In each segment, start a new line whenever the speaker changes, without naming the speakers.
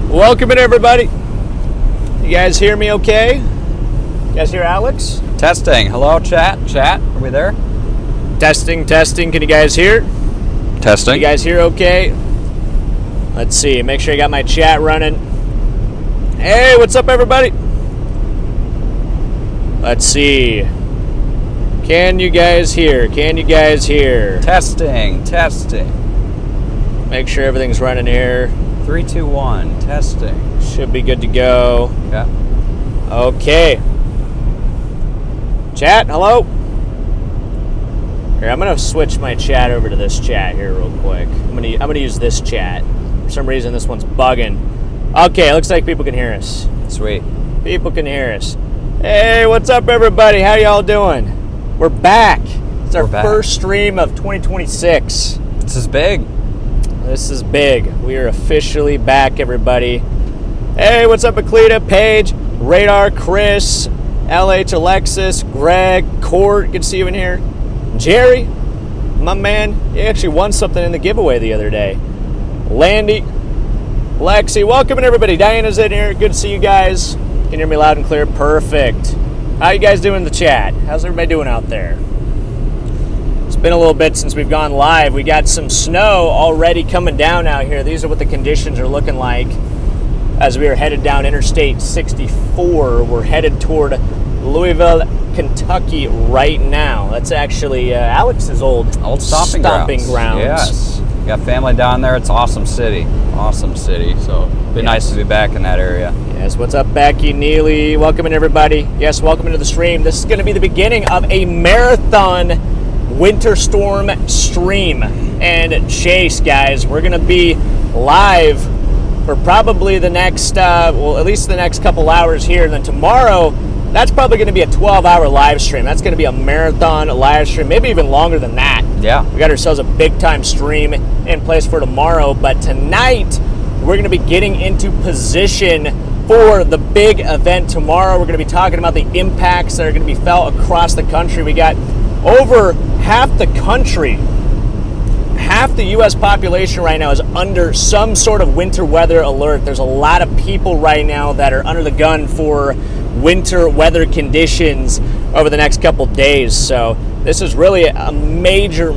Welcome in, everybody. You guys hear me okay? You guys hear Alex?
Testing. Hello, chat. Chat, are we there?
Testing. Can you guys hear?
Testing.
You guys hear okay? Let's see. Make sure you got my chat running. Hey, what's up, everybody? Let's see. Can you guys hear?
Testing.
Make sure everything's running here.
3, 2, 1. Testing.
Should be good to go.
Yeah.
Okay. Chat, hello? Here, I'm gonna switch my chat over to this chat here real quick. I'm gonna use this chat. For some reason this one's bugging. Okay, looks like people can hear us.
Sweet.
People can hear us. Hey, what's up, everybody? How y'all doing? We're back. It's our first stream of 2026.
This is big.
This is big. We are officially back, everybody. Hey, what's up, Aklita, Paige, Radar, Chris, LH, Alexis, Greg, Court, good to see you in here. Jerry, my man, he actually won something in the giveaway the other day. Landy, Lexi, welcome in, everybody. Diana's in here. Good to see you guys. Can you hear me loud and clear? Perfect. How you guys doing in the chat? How's everybody doing out there? It's been a little bit since we've gone live. We got some snow already coming down out here. These are what the conditions are looking like as we are headed down Interstate 64. We're headed toward Louisville, Kentucky right now. That's actually Alex's old stomping grounds.
Yes. Got family down there. It's awesome city. So be nice to be back in that area.
Yes, what's up, Becky, Neely? Welcome in, everybody. Yes, welcome into the stream. This is going to be the beginning of a marathon winter storm stream and chase, guys. We're going to be live for probably the next, at least the next couple hours here. And then tomorrow, that's probably going to be a 12-hour live stream. That's going to be a marathon live stream, maybe even longer than that.
Yeah.
We got ourselves a big-time stream in place for tomorrow. But tonight, we're going to be getting into position for the big event tomorrow. We're going to be talking about the impacts that are going to be felt across the country. We got over half the country, half the U.S. population right now is under some sort of winter weather alert. There's a lot of people right now that are under the gun for winter weather conditions over the next couple days. So this is really a major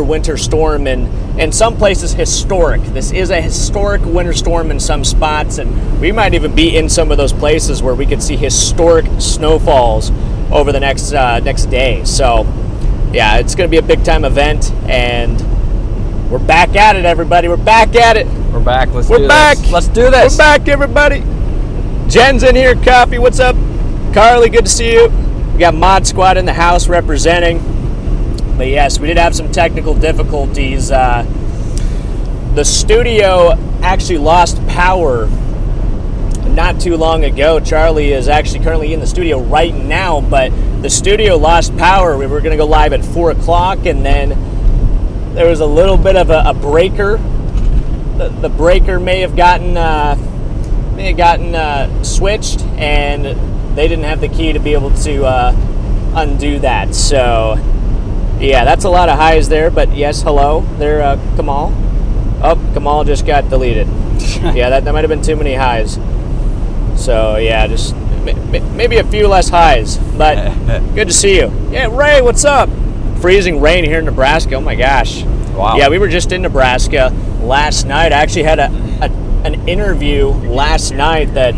winter storm, and in some places historic. This is a historic winter storm in some spots, and we might even be in some of those places where we could see historic snowfalls over the next day. So yeah, it's going to be a big time event, and we're back at it, everybody. We're back at it.
We're back. Let's
do this. We're back, everybody. Jen's in here. Coffee, what's up? Carly, good to see you. We got Mod Squad in the house representing. But yes, we did have some technical difficulties. The studio actually lost power not too long ago. Charlie is actually currently in the studio right now, but the studio lost power. We were going to go live at 4 o'clock, and then there was a little bit of a breaker. The breaker may have gotten switched, and they didn't have the key to be able to undo that. So yeah, that's a lot of highs there. But yes, hello there, Kamal. Oh, Kamal just got deleted. Yeah, that might have been too many highs. So yeah, just maybe a few less highs, but good to see you. Yeah, Ray, what's up? Freezing rain here in Nebraska. Oh my gosh.
Wow.
Yeah, we were just in Nebraska last night. I actually had an interview last night that...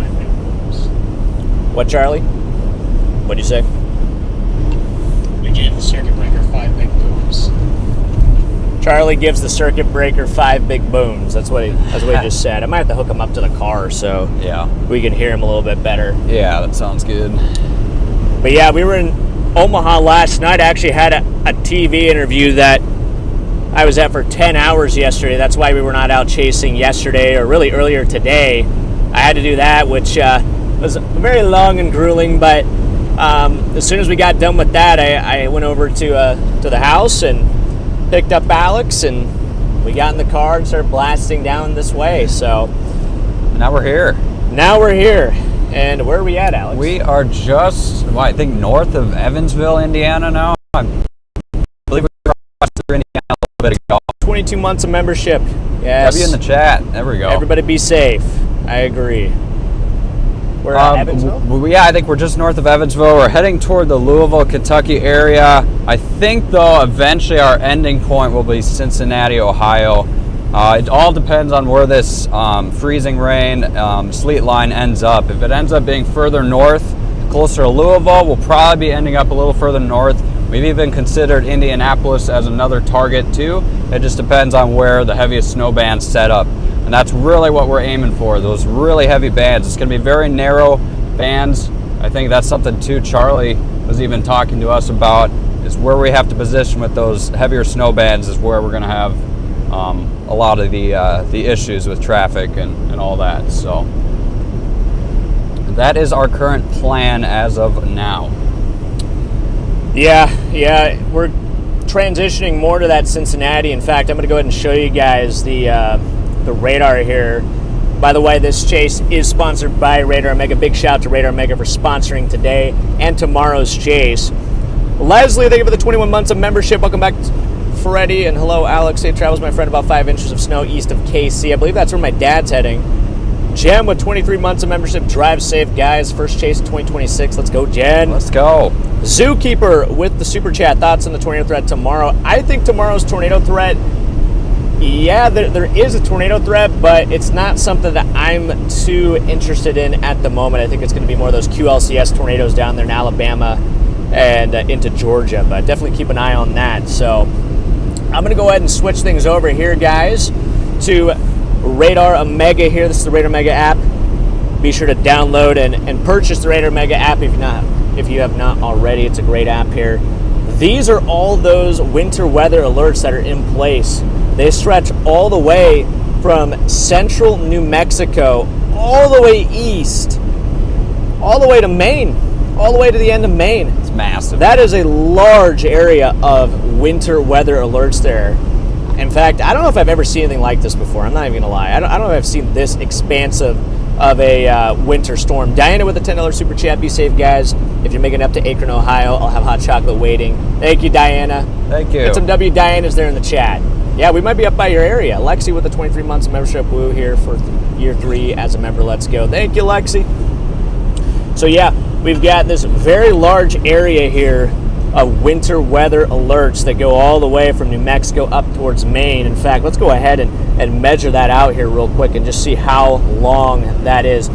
What, Charlie? What'd you say?
We gave the circuit breaker 5 big booms.
Charlie gives the circuit breaker 5 big booms. That's what he just said. I might have to hook him up to the car so we can hear him a little bit better.
Yeah, that sounds good.
But yeah, we were in Omaha last night. I actually had a TV interview that I was at for 10 hours yesterday. That's why we were not out chasing yesterday, or really earlier today. I had to do that, which was very long and grueling, but as soon as we got done with that, I went over to the house and picked up Alex, and we got in the car and started blasting down this way. So
now we're here.
And where are we at, Alex?
We are just, I think, north of Evansville, Indiana now. I believe we crossed through Indiana a little bit ago.
22 months of membership. Yes.
W in the chat. There we go.
Everybody be safe. I agree. We're at Evansville?
Yeah, I think we're just north of Evansville. We're heading toward the Louisville, Kentucky area. I think, though, eventually our ending point will be Cincinnati, Ohio. It all depends on where this freezing rain, sleet line ends up. If it ends up being further north, closer to Louisville, we'll probably be ending up a little further north. We've even considered Indianapolis as another target, too. It just depends on where the heaviest snow bands set up. And that's really what we're aiming for, those really heavy bands. It's going to be very narrow bands. I think that's something, too, Charlie was even talking to us about, is where we have to position with those heavier snow bands is where we're going to have a lot of the issues with traffic and all that. So that is our current plan as of now.
Yeah, we're transitioning more to that Cincinnati. In fact, I'm going to go ahead and show you guys the radar here. By the way, this chase is sponsored by Radar Omega. Big shout out to Radar Omega for sponsoring today and tomorrow's chase. Leslie, thank you for the 21 months of membership. Welcome back, Freddy, and hello, Alex. Safe travels, my friend. About 5 inches of snow east of KC. I believe that's where my dad's heading. Jen with 23 months of membership. Drive safe, guys. First chase of 2026. Let's go, Jen.
Let's go.
Zookeeper with the super chat. Thoughts on the tornado threat tomorrow? I think tomorrow's tornado threat, yeah, there is a tornado threat, but it's not something that I'm too interested in at the moment. I think it's going to be more of those QLCS tornadoes down there in Alabama and into Georgia, but definitely keep an eye on that. So I'm going to go ahead and switch things over here, guys, to Radar Omega here. This is the Radar Omega app. Be sure to download and purchase the Radar Omega app if you have not already. It's a great app here. These are all those winter weather alerts that are in place. They stretch all the way from central New Mexico, all the way east, all the way to Maine, all the way to the end of Maine.
It's massive.
That is a large area of winter weather alerts there. In fact, I don't know if I've ever seen anything like this before. I'm not even going to lie. I don't know if I've seen this expansive of a winter storm. Diana with a $10 super chat. Be safe, guys. If you're making it up to Akron, Ohio, I'll have hot chocolate waiting. Thank you, Diana.
Thank you.
Get some W Dianas there in the chat. Yeah, we might be up by your area. Lexi with the 23 months of membership. Woo here for year 3 as a member. Let's go. Thank you, Lexi. So yeah, we've got this very large area here of winter weather alerts that go all the way from New Mexico up towards Maine. In fact, let's go ahead and measure that out here real quick and just see how long that is.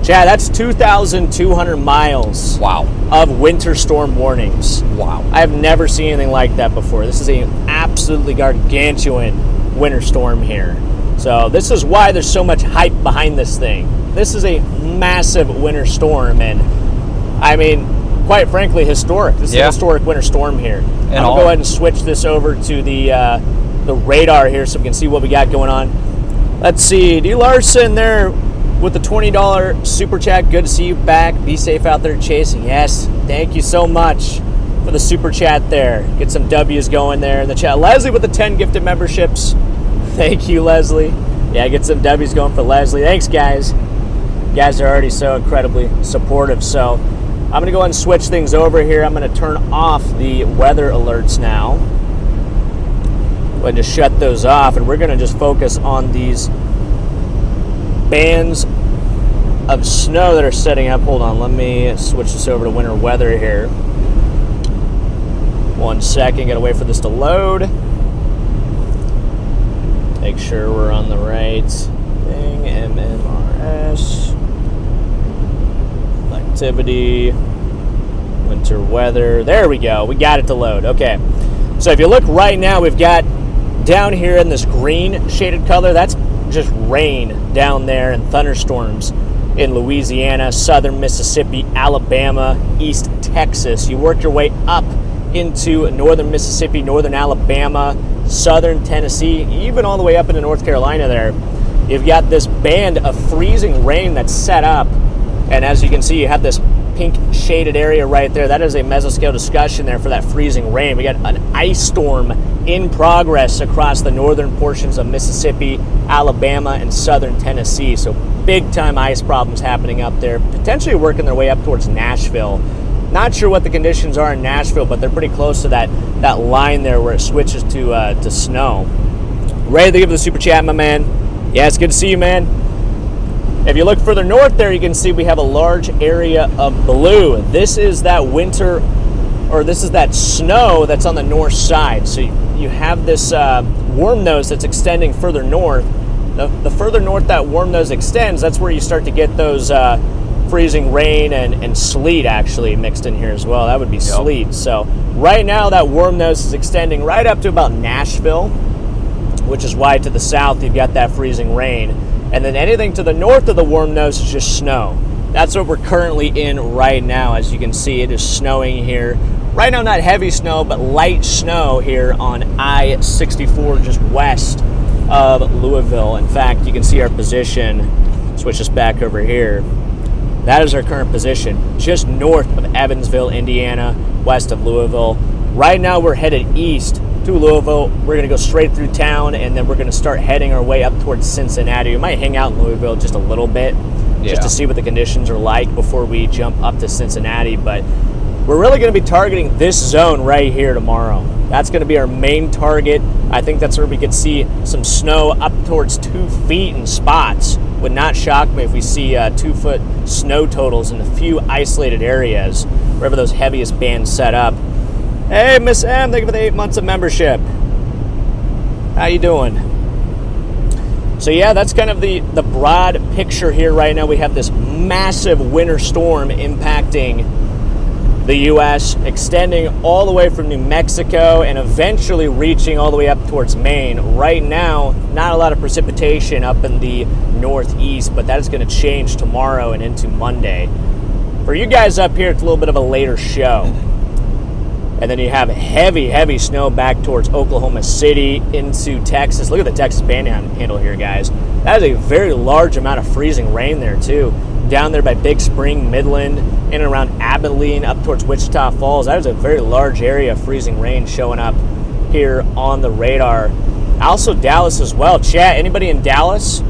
Chad, that's 2,200 miles.
Wow.
Of winter storm warnings.
Wow.
I have never seen anything like that before. This is an absolutely gargantuan winter storm here. So this is why there's so much hype behind this thing. This is a massive winter storm, and I mean, quite frankly, historic. This is a historic winter storm here. I'll go ahead and switch this over to the radar here so we can see what we got going on. Let's see, D. Larson there with the $20 super chat. Good to see you back. Be safe out there chasing. Yes, thank you so much for the super chat there. Get some W's going there in the chat. Leslie with the 10 gifted memberships. Thank you, Leslie. Yeah, get some W's going for Leslie. Thanks, guys. You guys are already so incredibly supportive. So I'm going to go ahead and switch things over here. I'm going to turn off the weather alerts now. Go ahead and just shut those off, and we're going to just focus on these bands of snow that are setting up. Hold on, let me switch this over to winter weather here. 1 second, gotta wait for this to load. Make sure we're on the right thing. MMRS. Activity. Winter weather. There we go. We got it to load. Okay. So if you look right now, we've got down here in this green shaded color, that's just rain down there and thunderstorms in Louisiana, southern Mississippi, Alabama, East Texas. You work your way up into northern Mississippi, northern Alabama, southern Tennessee, even all the way up into North Carolina there. You've got this band of freezing rain that's set up, and as you can see, you have this pink shaded area right there. That is a mesoscale discussion there for that freezing rain. We got an ice storm in progress across the northern portions of Mississippi, Alabama, and southern Tennessee. So big time ice problems happening up there, potentially working their way up towards Nashville. Not sure what the conditions are in Nashville, but they're pretty close to that line there where it switches to snow. Ray, they give the super chat, my man. Yeah, it's good to see you, man. If you look further north there, you can see we have a large area of blue. This is that winter, or this is that snow that's on the north side. So you have this warm nose that's extending further north. The further north that warm nose extends, that's where you start to get those freezing rain and sleet actually mixed in here as well. That would be sleet. So right now that warm nose is extending right up to about Nashville, which is why to the south you've got that freezing rain. And then anything to the north of the warm nose is just snow. That's what we're currently in right now. As you can see, it is snowing here. Right now, not heavy snow, but light snow here on I-64 just west of Louisville. In fact, you can see our position. Switch this back over here. That is our current position, just north of Evansville, Indiana, west of Louisville. Right now, we're headed east to Louisville. We're going to go straight through town, and then we're going to start heading our way up towards Cincinnati. We might hang out in Louisville just a little bit, just to see what the conditions are like before we jump up to Cincinnati. But we're really going to be targeting this zone right here tomorrow. That's going to be our main target. I think that's where we could see some snow up towards 2 feet in spots. Would not shock me if we see 2 foot snow totals in a few isolated areas, wherever those heaviest bands set up. Hey, Miss M, thank you for the 8 months of membership. How you doing? So yeah, that's kind of the broad picture here right now. We have this massive winter storm impacting the U.S., extending all the way from New Mexico and eventually reaching all the way up towards Maine. Right now, not a lot of precipitation up in the northeast, but that is going to change tomorrow and into Monday. For you guys up here, it's a little bit of a later show. And then you have heavy, heavy snow back towards Oklahoma City into Texas. Look at the Texas panhandle here, guys. That is a very large amount of freezing rain there, too. Down there by Big Spring, Midland, in and around Abilene, up towards Wichita Falls. That is a very large area of freezing rain showing up here on the radar. Also Dallas as well. Chat, anybody in Dallas?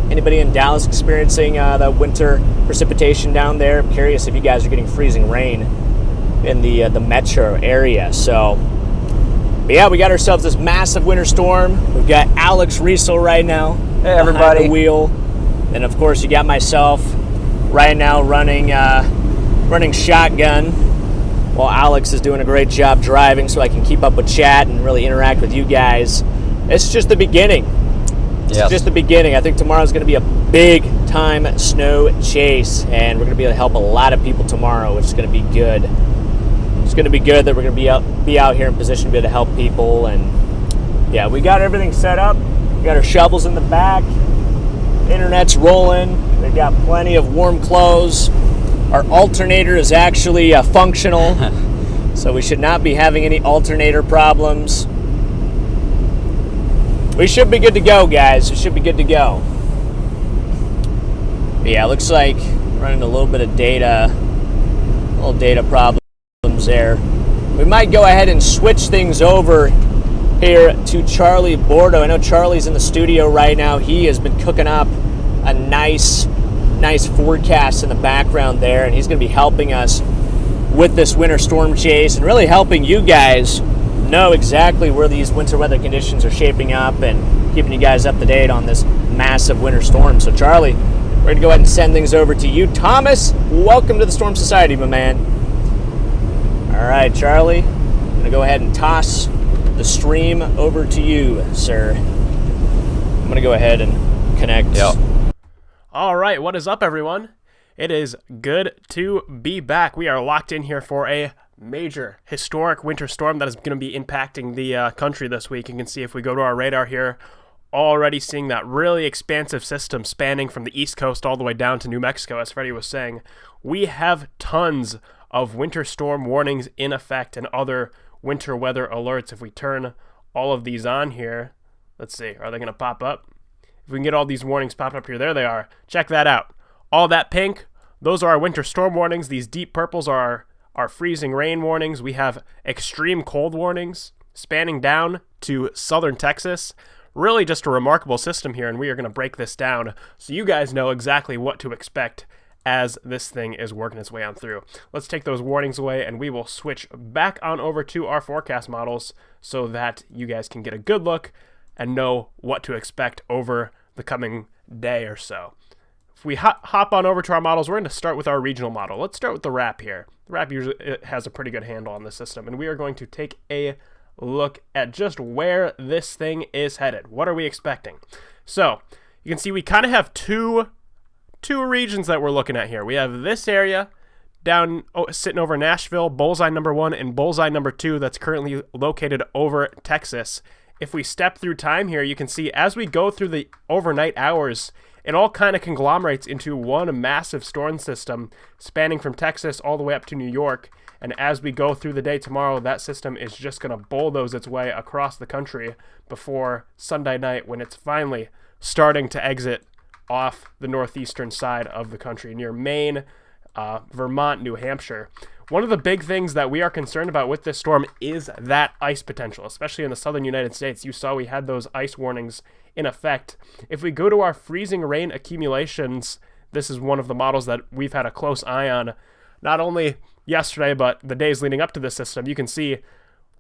Anybody in Dallas experiencing the winter precipitation down there? I'm curious if you guys are getting freezing rain in the metro area. So, but yeah, we got ourselves this massive winter storm. We've got Alex Riesel right now.
Hey, everybody.
The wheel. And of course, you got myself right now running shotgun while Alex is doing a great job driving, so I can keep up with chat and really interact with you guys. It's just the beginning. It's just the beginning. I think tomorrow's going to be a big time snow chase, and we're going to be able to help a lot of people tomorrow, which is going to be good. It's going to be good that we're going to be out here in position to be able to help people. And yeah, we got everything set up. We got our shovels in the back. Internet's rolling. We've got plenty of warm clothes. Our alternator is actually functional, so we should not be having any alternator problems. We should be good to go, guys. We should be good to go. But yeah, it looks like running a little bit of little data problems there. We might go ahead and switch things over here to Charlie Bordeaux. I know Charlie's in the studio right now. He has been cooking up a nice forecast in the background there, and he's going to be helping us with this winter storm chase and really helping you guys know exactly where these winter weather conditions are shaping up and keeping you guys up to date on this massive winter storm. So Charlie, we're going to go ahead and send things over to you. Thomas, welcome to the Storm Society, my man. All right, Charlie, I'm going to go ahead and toss the stream over to you, sir. I'm going to go ahead and connect.
Yep.
All right, what is up, everyone? It is good to be back. We are locked in here for a major historic winter storm that is going to be impacting the country this week. You can see if we go to our radar here, already seeing that really expansive system spanning from the East Coast all the way down to New Mexico, as Freddy was saying. We have tons of winter storm warnings in effect and other winter weather alerts. If we turn all of these on here, let's see, are they going to pop up? If we can get all these warnings popped up here, there they are. Check that out. All that pink, those are our winter storm warnings. These deep purples are our freezing rain warnings. We have extreme cold warnings spanning down to southern Texas. Really just a remarkable system here, and we are going to break this down so you guys know exactly what to expect as this thing is working its way on through. Let's take those warnings away, and we will switch back on over to our forecast models so that you guys can get a good look and know what to expect over the coming day or so. if we hop on over to our models, we're going to start with our regional model. Let's start with the RAP here. The RAP usually has a pretty good handle on the system, and we are going to take a look at just where this thing is headed. What are we expecting? So you can see we kind of have two regions that we're looking at here. We have this area down sitting over Nashville, bullseye number 1, and bullseye number 2 that's currently located over Texas. If we step through time here, you can see as we go through the overnight hours, it all kind of conglomerates into one massive storm system spanning from Texas all the way up to New York. And as we go through the day tomorrow, that system is just going to bulldoze its way across the country before Sunday night, when it's finally starting to exit off the northeastern side of the country near Maine, Vermont, New Hampshire. One of the big things that we are concerned about with this storm is that ice potential, especially in the southern United States. You saw we had those ice warnings in effect. If we go to our freezing rain accumulations, this is one of the models that we've had a close eye on, not only yesterday, but the days leading up to this system. You can see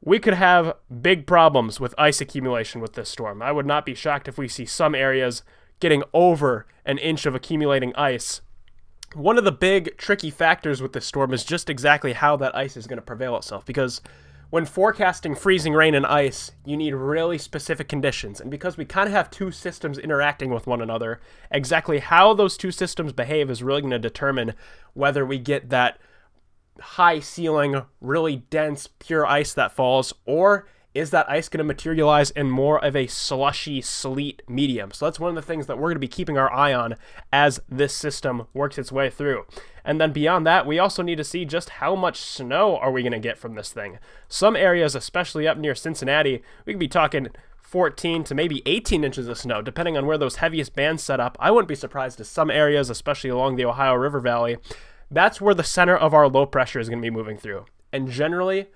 we could have big problems with ice accumulation with this storm. I would not be shocked if we see some areas getting over an inch of accumulating ice. One of the big tricky factors with this storm is just exactly how that ice is going to prevail itself, because when forecasting freezing rain and ice, you need really specific conditions. And because we kind of have two systems interacting with one another, exactly how those two systems behave is really going to determine whether we get that high ceiling, really dense, pure ice that falls, or is that ice going to materialize in more of a slushy sleet medium? So that's one of the things that we're going to be keeping our eye on as this system works its way through. And then beyond that, we also need to see just how much snow are we going to get from this thing. Some areas, especially up near Cincinnati, we could be talking 14 to maybe 18 inches of snow, depending on where those heaviest bands set up. I wouldn't be surprised if some areas, especially along the Ohio River Valley, that's where the center of our low pressure is going to be moving through. And generally,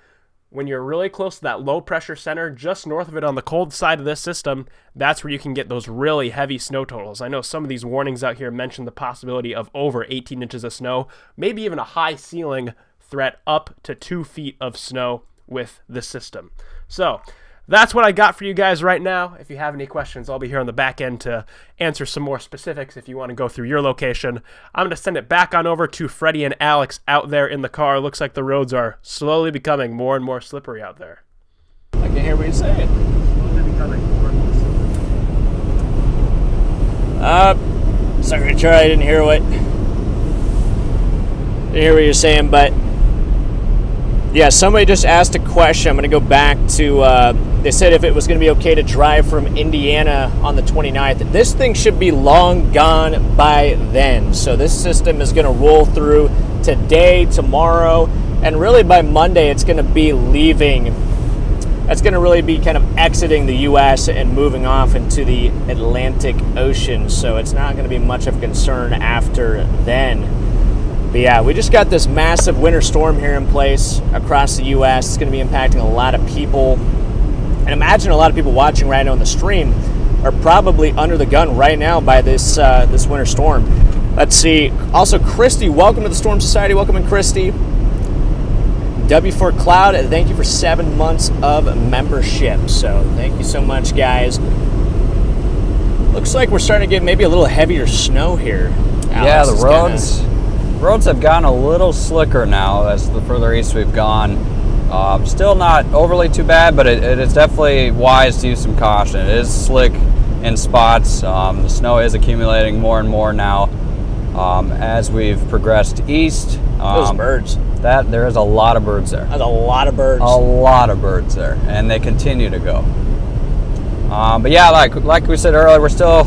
when you're really close to that low pressure center, just north of it on the cold side of this system, that's where you can get those really heavy snow totals. I know some of these warnings out here mention the possibility of over 18 inches of snow, maybe even a high ceiling threat up to 2 feet of snow with this system. So that's what I got for you guys right now. If you have any questions, I'll be here on the back end to answer some more specifics if you want to go through your location. I'm going to send it back on over to Freddy and Alex out there in the car. Looks like the roads are slowly becoming more and more slippery out there.
I can hear what you're saying.
Slowly becoming more and more slippery.
Sorry, Charlie, I didn't hear what you're saying, but yeah, somebody just asked a question. I'm going to go back to, they said if it was going to be okay to drive from Indiana on the 29th. This thing should be long gone by then. So this system is going to roll through today, tomorrow, and really by Monday it's going to be leaving. It's going to really be kind of exiting the U.S. and moving off into the Atlantic Ocean. So it's not going to be much of a concern after then. But yeah, we just got this massive winter storm here in place across the U.S. It's going to be impacting a lot of people. And imagine a lot of people watching right now on the stream are probably under the gun right now by this this winter storm. Let's see. Also, Christy, welcome to the Storm Society. Welcome in, Christy. W4 Cloud, thank you for 7 months of membership. So thank you so much, guys. Looks like we're starting to get maybe a little heavier snow here.
Yeah, the roads have gotten a little slicker now as the further east we've gone. Still not overly too bad, but it is definitely wise to use some caution. It is slick in spots. The snow is accumulating more and more now as we've progressed east.
Those birds.
There is a lot of birds there.
There's a lot of birds.
A lot of birds there, and they continue to go. But yeah, like we said earlier, we're still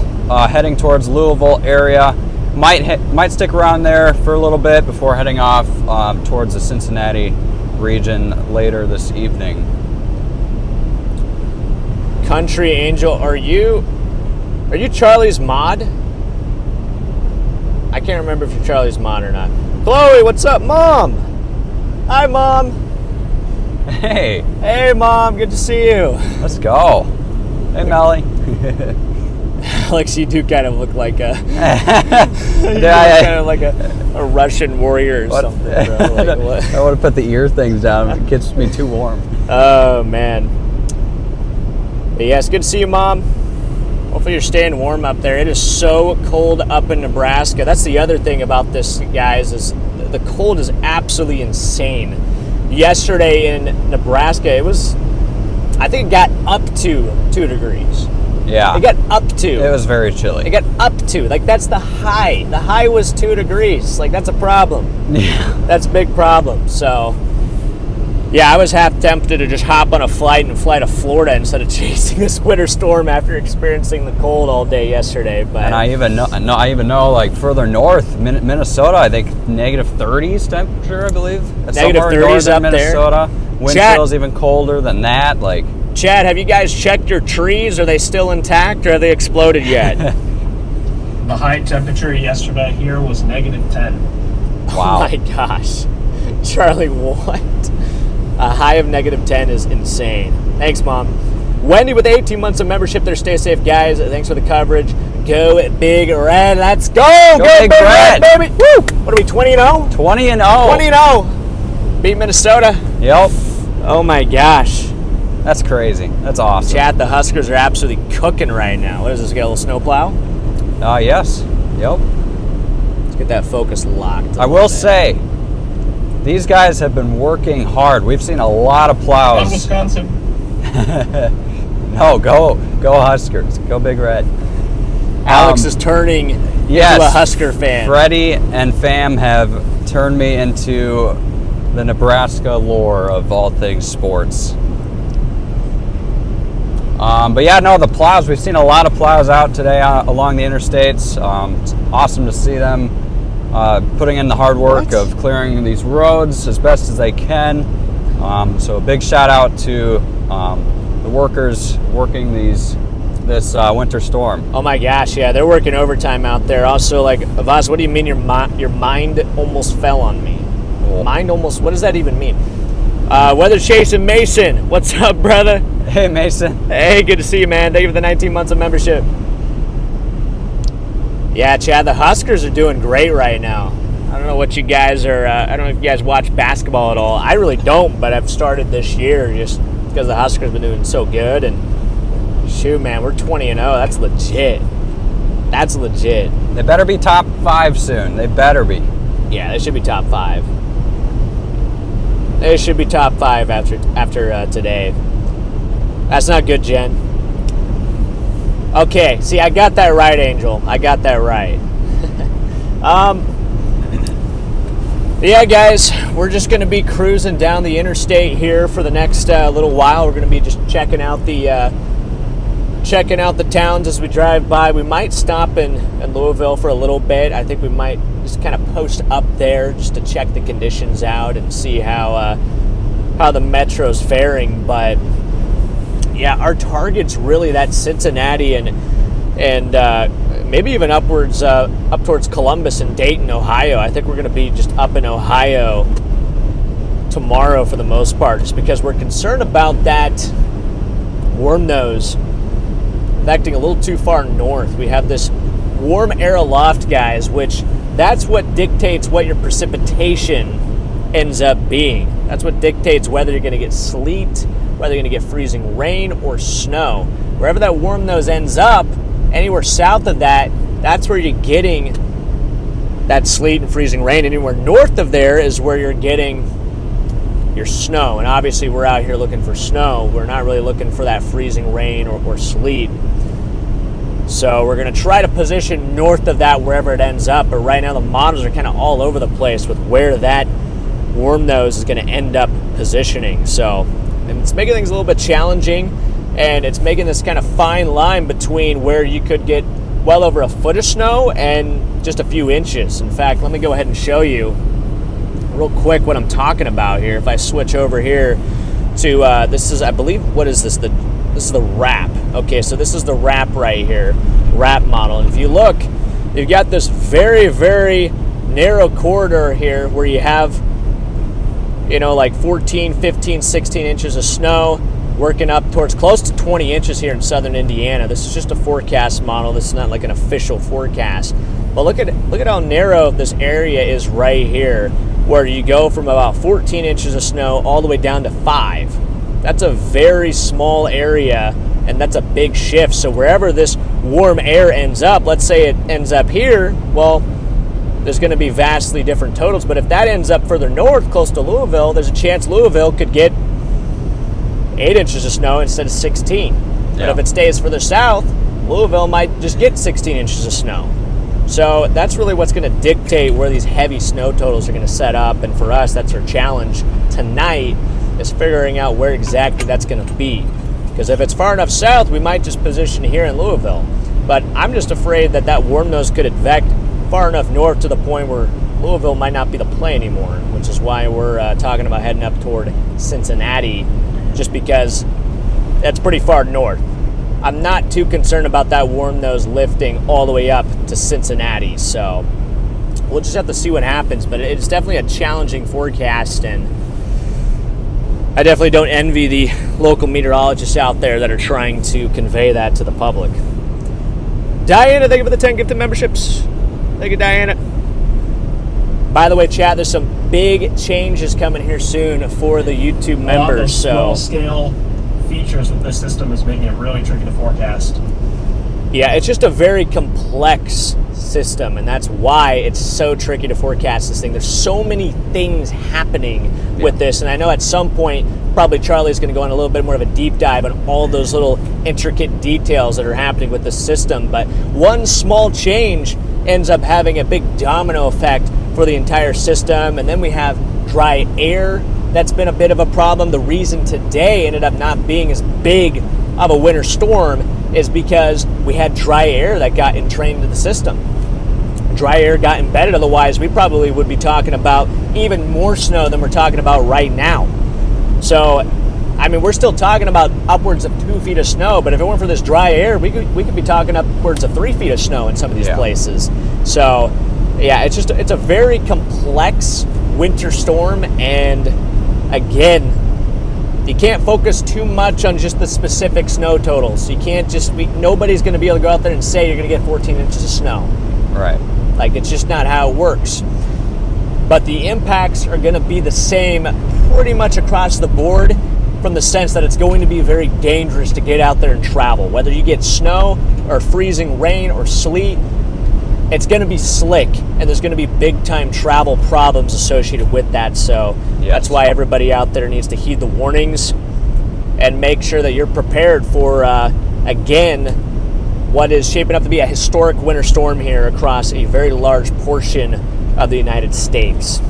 heading towards Louisville area. Might stick around there for a little bit before heading off towards the Cincinnati region later this evening.
Country Angel, are you Charlie's mod? I can't remember if you're Charlie's mod or not. Chloe, what's up, Mom? Hi, Mom.
Hey.
Hey, Mom. Good to see you.
Let's go. Hey, Melly.
Alex, you do kind of look like a a Russian warrior or something. Bro. Like, what?
I want to put the ear things down. It gets me too warm.
Oh man. But yeah, it's good to see you, Mom. Hopefully you're staying warm up there. It is so cold up in Nebraska. That's the other thing about this, guys, is the cold is absolutely insane. Yesterday in Nebraska, I think it got up to 2 degrees.
Yeah.
It got up to.
It was very chilly.
It got up to. Like, that's the high. The high was 2 degrees. Like, that's a problem.
Yeah.
That's a big problem. So, yeah, I was half tempted to just hop on a flight and fly to Florida instead of chasing this winter storm after experiencing the cold all day yesterday. But
And I even know like further north, Minnesota, I think negative 30s temperature, I believe.
Negative 30s up there.
Minnesota. Wind chill's even colder than that. Like,
Chad, have you guys checked your trees? Are they still intact or have they exploded yet?
The high temperature yesterday here was -10.
wow.
Oh my gosh. Charlie, what? A high of -10 is insane. Thanks, Mom. Wendy with 18 months of membership there. Stay safe, guys. Thanks for the coverage. Go Big Red. Let's go. Go
Big Red,
baby. Woo! What are we, 20-0?
20-0.
20-0. Beat Minnesota.
Yep.
Oh my gosh.
That's crazy. That's awesome.
Chad, the Huskers are absolutely cooking right now. What is this, get a little snowplow?
Yes. Yep.
Let's get that focus locked.
I will say, these guys have been working hard. We've seen a lot of
On
plows.
Wisconsin.
No, go Huskers. Go Big Red.
Alex is turning
yes,
into a Husker fan.
Freddie and fam have turned me into the Nebraska lore of all things sports. But yeah, no, the plows. We've seen a lot of plows out today along the interstates. It's awesome to see them putting in the hard work of clearing these roads as best as they can. So a big shout out to the workers working this winter storm.
Oh my gosh, yeah, they're working overtime out there. Also, like, Avaz, what do you mean your mind almost fell on me? Mind almost, what does that even mean? Weather Chasing Mason, what's up, brother?
Hey, Mason.
Hey, good to see you, man. Thank you for the 19 months of membership. Yeah, Chad, the Huskers are doing great right now. I don't know what you guys are, I don't know if you guys watch basketball at all. I really don't, but I've started this year just because the Huskers have been doing so good. And shoot, man, we're 20-0. That's legit. That's legit.
They better be top 5 soon. They better be.
Yeah, they should be top 5. They should be top 5 after today. That's not good, Jen. Okay, see, I got that right, Angel. I got that right. Yeah, guys, we're just going to be cruising down the interstate here for the next little while. We're going to be just checking out the towns as we drive by. We might stop in Louisville for a little bit. I think we might just kind of post up there just to check the conditions out and see how the metro's faring. But yeah, our target's really that Cincinnati and maybe even up towards Columbus and Dayton, Ohio. I think we're going to be just up in Ohio tomorrow for the most part, just because we're concerned about that worm nose acting a little too far north. We have this warm air aloft, guys, which that's what dictates what your precipitation ends up being. That's what dictates whether you're going to get sleet, whether you're going to get freezing rain or snow. Wherever that warm nose ends up, anywhere south of that, that's where you're getting that sleet and freezing rain. Anywhere north of there is where you're getting your snow. And obviously we're out here looking for snow. We're not really looking for that freezing rain or sleet. So we're going to try to position north of that wherever it ends up. But right now the models are kind of all over the place with where that worm nose is going to end up positioning. So, and it's making things a little bit challenging. And it's making this kind of fine line between where you could get well over a foot of snow and just a few inches. In fact, let me go ahead and show you real quick what I'm talking about here. If I switch over here to, this is, I believe, what is this? This is the wrap. Okay, so this is the wrap right here, wrap model. And if you look, you've got this very, very narrow corridor here where you have, you know, like 14, 15, 16 inches of snow, working up towards close to 20 inches here in southern Indiana. This is just a forecast model. This is not like an official forecast. But look at how narrow this area is right here, where you go from about 14 inches of snow all the way down to 5. That's a very small area, and that's a big shift. So wherever this warm air ends up, let's say it ends up here, well, there's going to be vastly different totals. But if that ends up further north, close to Louisville, there's a chance Louisville could get 8 inches of snow instead of 16. But if it stays further south, Louisville might just get 16 inches of snow. So that's really what's going to dictate where these heavy snow totals are going to set up. And for us, that's our challenge tonight, is figuring out where exactly that's going to be. Because if it's far enough south, we might just position here in Louisville. But I'm just afraid that that warm nose could advect far enough north to the point where Louisville might not be the play anymore, which is why we're talking about heading up toward Cincinnati, just because that's pretty far north. I'm not too concerned about that warm nose lifting all the way up to Cincinnati, so we'll just have to see what happens. But it's definitely a challenging forecast, and I definitely don't envy the local meteorologists out there that are trying to convey that to the public. Diana, thank you for the 10 gifted memberships. Thank you, Diana. By the way, chat, there's some big changes coming here soon for the YouTube members.
Small scale features with this system is making it really tricky to forecast.
Yeah, it's just a very complex system, and that's why it's so tricky to forecast this thing. There's so many things happening with this, and I know at some point probably Charlie's going to go on a little bit more of a deep dive on all those little intricate details that are happening with this system. But one small change ends up having a big domino effect for the entire system. And then we have dry air. That's been a bit of a problem. The reason today ended up not being as big of a winter storm is because we had dry air that got entrained into the system. Dry air got embedded, otherwise we probably would be talking about even more snow than we're talking about right now. So, I mean, we're still talking about upwards of 2 feet of snow, but if it weren't for this dry air, we could be talking upwards of 3 feet of snow in some of these places. So, yeah, it's a very complex winter storm, and again, you can't focus too much on just the specific snow totals. You can't nobody's going to be able to go out there and say you're going to get 14 inches of snow.
Right.
Like, it's just not how it works. But the impacts are going to be the same pretty much across the board, from the sense that it's going to be very dangerous to get out there and travel. Whether you get snow or freezing rain or sleet, it's going to be slick, and there's going to be big-time travel problems associated with that. So that's why everybody out there needs to heed the warnings and make sure that you're prepared for, again, what is shaping up to be a historic winter storm here across a very large portion of the United States.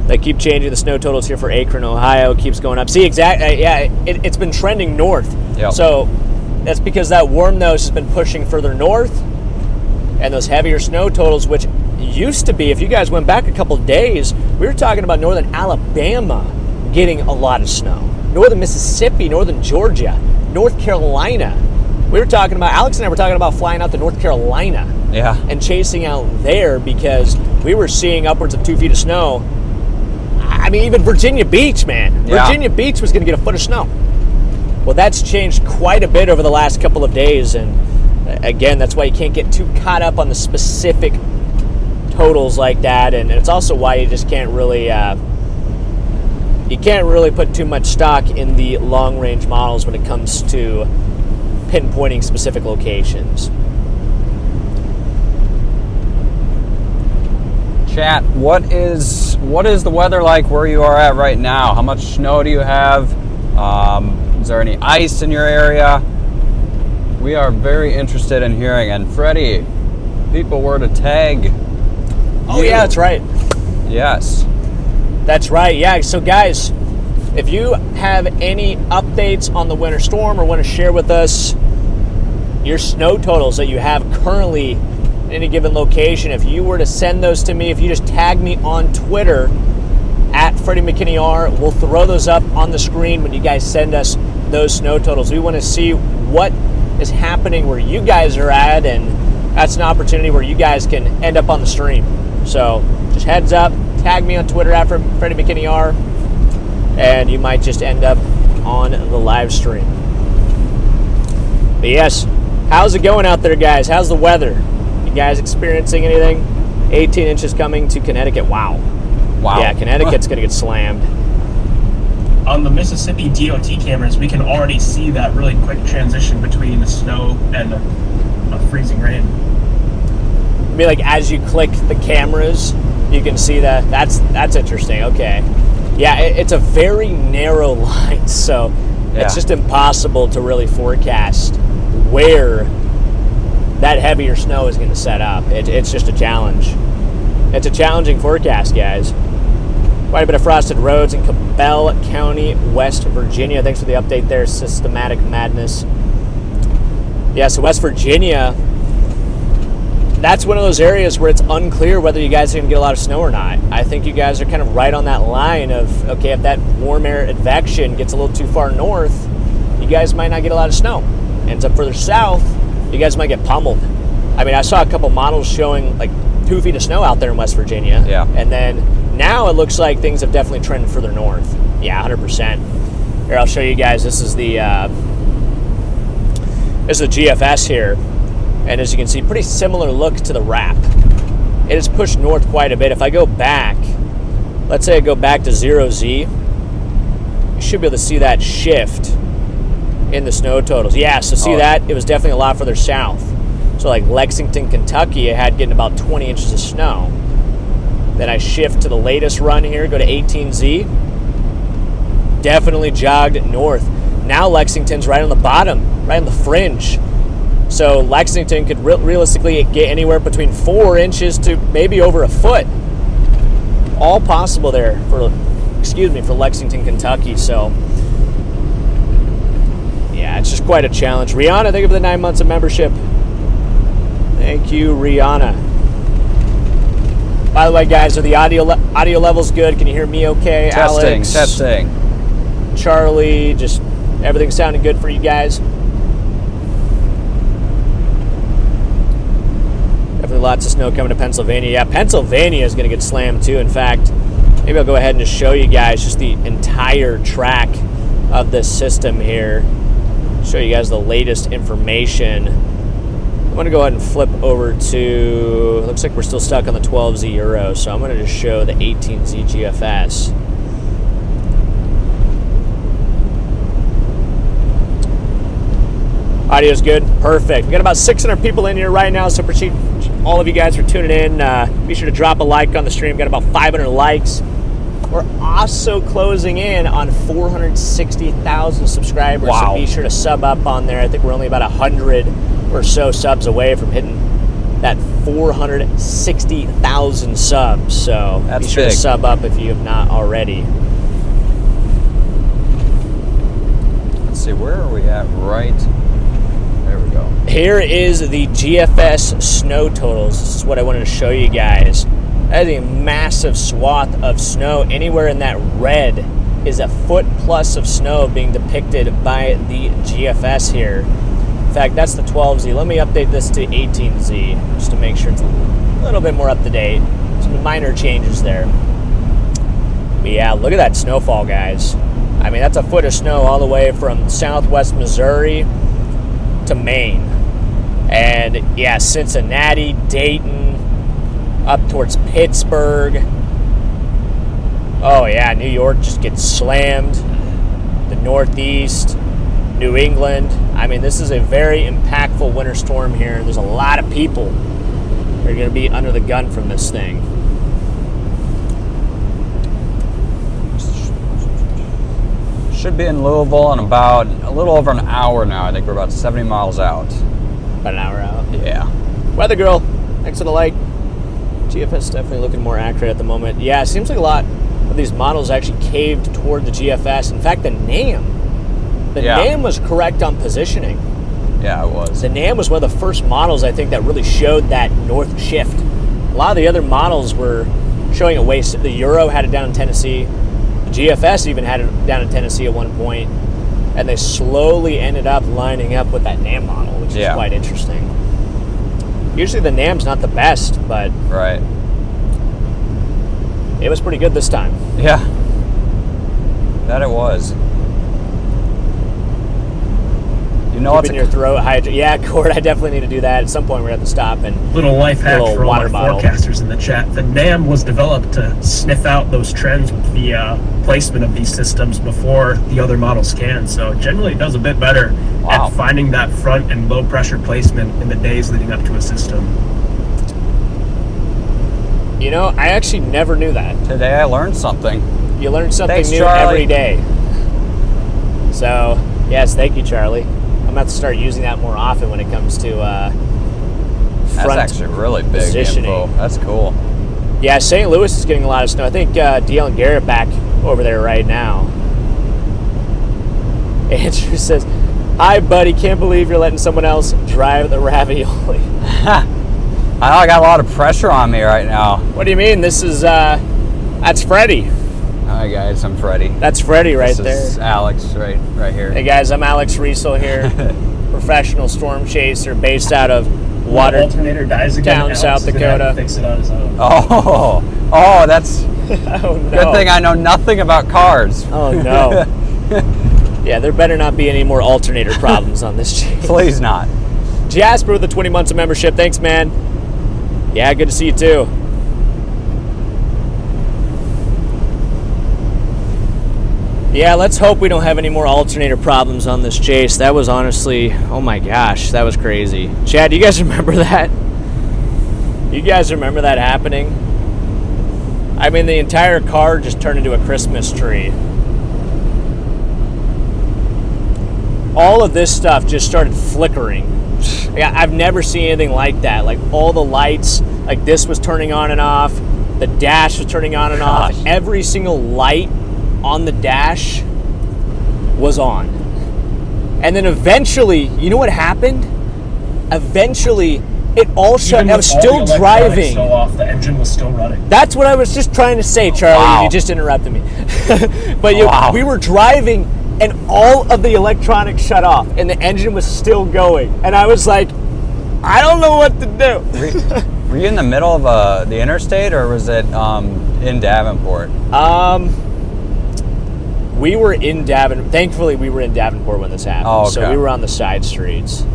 They keep changing the snow totals here for Akron, Ohio. Keeps going up. See, it's been trending north.
Yep.
So that's because that warm nose has been pushing further north, and those heavier snow totals, which used to be, if you guys went back a couple of days, we were talking about northern Alabama getting a lot of snow. Northern Mississippi, northern Georgia, North Carolina. We were talking about, Alex and I were talking about flying out to North Carolina and chasing out there, because we were seeing upwards of 2 feet of snow. I mean, even Virginia Beach, man. Virginia Beach was going to get a foot of snow. Well, that's changed quite a bit over the last couple of days, and again, that's why you can't get too caught up on the specific totals like that, and it's also why you just can't really put too much stock in the long-range models when it comes to pinpointing specific locations.
Chat, what is the weather like where you are at right now? How much snow do you have? Is there any ice in your area? We are very interested in hearing. And Freddie, people were to tag.
Oh yeah, that's right.
Yes.
That's right. Yeah. So guys, if you have any updates on the winter storm or want to share with us your snow totals that you have currently in any given location, if you were to send those to me, if you just tag me on Twitter at Freddy McKinney R, we'll throw those up on the screen when you guys send us those snow totals. We want to see what is happening where you guys are at, and that's an opportunity where you guys can end up on the stream. So just heads up, tag me on Twitter at Freddy McKinney R, and you might just end up on the live stream. But yes, how's it going out there, guys? How's the weather? You guys experiencing anything? 18 inches coming to Connecticut. Wow. Yeah, Connecticut's going to get slammed.
on the Mississippi DOT cameras, we can already see that really quick transition between the snow and the freezing rain.
Be like as you click the cameras, you can see that. That's interesting. Okay, yeah, it's a very narrow line, so it's just impossible to really forecast where that heavier snow is going to set up. It's just a challenge. It's a challenging forecast, guys. Quite a bit of frosted roads in Cabell County, West Virginia. Thanks for the update there, Systematic Madness. Yeah, so West Virginia, that's one of those areas where it's unclear whether you guys are going to get a lot of snow or not. I think you guys are kind of right on that line of, okay, if that warm air advection gets a little too far north, you guys might not get a lot of snow. Ends up further south, you guys might get pummeled. I mean, I saw a couple models showing like 2 feet of snow out there in West Virginia.
Yeah.
And then now it looks like things have definitely trended further north. Yeah, 100%. Here, I'll show you guys. This is the GFS here. And as you can see, pretty similar look to the wrap. It has pushed north quite a bit. If I go back, let's say I go back to 0Z, you should be able to see that shift in the snow totals. Yeah, so see that? It was definitely a lot further south. So like Lexington, Kentucky, it had getting about 20 inches of snow. Then I shift to the latest run here, go to 18Z. Definitely jogged north. Now Lexington's right on the bottom, right on the fringe. So Lexington could realistically get anywhere between 4 inches to maybe over a foot. All possible there for Lexington, Kentucky. So yeah, it's just quite a challenge. Rihanna, thank you for the 9 months of membership. Thank you, Rihanna. By the way, guys, are the audio levels good? Can you hear me okay?
Testing,
Alex,
testing.
Charlie, just everything sounding good for you guys? Definitely lots of snow coming to Pennsylvania. Yeah, Pennsylvania is going to get slammed too. In fact, maybe I'll go ahead and just show you guys just the entire track of this system here. Show you guys the latest information. I'm going to go ahead and flip over to, looks like we're still stuck on the 12Z Euro, so I'm going to just show the 18Z GFS. Audio's good? Perfect. We got about 600 people in here right now, so appreciate all of you guys for tuning in. Be sure to drop a like on the stream. Got about 500 likes. We're also closing in on 460,000 subscribers,
wow.
So be sure to sub up on there. I think we're only about 100 or so subs away from hitting that 460,000 subs. So
that's
be sure
big.
to sub up if you have not already.
Let's see, where are we at right? There we go.
Here is the GFS snow totals. This is what I wanted to show you guys. That is a massive swath of snow. Anywhere in that red is a foot plus of snow being depicted by the GFS here. In fact, that's the 12Z. Let me update this to 18Z just to make sure it's a little bit more up to date. Some minor changes there. But yeah, look at that snowfall, guys. I mean, that's a foot of snow all the way from southwest Missouri to Maine. And yeah, Cincinnati, Dayton, up towards Pittsburgh. Oh yeah, New York just gets slammed. The Northeast, New England. I mean, this is a very impactful winter storm here. There's a lot of people that are going to be under the gun from this thing.
Should be in Louisville in about a little over an hour now. I think we're about 70 miles out.
About an hour out.
Yeah.
Weather Girl, thanks for the like. GFS definitely looking more accurate at the moment. Yeah, it seems like a lot of these models actually caved toward the GFS. In fact, the NAM was correct on positioning.
Yeah, it was.
The NAM was one of the first models, I think, that really showed that north shift. A lot of the other models were showing it way. The Euro had it down in Tennessee. The GFS even had it down in Tennessee at one point. And they slowly ended up lining up with that NAM model, which is quite interesting. Usually the NAM's not the best, but
right.
It was pretty good this time.
Yeah. That it was. You know
keeping your throat hydrated. Yeah, Cord, I definitely need to do that. At some point, we're going to have to stop and
Little life hack
Little
for all
water
my
bottle.
forecasters in the chat. The NAM was developed to sniff out those trends with the placement of these systems before the other models can. So generally it does a bit better
Wow.
at finding that front and low pressure placement in the days leading up to a system.
You know, I actually never knew that.
Today I learned something.
You learn something
Thanks,
new
Charlie.
every day. So, yes, thank you, Charlie. I'm going to have to start using that more often when it comes to
That's
front
actually really big
positioning.
info. That's cool.
Yeah, St. Louis is getting a lot of snow. I think DL and Garrett back over there right now. Andrew says, "Hi, buddy. Can't believe you're letting someone else drive the ravioli."
I know I got a lot of pressure on me right now.
What do you mean? This is, that's Freddy.
Hi guys, I'm Freddy.
That's Freddy right
This
there.
is Alex right here.
Hey guys, I'm Alex Riesel here, professional storm chaser based out of
The
Water.
alternator dies again.
Down
Alex
South
is gonna have to
Dakota.
Fix it on his own.
Oh, that's
Oh no!
good thing I know nothing about cars.
Oh no! Yeah, there better not be any more alternator problems on this chain.
Please not.
Jasper with the 20 months of membership. Thanks, man. Yeah, good to see you too. Yeah, let's hope we don't have any more alternator problems on this chase. That was honestly, oh my gosh, that was crazy. Chad, do you guys remember that? You guys remember that happening? I mean, the entire car just turned into a Christmas tree. All of this stuff just started flickering. Yeah, I've never seen anything like that. Like all the lights, like this was turning on and off. The dash was turning on and off.
Gosh.
Every single light on the dash was on. And then eventually, you know what happened? Eventually, it all shut.
Even
I
with
was
all
still
the electronics
driving.
still off, the engine was still running.
That's what I was just trying to say, Charlie.
Wow.
You just interrupted me. But
Wow.
we were driving, and all of the electronics shut off, and the engine was still going. And I was like, I don't know what to do.
Were you in the middle of the interstate, or was it in Davenport?
We were in Davenport. Thankfully, we were in Davenport when this happened.
Oh, okay.
So we were on the side streets.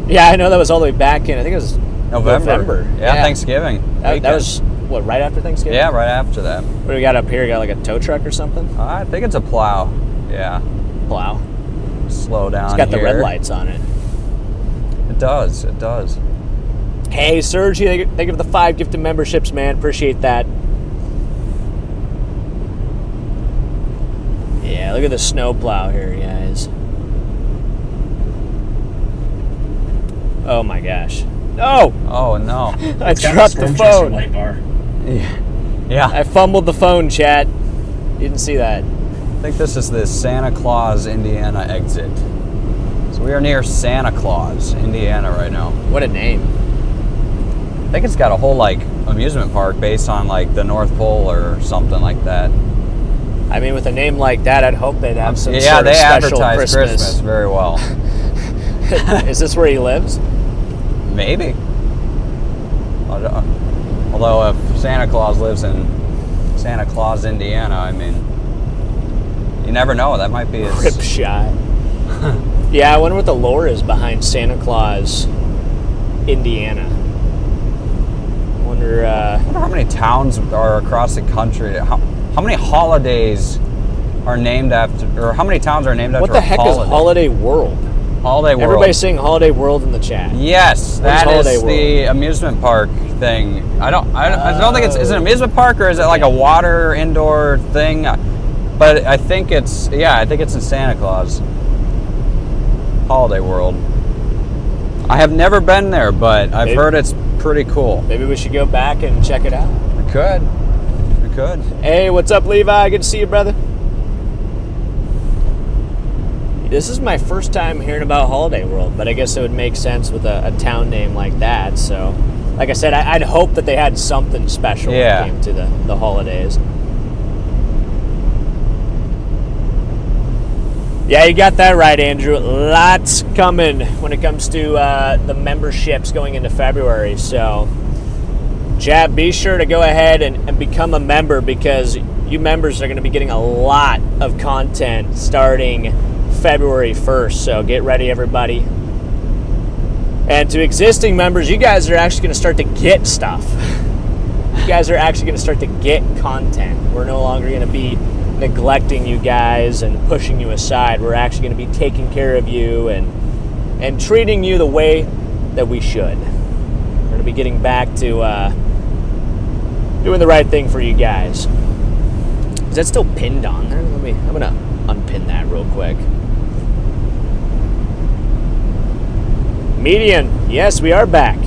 Yeah, I know that was all the way back in. I think it was November.
Yeah, Thanksgiving.
That
weekend.
was, what, right after Thanksgiving?
Yeah, right after that.
What do we got up here? We got like a tow truck or something?
I think it's a plow. Yeah.
Plow.
Slow down.
It's got the red
here.
lights on it.
It does. It does.
Hey, Sergi, thank you for the 5 gifted memberships, man. Appreciate that. Yeah, look at the snow plow here, guys. Oh my gosh. No!
Oh no.
I
It's got
dropped the
storm chaser
phone.
light bar.
Yeah.
I fumbled the phone, chat. You didn't see that.
I think this is the Santa Claus, Indiana exit. So we are near Santa Claus, Indiana right now.
What a name.
I think it's got a whole like amusement park based on like the North Pole or something like that.
I mean, with a name like that, I'd hope they'd have some
Yeah,
sort
they
of special
advertise Christmas very well.
Is this where he lives?
Maybe. Although if Santa Claus lives in Santa Claus, Indiana, I mean, you never know. That might be his...
Rip shot. Yeah, I wonder what the lore is behind Santa Claus, Indiana. I wonder
how many towns are across the country. How many holidays are named after, or how many towns are named after
what the heck
a
is
holiday?
Holiday World?
Holiday World.
Everybody's saying Holiday World in the chat.
Yes,
What is
that
Holiday
is the amusement park thing. I don't think it's, is it an amusement park or is it like a water indoor thing? But I think it's, yeah, I think it's in Santa Claus. Holiday World. I have never been there, but I've
Maybe.
heard it's pretty cool.
Maybe we should go back and check it out.
We could. We could.
Hey, what's up, Levi? Good to see you, brother. This is my first time hearing about Holiday World, but I guess it would make sense with a town name like that. So, like I said, I'd hope that they had something special when it came to the holidays. Yeah, you got that right, Andrew. Lots coming when it comes to the memberships going into February. So, Jab, be sure to go ahead and become a member because you members are going to be getting a lot of content starting February 1st. So get ready, everybody. And to existing members, you guys are actually going to start to get stuff. You guys are actually going to start to get content. We're no longer going to be neglecting you guys and pushing you aside. We're actually going to be taking care of you and treating you the way that we should. We're going to be getting back to doing the right thing for you guys. Is that still pinned on there? I'm going to unpin that real quick. Median, yes, we are back.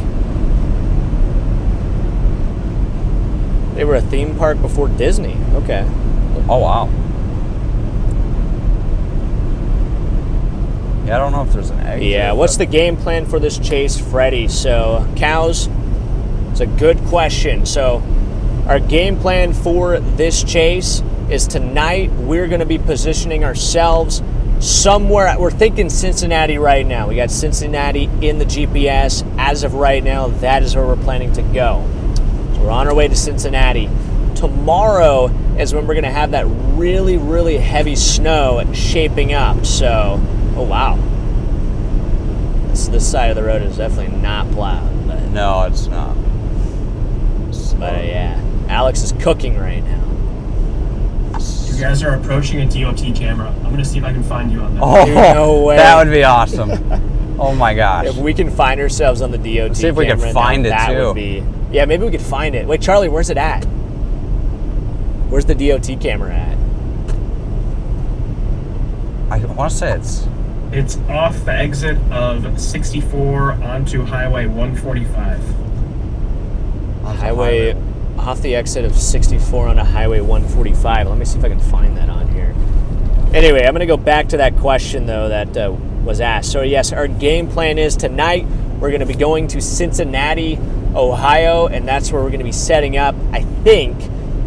They were a theme park before Disney. Okay.
Oh, wow. Yeah, I don't know if there's an egg.
Yeah, what's the game plan for this chase, Freddy? So, cows, it's a good question. So, our game plan for this chase is tonight we're going to be positioning ourselves somewhere. We're thinking Cincinnati right now. We got Cincinnati in the GPS. As of right now, that is where we're planning to go. So we're on our way to Cincinnati. Tomorrow is when we're going to have that really, really heavy snow shaping up. So, oh wow. This side of the road is definitely not plowed. But,
no, it's not.
But yeah, Alex is cooking right now.
You guys are approaching a DOT camera. I'm going to see if I can find you on that.
Oh,
Dude, no way.
That would be awesome. Oh my gosh.
If we can find ourselves on the DOT
Let's see if we can
camera,
find it
that
too.
Would be, yeah, maybe we could find it. Wait, Charlie, where's it at? Where's the DOT camera at?
I want to say
It's off the exit of 64 onto Highway 145.
Highway, off the exit of 64 on a Highway 145. Let me see if I can find that on here. Anyway, I'm going to go back to that question, though, that was asked. So, yes, our game plan is tonight we're going to be going to Cincinnati, Ohio, and that's where we're going to be setting up, I think,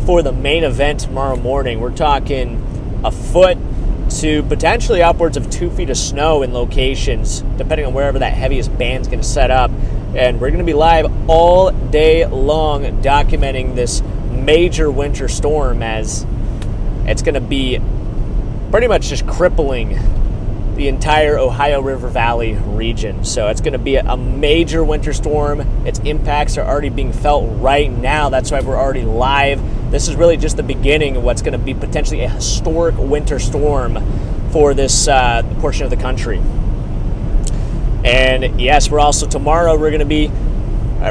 for the main event tomorrow morning. We're talking a foot to potentially upwards of 2 feet of snow in locations, depending on wherever that heaviest band's going to set up. And we're going to be live all day long documenting this major winter storm, as it's going to be pretty much just crippling the entire Ohio River Valley region. So it's going to be a major winter storm. Its impacts are already being felt right now. That's why we're already live. This is really just the beginning of what's going to be potentially a historic winter storm for this portion of the country. And yes, we're also tomorrow, we're going to be,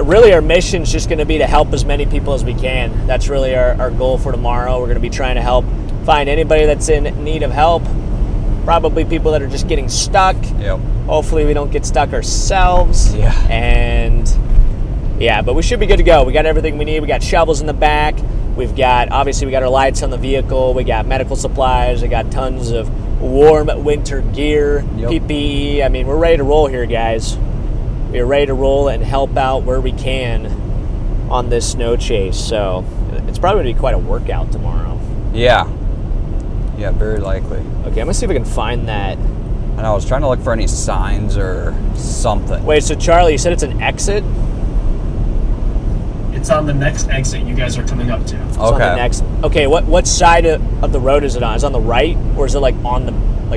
really our mission is just going to be to help as many people as we can. That's really our goal for tomorrow. We're going to be trying to help find anybody that's in need of help. Probably people that are just getting stuck.
Yep.
Hopefully we don't get stuck ourselves.
Yeah.
And yeah, but we should be good to go. We got everything we need. We got shovels in the back. We've got, obviously we got our lights on the vehicle. We got medical supplies. We got tons of warm winter gear,
Yep.
PPE. I mean, we're ready to roll here, guys. We're ready to roll and help out where we can on this snow chase. So it's probably going to be quite a workout tomorrow.
Yeah. Yeah, very likely.
Okay, I'm going to see if I can find that.
And I was trying to look for any signs or something.
Wait, so Charlie, you said it's an exit?
It's on the next exit you guys are coming up to.
It's on the next. Okay, what side of the road is it on? Is it on the right, or is it like on the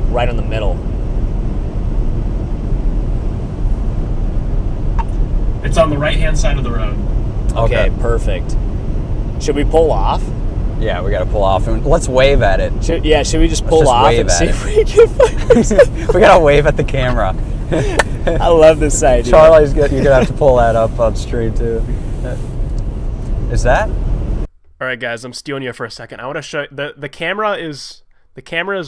right on the middle?
It's on the right-hand side of the road.
Okay, perfect. Should we pull off?
Yeah, we got to pull off. And let's wave at it.
Should we just pull
just
off
wave
and
at
see
it.
if we can find
We got to wave at the camera.
I love this idea.
Charlie's you're going to have to pull that up on stream too. Is that?
All right, guys, I'm stealing you for a second. I want to show the camera is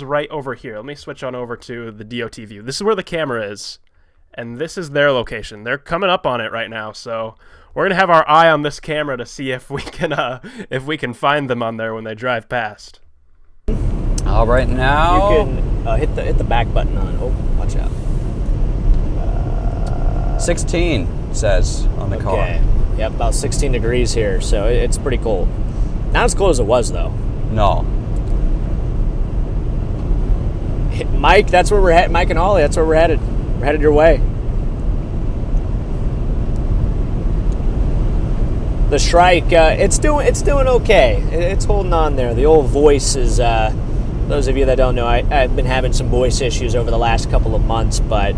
right over here. Let me switch on over to the DOT view. This is where the camera is, and this is their location. They're coming up on it right now, so we're gonna have our eye on this camera to see if we can find them on there when they drive past.
All right, now
You can hit the back button on. Oh, watch out.
16 says on the car.
Okay. Yep, about 16 degrees here, so it's pretty cold. Not as cold as it was, though.
No.
Mike, that's where we're headed. Mike and Ollie, that's where we're headed. We're headed your way. The Shrike, it's doing okay. It's holding on there. The old voice is those of you that don't know, I've been having some voice issues over the last couple of months, but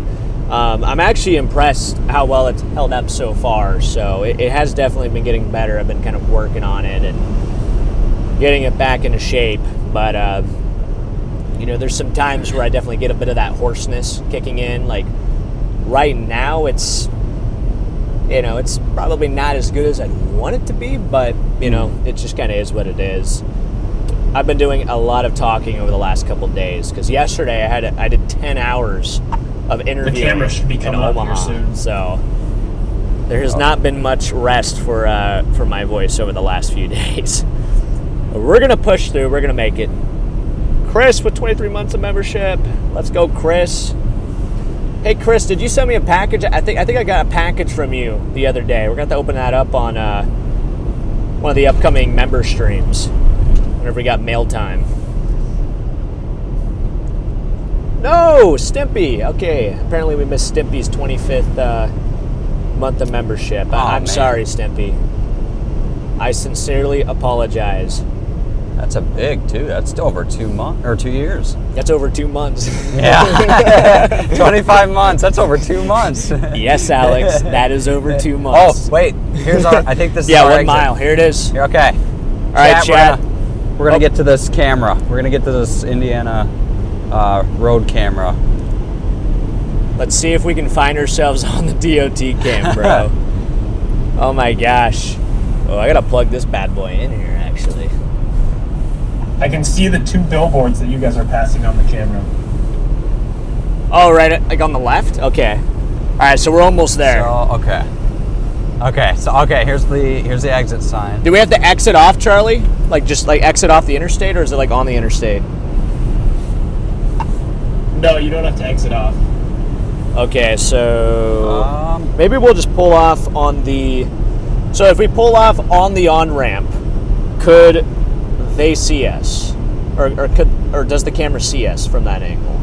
I'm actually impressed how well it's held up so far. So it has definitely been getting better. I've been kind of working on it and getting it back into shape. But, there's some times where I definitely get a bit of that hoarseness kicking in. Like right now, it's probably not as good as I'd want it to be, but, it just kind of is what it is. I've been doing a lot of talking over the last couple of days because yesterday I did 10 hours of interviewing
The camera should be coming
in
up
Omaha,
here soon.
so there has not been much rest for my voice over the last few days. But we're gonna push through. We're gonna make it. Chris with 23 months of membership. Let's go, Chris. Hey, Chris, did you send me a package? I think I got a package from you the other day. We're gonna have to open that up on one of the upcoming member streams whenever we got mail time. No, Stimpy. Okay, apparently we missed Stimpy's 25th month of membership. I'm
man.
sorry, Stimpy. I sincerely apologize.
That's a big, too. That's over 2 months, or 2 years.
That's over 2 months.
Yeah. 25 months. That's over 2 months.
Yes, Alex, that is over 2 months.
Oh, wait. Here's I think this is
Yeah,
our
1
exit.
mile. Here it is.
Okay.
All right, Chad.
We're gonna get to this camera. We're gonna get to this Indiana road camera.
Let's see if we can find ourselves on the DOT cam, bro. Oh my gosh. Oh, I gotta plug this bad boy in here, actually.
I can see the 2 billboards that you guys are passing on the camera.
Oh, right, like on the left? Okay. All right, so we're almost there.
So okay. Here's the exit sign.
Do we have to exit off, Charlie? Like just like exit off the interstate, or is it like on the interstate?
No, you don't have to exit off.
Okay, so maybe we'll just pull off on the. So if we pull off on the on-ramp, could they see us, or does the camera see us from that angle?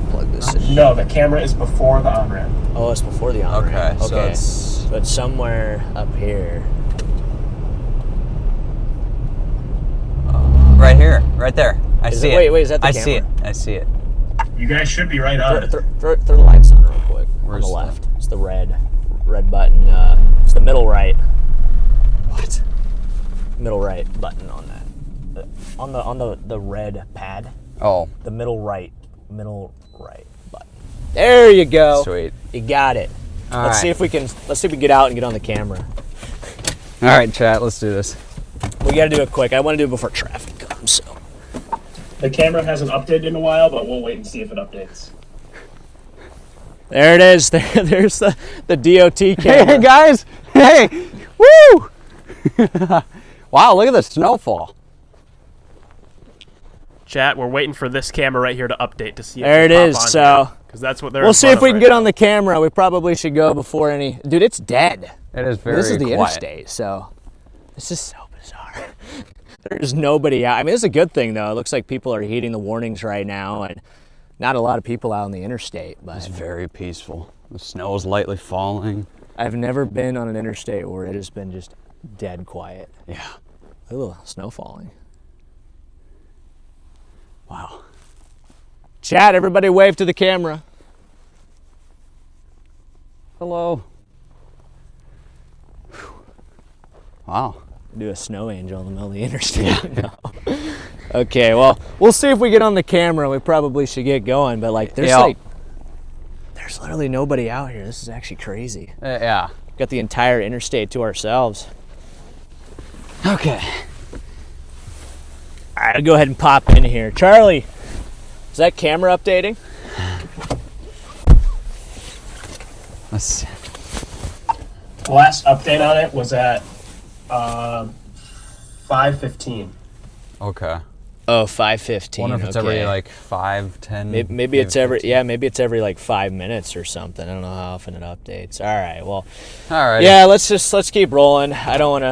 Plug this in.
No, the camera is before the on-ramp.
Oh, it's before the on-ramp.
Okay,
So it's somewhere up here.
Right here, right there. I see it.
Wait, is that the
I
camera?
I see it.
You guys should be right on it.
Throw the lights on real quick.
Where's
on the
the-
left? It's the red button. It's the middle right.
What?
Middle right button on that. On the red pad.
Oh,
The middle right button. There you go.
sweet.
You got it.
All
Let's
right.
see if we can get out and get on the camera.
All right, chat. Let's do this.
We got to do it quick. I want to do it before traffic comes. So.
The camera hasn't updated in a while, but we'll wait and see if it updates.
There it is. There's the DOT camera.
Hey guys! Hey! Woo! Wow! Look at the snowfall.
Chat, we're waiting for this camera right here to update to see if
There it is. So
because that's what they're.
we'll see if we can get on the camera. We probably should go before any. Dude, it's dead.
It is very
This is the
quiet.
interstate, so this is so bizarre. There's nobody out. I mean, it's a good thing though. It looks like people are heeding the warnings right now, and not a lot of people out on the interstate.
It's
But
very peaceful. The snow is lightly falling.
I've never been on an interstate where it has been just dead quiet.
Yeah.
Ooh, snow falling.
Wow.
Chat, everybody wave to the camera.
Hello. Whew. Wow.
Do a snow angel in the middle of the interstate. No. Okay, well, we'll see if we get on the camera. We probably should get going, but like, there's literally nobody out here. This is actually crazy.
Yeah.
Got the entire interstate to ourselves.
Okay.
All right, I'll go ahead and pop in here. Charlie, is that camera updating?
Let's see.
The last update on it was at 5:15.
Okay.
Oh, 5:15.
Wonder if it's every like 5, 10.
Maybe it's every
15.
maybe it's every like 5 minutes or something. I don't know how often it updates. All right, well,
All right.
yeah, let's keep rolling. I don't want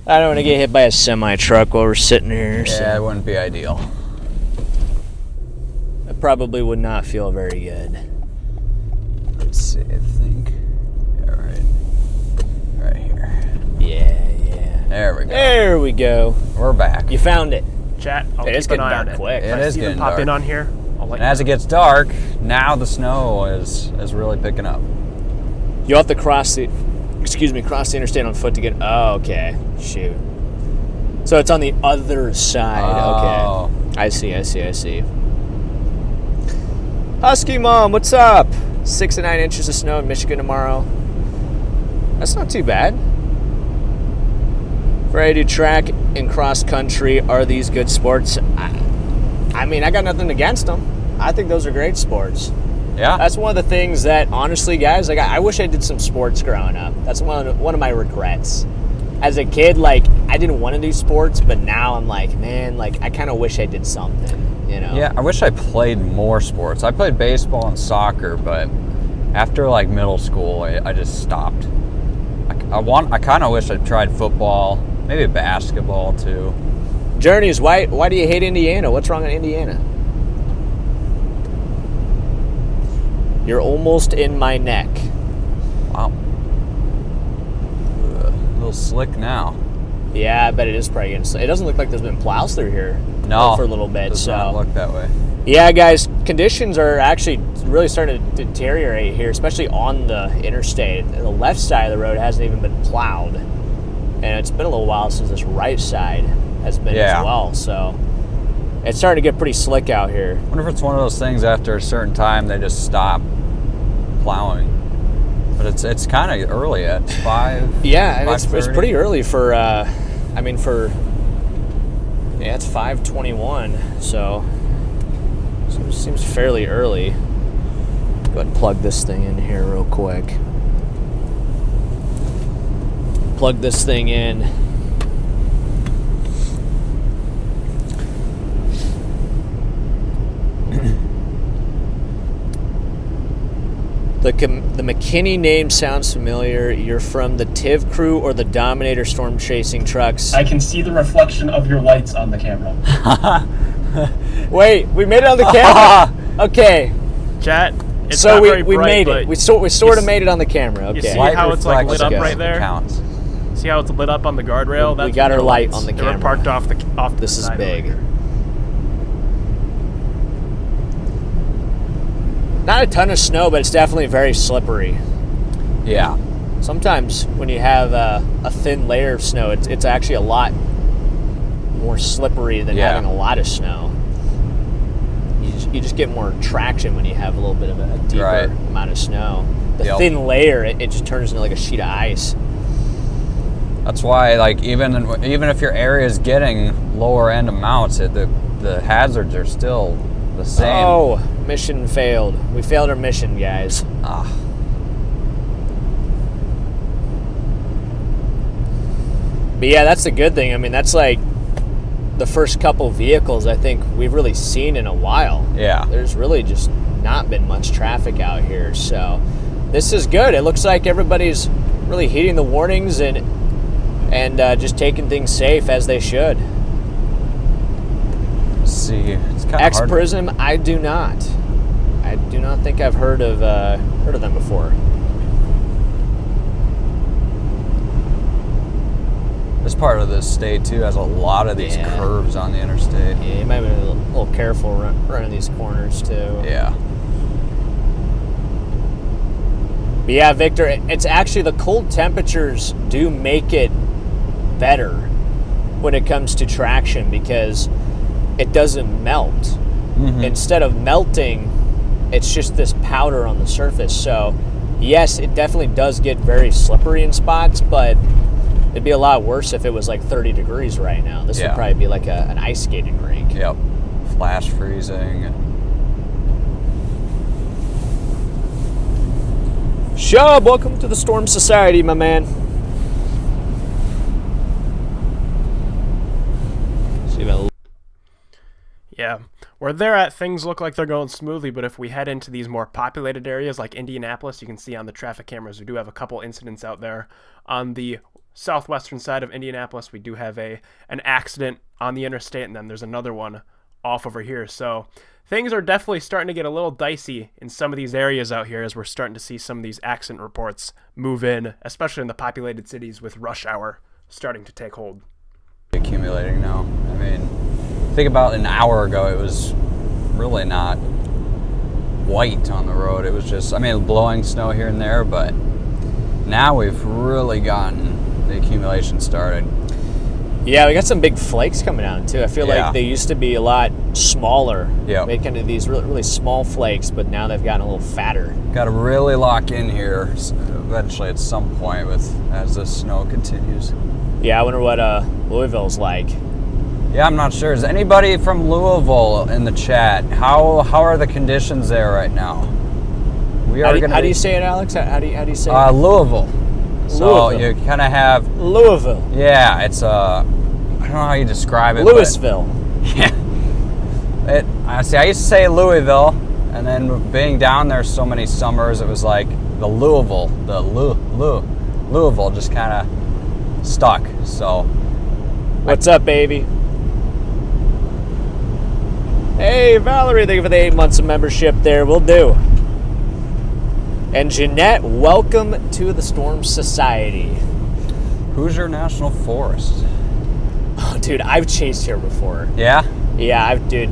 to get hit by a semi truck while we're sitting here. So
Yeah, it wouldn't be ideal.
it probably would not feel very good.
Let's see. I think. Yeah, right here.
Yeah.
There we go.
There we go.
We're back.
You found it.
Chat, I'll
It is
keep an
getting
eye on
dark
it.
quick.
If
It
I
is
see them
getting
pop
dark.
in on here, I'll let
And
you
as
know.
it gets dark, now the snow is really picking up.
You'll have to cross the interstate on foot to get. Oh, okay. Shoot. So it's on the other side.
Oh.
Okay. I see. Husky Mom, what's up? 6 to 9 inches of snow in Michigan tomorrow. That's not too bad. Friday track and cross country, are these good sports? I mean, I got nothing against them. I think those are great sports.
Yeah.
That's one of the things that, honestly, guys, like I wish I did some sports growing up. That's one of my regrets. As a kid, like, I didn't want to do sports, but now I'm like, man, like, I kind of wish I did something, you know?
Yeah, I wish I played more sports. I played baseball and soccer, but after like middle school, I just stopped. I kind of wish I tried football, maybe basketball too.
Journeys, why do you hate Indiana? What's wrong in Indiana? You're almost in my neck.
Wow. A little slick now.
Yeah, I bet it is probably getting. It doesn't look like there's been plows through here
No,
for a little bit.
does not look that way.
Yeah, guys, conditions are actually really starting to deteriorate here, especially on the interstate. The left side of the road hasn't even been plowed, and it's been a little while since this right side has been as well. So it's starting to get pretty slick out here.
I wonder if it's one of those things after a certain time they just stop plowing. But it's kind of early at 5.
Yeah, and it's
5:30.
pretty early for. It's 5:21, so seems fairly early. Go ahead and plug this thing in here real quick. Plug this thing in. The McKinney name sounds familiar. You're from the TIV crew or the Dominator storm chasing trucks?
I can see the reflection of your lights on the camera.
Wait, we made it on the camera? Okay.
Chat, it's
So
not
we
very bright,
made
but
it. We sort of made it on the camera.
you
Okay.
see how it's like lit up
reflection
right there?
counts.
See how it's lit up on the guardrail?
We got
their
our light
lights.
on the
They were
camera.
parked off the
This is
side over
big.
here.
Not a ton of snow, but it's definitely very slippery.
Yeah.
Sometimes when you have a thin layer of snow, it's actually a lot more slippery than
Yeah.
having a lot of snow. You just get more traction when you have a little bit of a deeper
Right.
amount of snow. The
Yep.
thin layer, it just turns into like a sheet of ice.
That's why, like, even if your area is getting lower end amounts, the hazards are still the same.
Oh, mission failed. We failed our mission, guys.
Ah.
But yeah, that's the good thing. I mean, that's like the first couple vehicles I think we've really seen in a while.
Yeah.
There's really just not been much traffic out here. So this is good. It looks like everybody's really heeding the warnings and just taking things safe as they should.
Let's see, it's kind of
X
hard.
Prism, I do not think I've heard of them before.
This part of the state too has a lot of these
Yeah.
curves on the interstate.
Yeah, you might be a little careful running these corners too.
Yeah.
But yeah, Victor, it's actually the cold temperatures do make it better when it comes to traction because it doesn't melt.
Mhm.
Instead of melting, it's just this powder on the surface. So yes, it definitely does get very slippery in spots, but it'd be a lot worse if it was like 30 degrees right now. This would
Yeah.
probably be like an ice skating rink.
Yep. Flash freezing.
Shub, welcome to the Storm Society, my man. See about
Yeah. Where they're at, things look like they're going smoothly, but if we head into these more populated areas like Indianapolis, you can see on the traffic cameras we do have a couple incidents out there. On the southwestern side of Indianapolis, we do have an accident on the interstate, and then there's another one off over here. So things are definitely starting to get a little dicey in some of these areas out here as we're starting to see some of these accident reports move in, especially in the populated cities with rush hour starting to take hold.
Accumulating now. I mean, think about an hour ago, it was really not white on the road. It was just, I mean, blowing snow here and there, but now we've really gotten the accumulation started.
Yeah, we got some big flakes coming out too. I feel like they used to be a lot smaller.
Yeah.
They kind of these really, really small flakes, but now they've gotten a little fatter.
Got to really lock in here eventually at some point as the snow continues.
Yeah, I wonder what Louisville's like.
Yeah, I'm not sure. Is anybody from Louisville in the chat? How are the conditions there right now?
How do you say it, Alex? How do you say it?
Louisville. So
Louisville.
you kind of have
Louisville.
Yeah, it's I don't know how you describe it.
Louisville.
Yeah. I used to say Louisville, and then being down there so many summers, it was like the Louisville, Louisville just kind of stuck. So.
What's up, baby? Hey, Valerie, thank you for the 8 months of membership there. Will do. And Jeanette, welcome to the Storm Society.
Hoosier National Forest.
Oh, dude, I've chased here before.
Yeah?
Yeah, dude.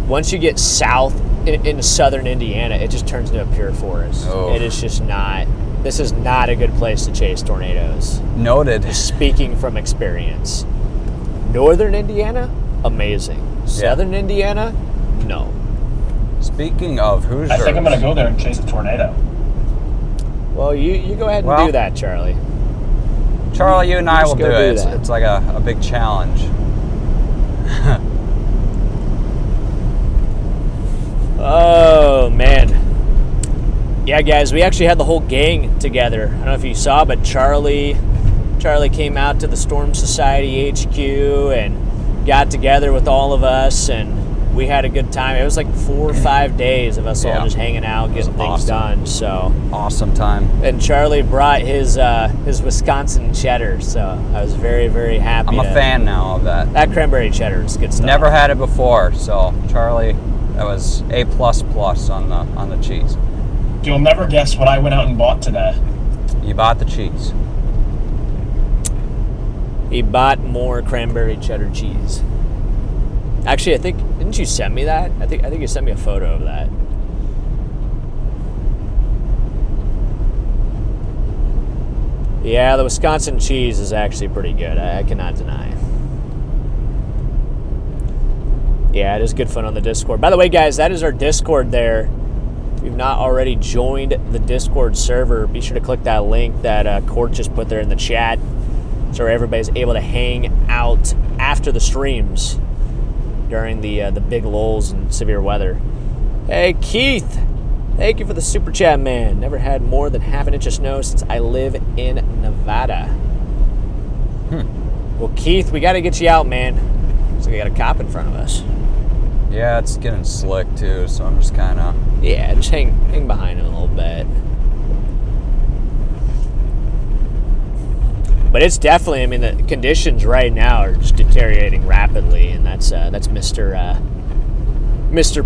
Once you get south into southern Indiana, it just turns into a pure forest.
Oh.
It is just not. This is not a good place to chase tornadoes.
Noted.
Speaking from experience. Northern Indiana, amazing. Southern Indiana, no.
Speaking of Hoosiers.
I think I'm going to go there and chase a tornado.
Well, you go ahead and do that, Charlie.
Charlie, you and I will do it.
that.
It's like a big challenge.
Oh, man. Yeah, guys, we actually had the whole gang together. I don't know if you saw, but Charlie came out to the Storm Society HQ and got together with all of us, and we had a good time. It was like 4 or 5 days of us all just hanging out, getting things done. So
awesome time.
And Charlie brought his Wisconsin cheddar, so I was very, very happy.
I'm a fan now of that.
That cranberry cheddar is good stuff.
Never had it before, so Charlie, that was A++ on the cheese.
You'll never guess what I went out and bought today.
You bought the cheese.
He bought more cranberry cheddar cheese. Actually, I think, didn't you send me that? I think you sent me a photo of that. Yeah, the Wisconsin cheese is actually pretty good. I cannot deny. Yeah, it is good fun on the Discord. By the way, guys, that is our Discord there. If you've not already joined the Discord server, be sure to click that link that Court just put there in the chat, so everybody's able to hang out after the streams during the big lulls and severe weather. Hey, Keith, thank you for the super chat, man. Never had more than half an inch of snow since I live in Nevada. Well, Keith, we got to get you out, man. Looks like we got a cop in front of us.
Yeah, it's getting slick too, so I'm just kind of...
Yeah, just hang behind him a little bit. But it's definitely, I mean, the conditions right now are just deteriorating rapidly, and that's Mr.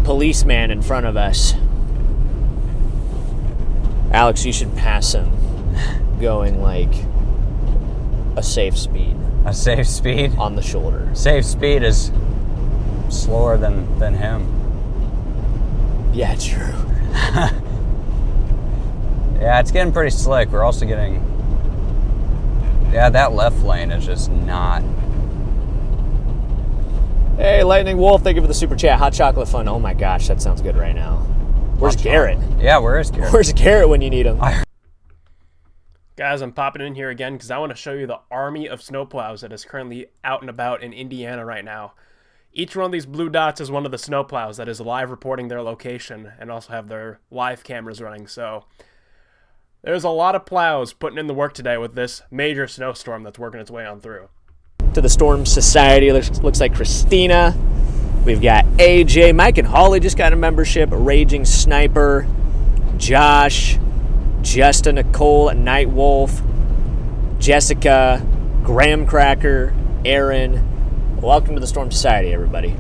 Policeman in front of us. Alex, you should pass him going like a safe speed.
A safe speed?
On the shoulder.
Safe speed is slower than him.
Yeah, true.
Yeah, it's getting pretty slick. We're also getting... Yeah, that left lane is just not...
Hey, Lightning Wolf, thank you for the super chat. Hot chocolate fun. Oh my gosh, that sounds good right now. Where's Garrett?
Yeah, where is Garrett?
Where's Garrett when you need him?
Guys, I'm popping in here again because I want to show you the army of snowplows that is currently out and about in Indiana right now. Each one of these blue dots is one of the snowplows that is live reporting their location and also have their live cameras running. So there's a lot of plows putting in the work today with this major snowstorm that's working its way on through.
To the Storm Society, looks like Christina. We've got AJ, Mike and Holly just got a membership. Raging Sniper, Josh, Justin, Nicole, Nightwolf, Jessica, Graham Cracker, Aaron. Welcome to the Storm Society, everybody.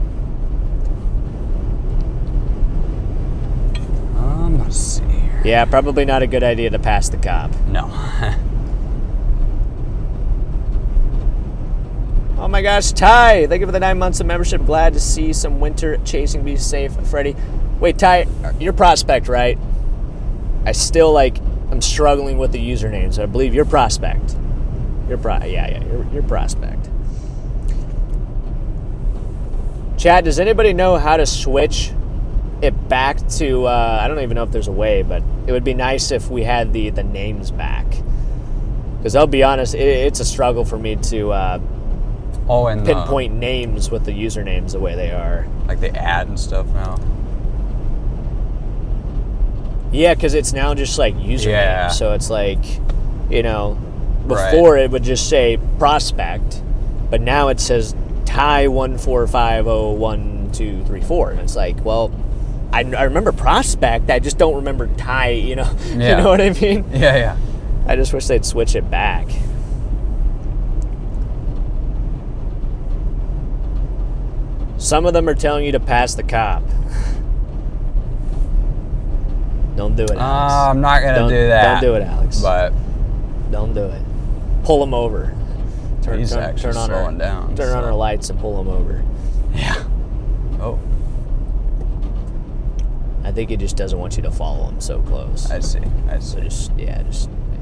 Yeah, probably not a good idea to pass the cop.
No.
Oh my gosh, Ty, thank you for the 9 months of membership. Glad to see some winter chasing. Be safe, Freddie. Wait, Ty, you're Prospect, right? I'm struggling with the usernames. I believe you're Prospect. You're Prospect. Chad, does anybody know how to switch it back to, I don't even know if there's a way, but it would be nice if we had the names back. Because I'll be honest, it's a struggle for me to pinpoint names with the usernames the way they are.
Like the ad and stuff now.
Yeah, because it's now just like username.
Yeah.
So it's like, before it would just say Prospect, but now it says Ty 145012334. And it's like, well, I remember Prospect, I just don't remember Ty, You know what I mean?
Yeah.
I just wish they'd switch it back. Some of them are telling you to pass the cop. Don't do it, Alex.
I'm not going to do that.
Don't do it, Alex.
But
don't do it. Pull him over.
He's actually slowing down.
Turn on our lights and pull him over.
Yeah. Oh.
I think he just doesn't want you to follow him so close.
I see.
So just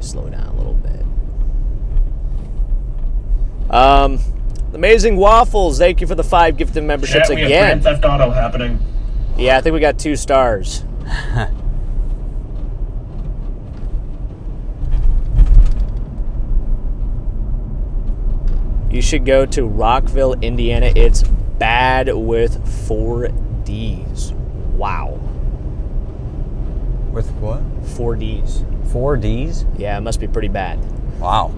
slow down a little bit. Amazing Waffles, thank you for the 5 gifted memberships
we
again.
have Grand Theft Auto happening.
Yeah, I think we got 2 stars. You should go to Rockville, Indiana. It's bad with 4 Ds. Wow.
With what?
4 Ds.
4 Ds?
Yeah, it must be pretty bad.
Wow.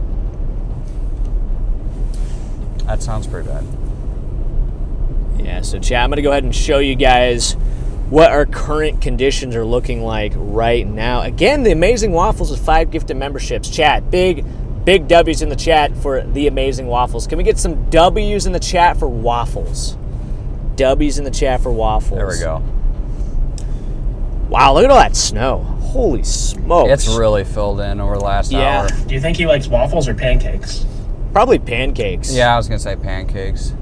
That sounds pretty bad.
Yeah, so chat, I'm going to go ahead and show you guys what our current conditions are looking like right now. Again, the Amazing Waffles with 5 gifted memberships. Chat, big W's in the chat for the Amazing Waffles. Can we get some W's in the chat for waffles? W's in the chat for waffles.
There we go.
Wow, look at all that snow. Holy smokes.
It's really filled in over the last hour.
Do you think he likes waffles or pancakes?
Probably pancakes.
Yeah, I was going to say pancakes.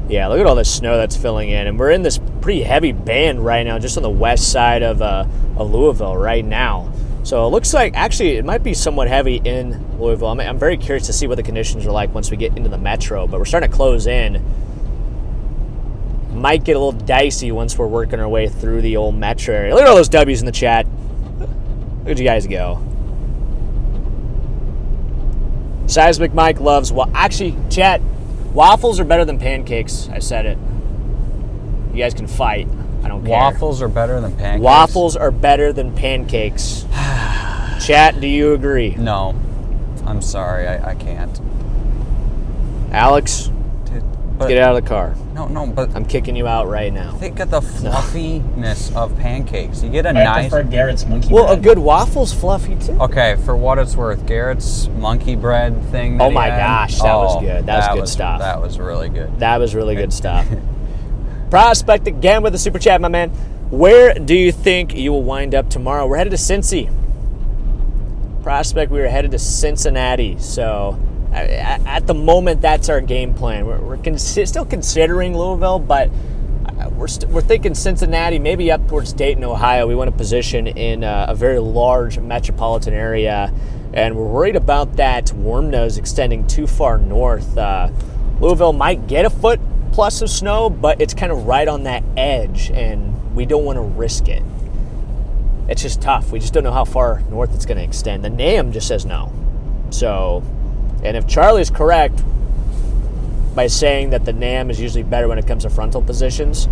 Yeah, look at all the snow that's filling in. And we're in this pretty heavy band right now, just on the west side of Louisville right now. So it looks like, actually, it might be somewhat heavy in Louisville. I'm very curious to see what the conditions are like once we get into the metro, but we're starting to close in. Might get a little dicey once we're working our way through the old metro area. Look at all those W's in the chat. Look at you guys go. Seismic Mike loves, actually, chat, waffles are better than pancakes. I said it. You guys can fight. I don't care.
Waffles are better than pancakes?
Waffles are better than pancakes. Chat, do you agree?
No. I'm sorry, I can't.
Alex, get out of the car.
No, but
I'm kicking you out right now.
think of the fluffiness of pancakes. You get a
I
nice...
prefer Garrett's monkey
Well,
bread.
a good waffle's fluffy too.
Okay, for what it's worth, Garrett's monkey bread thing that
Oh
he
my
had,
gosh, that was good. That was good stuff.
That was really good.
That was really good stuff. Prospect again with the super chat, my man. Where do you think you will wind up tomorrow? We're headed to Cincy. Prospect, we are headed to Cincinnati. So at the moment, that's our game plan. We're still considering Louisville, but we're thinking Cincinnati, maybe up towards Dayton, Ohio. We want to position in a very large metropolitan area, and we're worried about that warm nose extending too far north. Louisville might get a foot plus of snow, but it's kind of right on that edge, and we don't want to risk it. It's just tough. We just don't know how far north it's going to extend. The NAM just says no. So, and if Charlie's correct by saying that the NAM is usually better when it comes to frontal positions,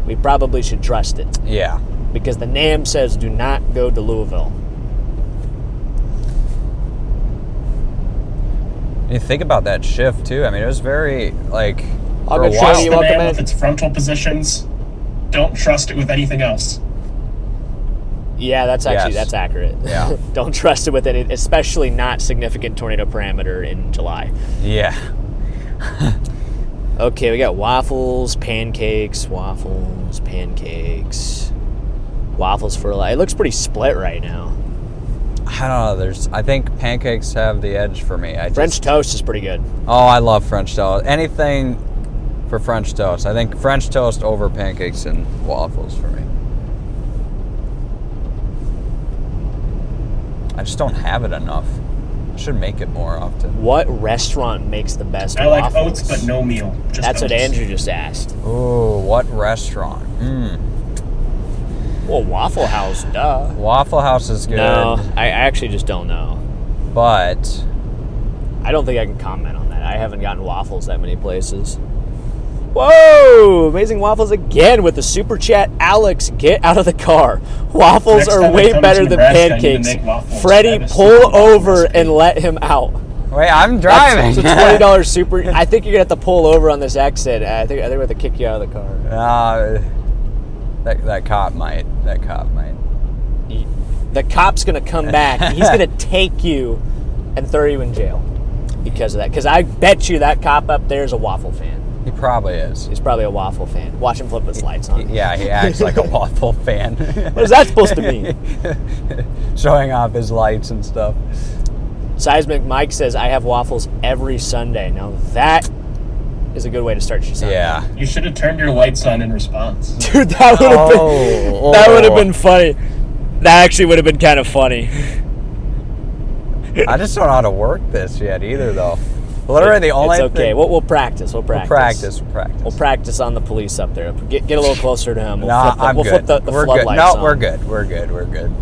we probably should trust it.
Yeah.
Because the NAM says do not go to Louisville.
You think about that shift, too. I mean, it was very, like,
I'll
for a
go
while.
show you
The
welcome
man
in.
with its frontal positions. Don't trust it with anything else.
Yeah, that's actually,
Yes.
that's accurate.
Yeah.
Don't trust it with any, especially not significant tornado parameter in July.
Yeah.
Okay, we got waffles, pancakes. waffles for it looks pretty split right now.
I don't know. I think pancakes have the edge for me.
French toast is pretty good.
Oh, I love French toast. Anything for French toast. I think French toast over pancakes and waffles for me. I just don't have it enough. I should make it more often.
What restaurant makes the best
I
waffles?
like oats, but no meal. Just
That's what
oats.
Andrew just asked.
Ooh, what restaurant?
Well, Waffle House, duh.
Waffle House is good.
No, I actually just don't know.
But
I don't think I can comment on that. I haven't gotten waffles that many places. Whoa! Amazing waffles again with the super chat. Alex, get out of the car. Waffles
Next
are
time I
way
come to
better than
Nebraska, I need to
pancakes.
make waffles.
Freddie,
I have a
pull
super
over
waffle
and let him out.
wait, I'm driving.
It's a $20 super. I think you're gonna have to pull over on this exit. I think we have to kick you out of the car.
That cop might. That cop might.
The cop's gonna come back. He's gonna take you and throw you in jail because of that. Because I bet you that cop up there is a waffle fan.
He probably is.
He's probably a waffle fan. Watch him flip his lights on.
Yeah, he acts like a waffle fan.
What is that supposed to mean?
Showing off his lights and stuff.
Seismic Mike says, I have waffles every Sunday. Now that is a good way to start your Sunday.
Yeah.
You should have turned your lights on in response.
Dude, that would have been that would have been funny. That actually would have been kind of funny.
I just don't know how to work this yet either, though. Literally the only
It's okay.
thing...
We'll practice. We'll practice.
We'll practice.
We'll practice on the police up there. Get a little closer to him.
No, I'm
we'll
good.
flip the
We're good.
floodlights
No,
on.
we're good. We're good.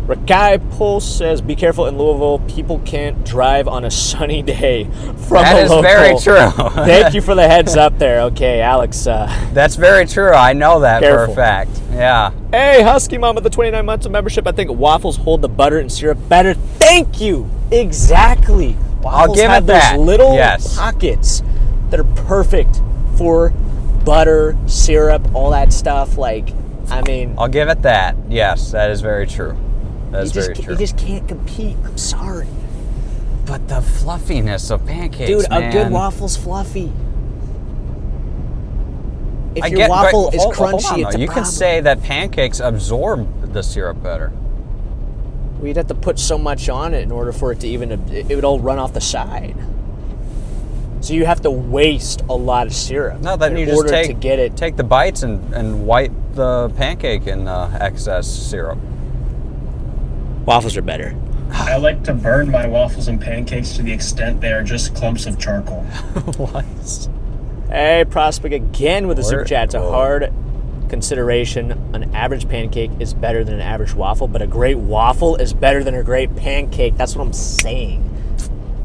Rakai Pulse says, be careful in Louisville. People can't drive on a sunny day from
That
a
is
local.
very true.
Thank you for the heads up there. Okay, Alex.
That's very true. I know that
Careful.
for a fact. Yeah.
Hey, Husky Mama, the 29 months of membership. I think waffles hold the butter and syrup better. Thank you. Exactly. Waffles
give
have
it
those
that.
little
Yes.
pockets that are perfect for butter, syrup, all that stuff. Like, I mean,
I'll give it that. Yes, that is very true. That is very true.
you just can't compete. I'm sorry.
But the fluffiness of pancakes,
Dude,
man.
a good waffle's fluffy. If
I
your
get,
waffle
but
is
hold
crunchy,
on,
it's
though.
a
You
problem.
can say that pancakes absorb the syrup better.
We'd have to put so much on it in order for it to even, it would all run off the side. So you have to waste a lot of syrup
No, then
in
you just
order to get it.
take the bites and wipe the pancake in excess syrup.
Waffles are better.
I like to burn my waffles and pancakes to the extent they are just clumps of charcoal.
What?
Hey, Prospect again with the super
Where-
chat. It's a
whoa.
hard consideration. An average pancake is better than an average waffle, but a great waffle is better than a great pancake. That's what I'm saying.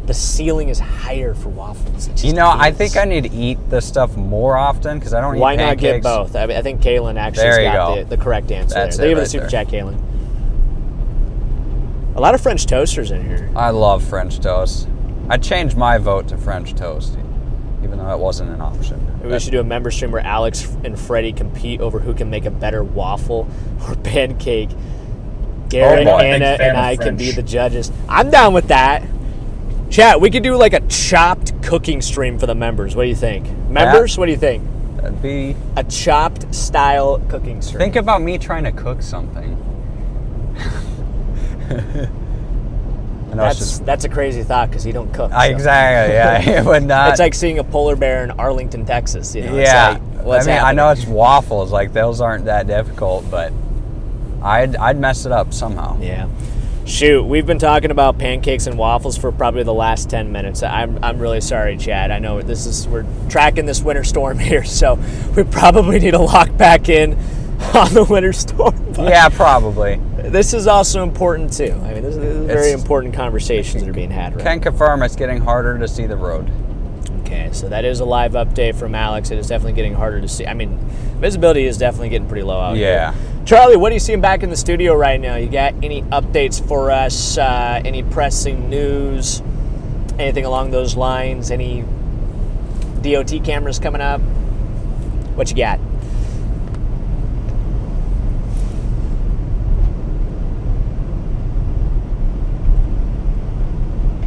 The ceiling is higher for waffles. It just
You know, I
is.
think I need to eat this stuff more often because I don't
Why
eat
not
pancakes.
get both? I think Kaylin actually
There you
got
go.
the correct answer
That's
there.
it
Thank you for the
right
super
there.
chat, Kaylin. A lot of French toasters in here.
I love French toast. I'd change my vote to French toast, even though it wasn't an option.
Maybe we should do a member stream where Alex and Freddie compete over who can make a better waffle or pancake. Garrett,
boy.
Anna,
Big fan
and
of
I can
French.
be the judges. I'm down with that. Chat, we could do like a chopped cooking stream for the members. What do you think? Members, what do you think?
That'd be...
A chopped style cooking stream.
Think about me trying to cook something. I know it's just...
That's a crazy thought because he don't cook. so.
Exactly, yeah. It would not...
It's like seeing a polar bear in Arlington, Texas. You know?
yeah.
It's like, what's
I mean, I
happening?
know it's waffles. Like, those aren't that difficult, but I'd mess it up somehow.
Yeah. Shoot, we've been talking about pancakes and waffles for probably the last 10 minutes. I'm really sorry, Chad. I know we're tracking this winter storm here, so we probably need to lock back in on the winter storm. But
Yeah, probably.
this is also important too. I mean, this is very
It's-
important conversations that are being had right
Can confirm it's getting harder to see the road.
Okay, so that is a live update from Alex. It is definitely getting harder to see. I mean, visibility is definitely getting pretty low out
Yeah.
here. Charlie, what are you seeing back in the studio right now? You got any updates for us? Any pressing news? Anything along those lines? Any DOT cameras coming up? What you got?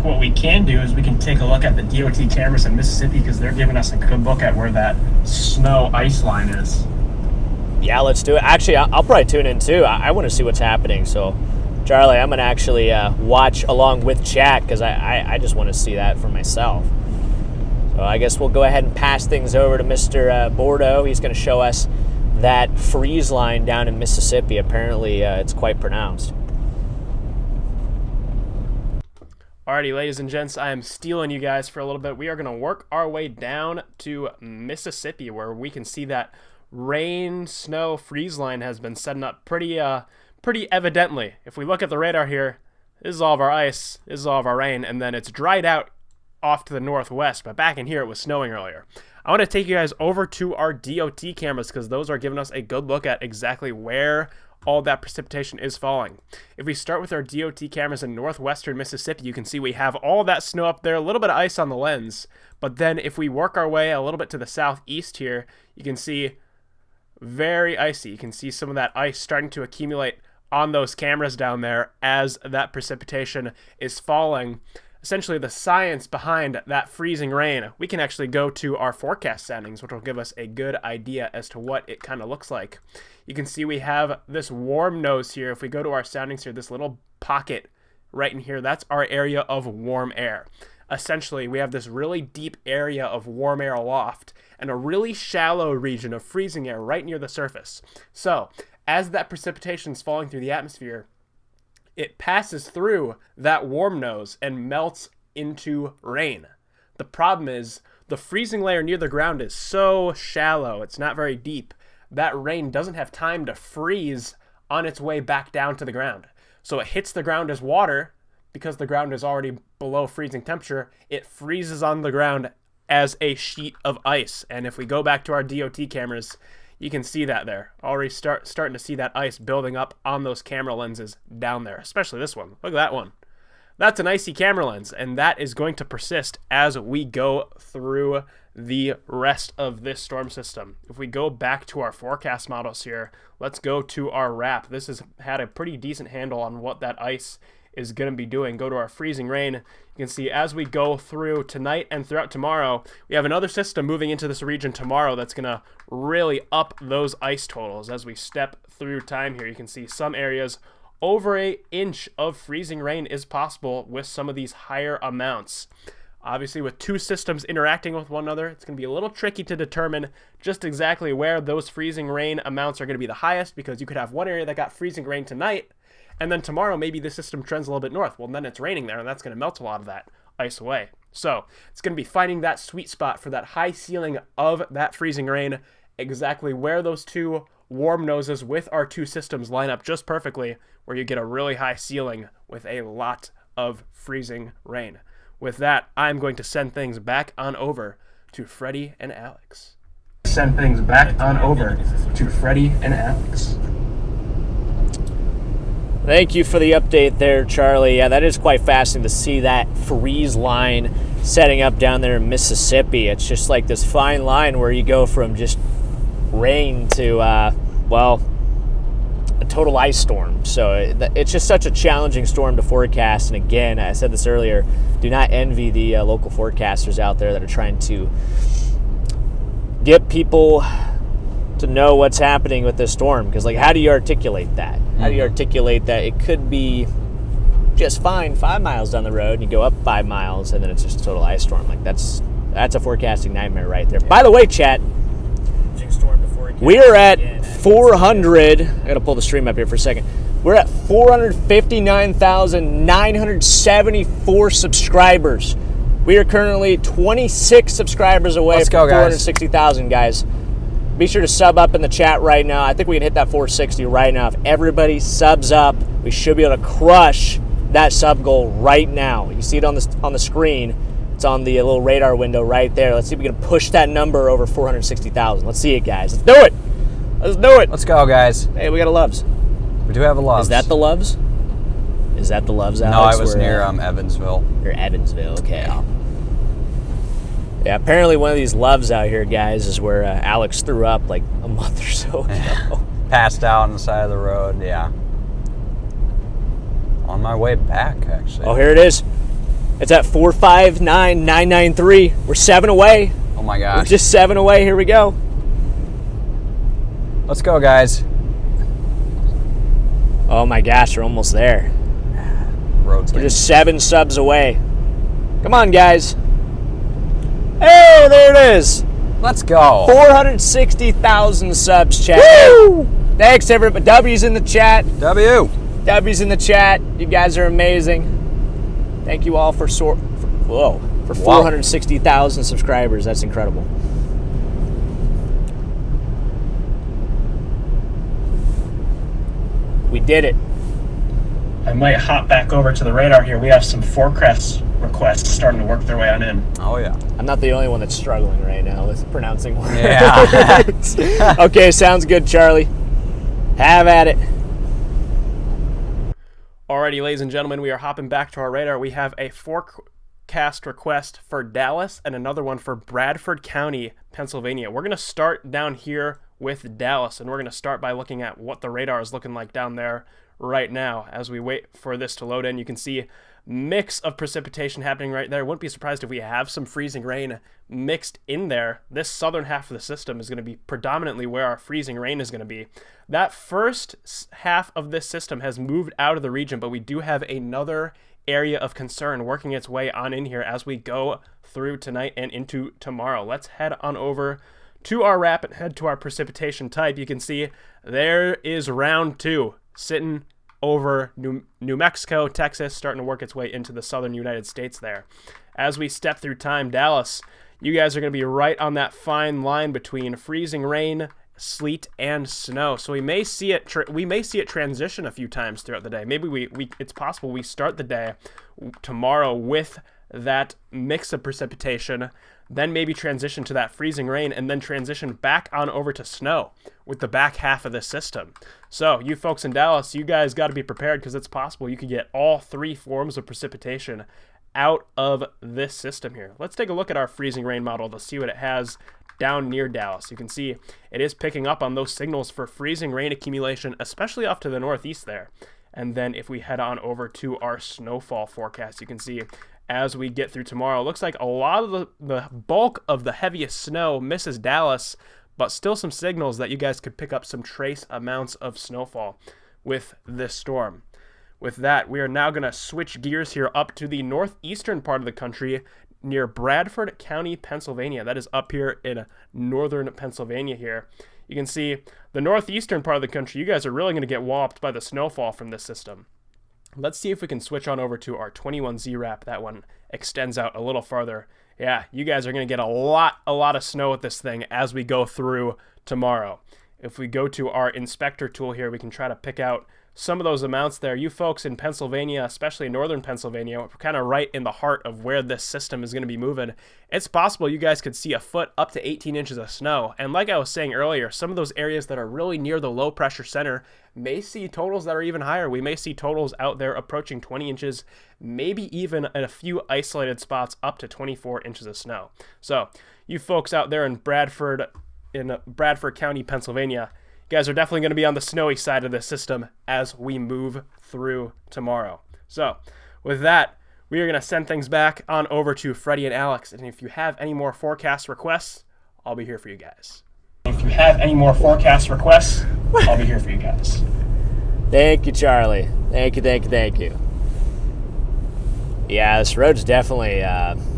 What we can do is we can take a look at the DOT cameras in Mississippi because they're giving us a good look at where that snow ice line is.
Yeah, let's do it. Actually, I'll probably tune in too. I want to see what's happening. So, Charlie, I'm going to actually watch along with chat because I just want to see that for myself. So I guess we'll go ahead and pass things over to Mr. Bordeaux. He's going to show us that freeze line down in Mississippi. Apparently, it's quite pronounced.
Alrighty, ladies and gents, I am stealing you guys for a little bit. We are going to work our way down to Mississippi, where we can see that rain, snow, freeze line has been setting up pretty evidently. If we look at the radar here, this is all of our ice, this is all of our rain, and then it's dried out off to the northwest, but back in here it was snowing earlier. I want to take you guys over to our DOT cameras because those are giving us a good look at exactly where all that precipitation is falling. If we start with our DOT cameras in northwestern Mississippi, you can see we have all that snow up there, a little bit of ice on the lens, but then if we work our way a little bit to the southeast here, you can see very icy. You can see some of that ice starting to accumulate on those cameras down there as that precipitation is falling. Essentially, the science behind that freezing rain, we can actually go to our forecast soundings, which will give us a good idea as to what it kind of looks like. You can see we have this warm nose here. If we go to our soundings here, this little pocket right in here, that's our area of warm air. Essentially, we have this really deep area of warm air aloft and a really shallow region of freezing air right near the surface. So, as that precipitation is falling through the atmosphere, it passes through that warm nose and melts into rain. The problem is the freezing layer near the ground is so shallow, it's not very deep, that rain doesn't have time to freeze on its way back down to the ground. So it hits the ground as water. Because the ground is already below freezing temperature, it freezes on the ground as a sheet of ice. And if we go back to our DOT cameras, you can see that there. Already starting to see that ice building up on those camera lenses down there, especially this one. Look at that one. That's an icy camera lens, and that is going to persist as we go through the rest of this storm system. If we go back to our forecast models here, let's go to our wrap. This has had a pretty decent handle on what that ice is going to be doing. Go to our freezing rain. You can see as we go through tonight and throughout tomorrow, we have another system moving into this region tomorrow that's going to really up those ice totals as we step through time here. You can see some areas over an inch of freezing rain is possible with some of these higher amounts. Obviously, with two systems interacting with one another, it's going to be a little tricky to determine just exactly where those freezing rain amounts are going to be the highest, because you could have one area that got freezing rain tonight, and then tomorrow, maybe the system trends a little bit north. Well, then it's raining there, and that's going to melt a lot of that ice away. So it's going to be finding that sweet spot for that high ceiling of that freezing rain, exactly where those two warm noses with our two systems line up just perfectly, where you get a really high ceiling with a lot of freezing rain. With that, I'm going to send things back on over to Freddy and Alex.
Send things back on over to Freddy and Alex.
Thank you for the update there, Charlie. Yeah, that is quite fascinating to see that freeze line setting up down there in Mississippi. It's just like this fine line where you go from just rain to, well, a total ice storm. So it's just such a challenging storm to forecast. And again, I said this earlier, do not envy the local forecasters out there that are trying to get people to know what's happening with this storm. Because, like, how do you articulate that? How do you articulate that it could be just fine 5 miles down the road and you go up 5 miles and then it's just a total ice storm? Like, that's a forecasting nightmare right there. By the way, chat, we are at 400. I got to pull the stream up here for a second. We're at 459,974 subscribers. We are currently 26 subscribers away from 460,000, guys. Be sure to sub up in the chat right now. I think we can hit that 460 right now. If everybody subs up, we should be able to crush that sub goal right now. You see it on the screen. It's on the little radar window right there. Let's see if we can push that number over 460,000. Let's see it, guys. Let's do it. Let's do it.
Let's go, guys.
Hey, we got a Loves.
We do have a Loves.
Is that the Loves? Is that the Loves, Alex?
No, I was near Evansville.
Near Evansville, okay. Yeah, apparently one of these Loves out here, guys, is where Alex threw up like a month or so ago.
Passed out on the side of the road, yeah. On my way back, actually.
Oh, here it is. It's at 459,993. We're 7 away.
Oh my gosh.
We're just 7 away. Here we go.
Let's go, guys.
Oh my gosh, we're almost there.
Road's
We're
getting
just 7 subs away. Come on, guys. Hey, there it is.
Let's go.
460,000 subs, chat.
Woo!
Thanks, everybody. W's in the chat.
W.
W's in the chat. You guys are amazing. Thank you all for 460,000 subscribers. That's incredible. We did it.
I might hop back over to the radar here. We have some forecast requests starting to work their way on in.
Oh, yeah.
I'm not the only one that's struggling right now with pronouncing words.
Yeah.
Okay, sounds good, Charlie. Have at it.
Alrighty, ladies and gentlemen, we are hopping back to our radar. We have a forecast request for Dallas and another one for Bradford County, Pennsylvania. We're going to start down here with Dallas, and we're going to start by looking at what the radar is looking like down there right now. As we wait for this to load in, you can see mix of precipitation happening right there. Wouldn't be surprised if we have some freezing rain mixed in there. This southern half of the system is going to be predominantly where our freezing rain is going to be. That first half of this system has moved out of the region, but we do have another area of concern working its way on in here as we go through tonight and into tomorrow. Let's head on over to our map and head to our precipitation type. You can see there is round 2 sitting over New Mexico, Texas, starting to work its way into the southern United States there. As we step through time, Dallas, you guys are going to be right on that fine line between freezing rain, sleet, and snow. So we may see it transition a few times throughout the day. Maybe it's possible we start the day tomorrow with that mix of precipitation, then maybe transition to that freezing rain, and then transition back on over to snow with the back half of the system. So you folks in Dallas, you guys got to be prepared, because it's possible you could get all 3 forms of precipitation out of this system here. Let's take a look at our freezing rain model to see what it has down near Dallas. You can see it is picking up on those signals for freezing rain accumulation, especially off to the northeast there. And then if we head on over to our snowfall forecast, you can see as we get through tomorrow, it looks like a lot of the bulk of the heaviest snow misses Dallas, but still some signals that you guys could pick up some trace amounts of snowfall with this storm. With that, we are now going to switch gears here up to the northeastern part of the country near Bradford County, Pennsylvania. That is up here in northern Pennsylvania here. You can see the northeastern part of the country, you guys are really going to get walloped by the snowfall from this system. Let's see if we can switch on over to our 21Z wrap. That one extends out a little farther. Yeah, you guys are going to get a lot of snow with this thing as we go through tomorrow. If we go to our inspector tool here, we can try to pick out some of those amounts there. You folks in Pennsylvania, especially northern Pennsylvania, we're kind of right in the heart of where this system is going to be moving. It's possible you guys could see a foot up to 18 inches of snow. And like I was saying earlier, some of those areas that are really near the low pressure center may see totals that are even higher. We may see totals out there approaching 20 inches, maybe even in a few isolated spots up to 24 inches of snow. So you folks out there in Bradford County, Pennsylvania, you guys are definitely going to be on the snowy side of the system as we move through tomorrow. So with that, we are going to send things back on over to Freddie and Alex. And if you have any more forecast requests, I'll be here for you guys.
If you have any more forecast requests, I'll be here for you guys.
Thank you, Charlie. Thank you. Yeah, this road's definitely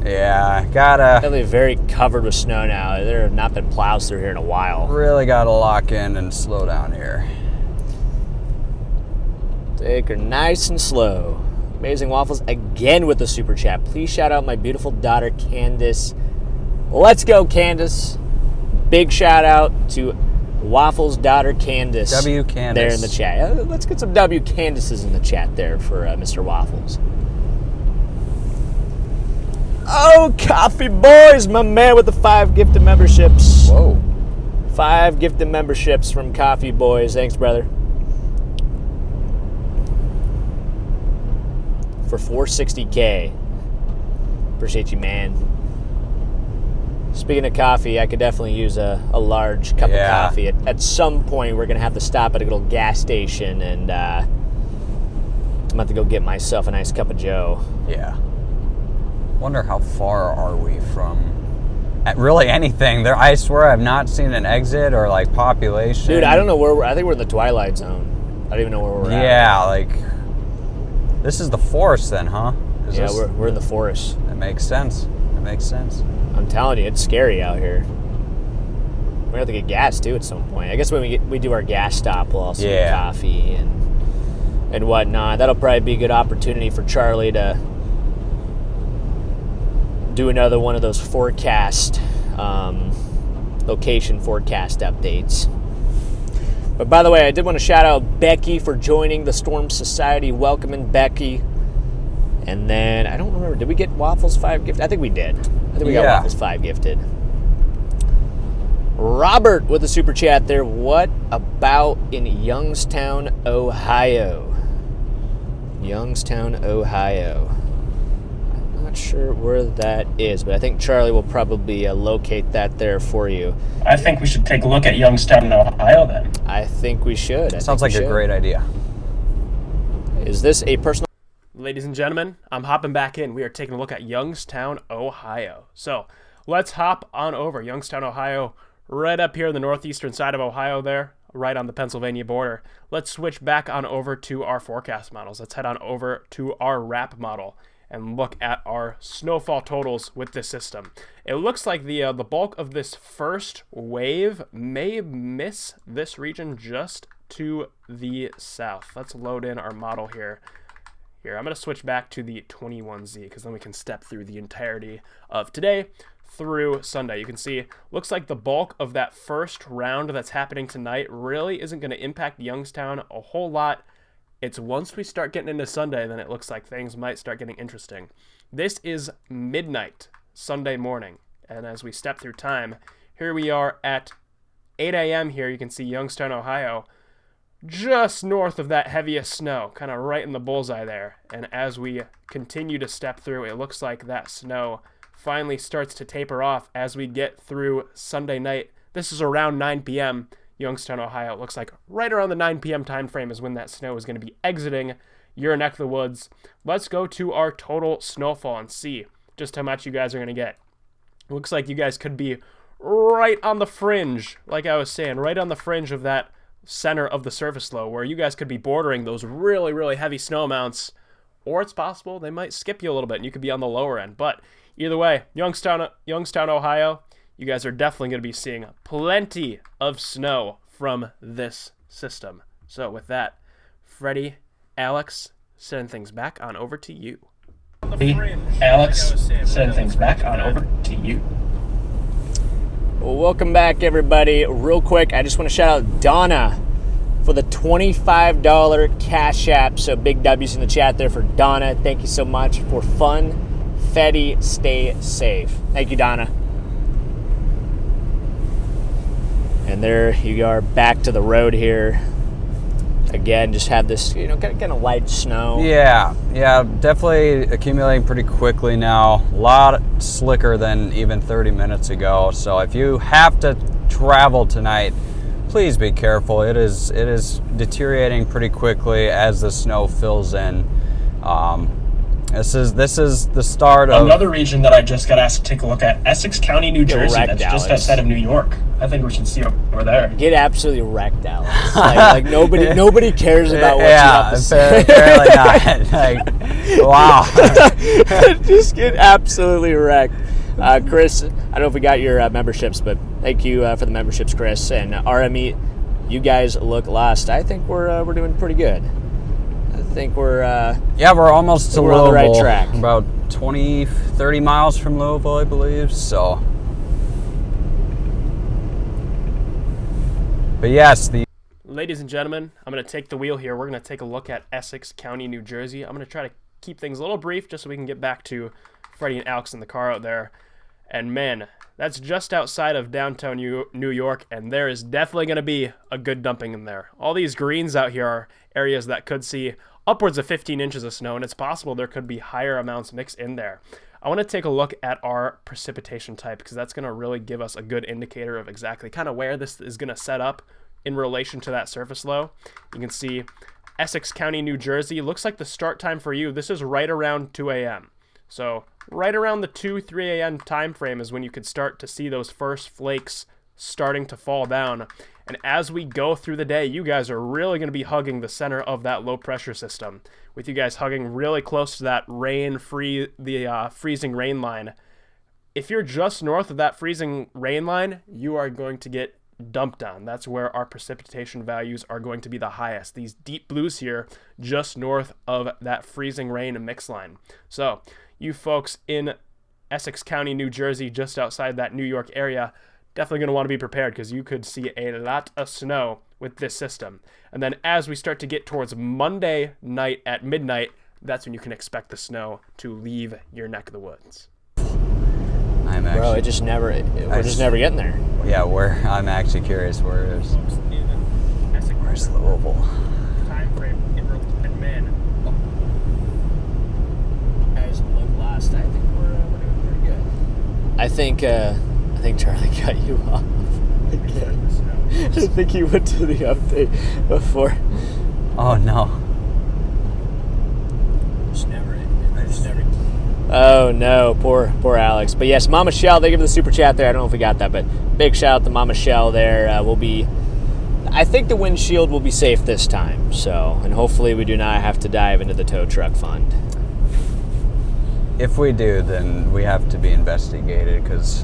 definitely very covered with snow now. There have not been plows through here in a while.
Really got to lock in and slow down here.
Take her nice and slow. Amazing Waffles again with the super chat. Please shout out my beautiful daughter, Candace. Let's go, Candace. Big shout out to Waffles' daughter, Candace.
W. Candace.
There in the chat. Let's get some W. Candaces in the chat there for Mr. Waffles. Oh, Coffee Boys, my man with the 5 gifted memberships.
Whoa.
5 gifted memberships from Coffee Boys. Thanks, brother. For 460K. Appreciate you, man. Speaking of coffee, I could definitely use a large cup of coffee. At some point, we're going to have to stop at a little gas station, and I'm about to go get myself a nice cup of Joe.
Yeah. Wonder how far are we from really anything. There, I swear I've not seen an exit or like population.
Dude, I don't know where I think we're in the twilight zone. I don't even know where we're at.
Yeah, like this is the forest then, huh?
Yeah, we're in the forest.
That makes sense. That makes sense.
I'm telling you, it's scary out here. We're gonna have to get gas too at some point. I guess when we do our gas stop, we'll also get coffee and whatnot. That'll probably be a good opportunity for Charlie to do another one of those forecast, location forecast updates. But by the way, I did want to shout out Becky for joining the Storm Society. Welcoming Becky. And then, I don't remember, did we get Waffles 5 gifted? I think we did. I think we got Waffles 5 gifted. Robert with a super chat there. What about in Youngstown, Ohio? Youngstown, Ohio. I'm not sure where that is, but I think Charlie will probably locate that there for you.
I think we should take a look at Youngstown, Ohio then.
I think we should.
Sounds like a great idea.
Is this a personal...
Ladies and gentlemen, I'm hopping back in. We are taking a look at Youngstown, Ohio. So let's hop on over. Youngstown, Ohio, right up here in the northeastern side of Ohio there, right on the Pennsylvania border. Let's switch back on over to our forecast models. Let's head on over to our WRAP model and look at our snowfall totals with this system. It looks like the bulk of this first wave may miss this region just to the south. Let's load in our model here. I'm going to switch back to the 21Z because then we can step through the entirety of today through Sunday. You can see, looks like the bulk of that first round that's happening tonight really isn't going to impact Youngstown a whole lot. It's once we start getting into Sunday, then it looks like things might start getting interesting. This is midnight Sunday morning, and as we step through time, here we are at 8 a.m. here. You can see Youngstown, Ohio, just north of that heaviest snow, kind of right in the bullseye there. And as we continue to step through, it looks like that snow finally starts to taper off as we get through Sunday night. This is around 9 p.m. Youngstown, Ohio. It looks like right around the 9 p.m. time frame is when that snow is going to be exiting your neck of the woods. Let's go to our total snowfall and see just how much you guys are going to get. It looks like you guys could be right on the fringe, like I was saying, right on the fringe of that center of the surface low, where you guys could be bordering those really, really heavy snow amounts, or it's possible they might skip you a little bit and you could be on the lower end. But either way, Youngstown, Ohio, you guys are definitely going to be seeing plenty of snow from this system. So with that, Freddie, Alex, send things back on over to you.
Alex, send things back on over to you.
Well, welcome back, everybody. Real quick, I just want to shout out Donna for the $25 Cash App. So big W's in the chat there for Donna. Thank you so much for fun. Fetty, stay safe. Thank you, Donna. And there you are, back to the road here. Again, just have this, kind of light snow.
Yeah, definitely accumulating pretty quickly now. A lot slicker than even 30 minutes ago. So if you have to travel tonight, please be careful. It is deteriorating pretty quickly as the snow fills in. This is the start of
another region that I just got asked to take a look at, Essex County, New Jersey. That's just outside of New York. I think we should see over there.
Get absolutely wrecked, Alex. like nobody cares about what you have to say.
Apparently not. Wow.
Just get absolutely wrecked. Chris, I don't know if we got your memberships, but thank you for the memberships, Chris. And RME, you guys look lost. I think we're doing pretty good. I think we're
almost to Louisville.
On the right track.
About 30 miles from Louisville, I believe. So, but yes,
ladies and gentlemen, I'm going to take the wheel here. We're going to take a look at Essex County, New Jersey. I'm going to try to keep things a little brief just so we can get back to Freddie and Alex in the car out there. And man, that's just outside of downtown New York, and there is definitely going to be a good dumping in there. All these greens out here are areas that could see upwards of 15 inches of snow, and it's possible there could be higher amounts mixed in there. I want to take a look at our precipitation type because that's going to really give us a good indicator of exactly kind of where this is going to set up in relation to that surface low. You can see Essex County, New Jersey. Looks like the start time for you, this is right around 2 a.m. So right around the 2-3 a.m. time frame is when you could start to see those first flakes starting to fall down. And as we go through the day, you guys are really going to be hugging the center of that low pressure system, with you guys hugging really close to that freezing rain line. If you're just north of that freezing rain line, you are going to get dumped on. That's where our precipitation values are going to be the highest. These deep blues here, just north of that freezing rain mix line. So you folks in Essex County, New Jersey, just outside that New York area, definitely going to want to be prepared, because you could see a lot of snow with this system. And then as we start to get towards Monday night at midnight, that's when you can expect the snow to leave your neck of the woods.
Bro, we're just never getting there.
Yeah, I'm actually curious where it is. Where's Louisville?
Time frame in man.
Guys, look lost. I think we're doing pretty good. I think Charlie cut you off. I think he went to the update before.
Oh no.
Oh no, poor Alex. But yes, Mama Shell, thank you for the super chat there. I don't know if we got that, but big shout out to Mama Shell there. I think the windshield will be safe this time. So, and hopefully we do not have to dive into the tow truck fund.
If we do, then we have to be investigated, because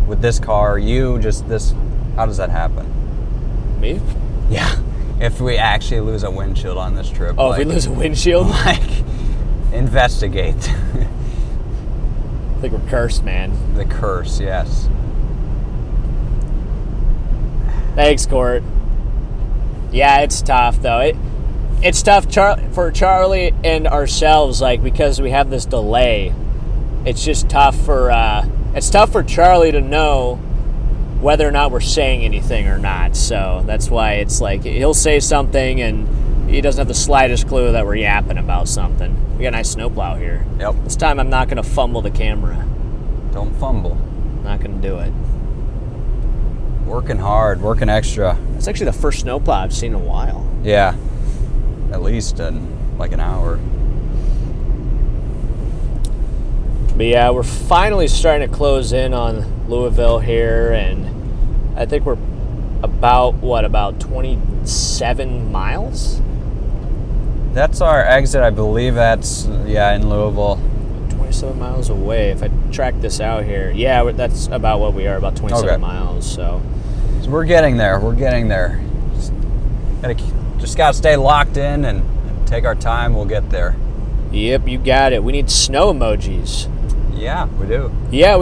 with this car, how does that happen?
Me?
Yeah. If we actually lose a windshield on this trip.
Oh, if we lose a windshield?
Investigate.
I think we're cursed, man.
The curse, yes.
Thanks, Court. Yeah, it's tough, though. It's tough for Charlie and ourselves, because we have this delay. It's just tough for Charlie to know whether or not we're saying anything or not. So that's why it's he'll say something and he doesn't have the slightest clue that we're yapping about something. We got a nice snowplow here.
Yep.
This time I'm not going to fumble the camera.
Don't fumble.
Not going to do it.
Working hard, working extra.
It's actually the first snowplow I've seen in a while.
Yeah. At least in an hour.
But yeah, we're finally starting to close in on Louisville here, and I think we're about 27 miles?
That's our exit, I believe that's, in Louisville.
27 miles away. If I track this out here, yeah, that's about what we are, about 27 miles, so
we're getting there, Just gotta stay locked in and take our time, we'll get there.
Yep, you got it. We need snow emojis.
Yeah, we do.
Yeah,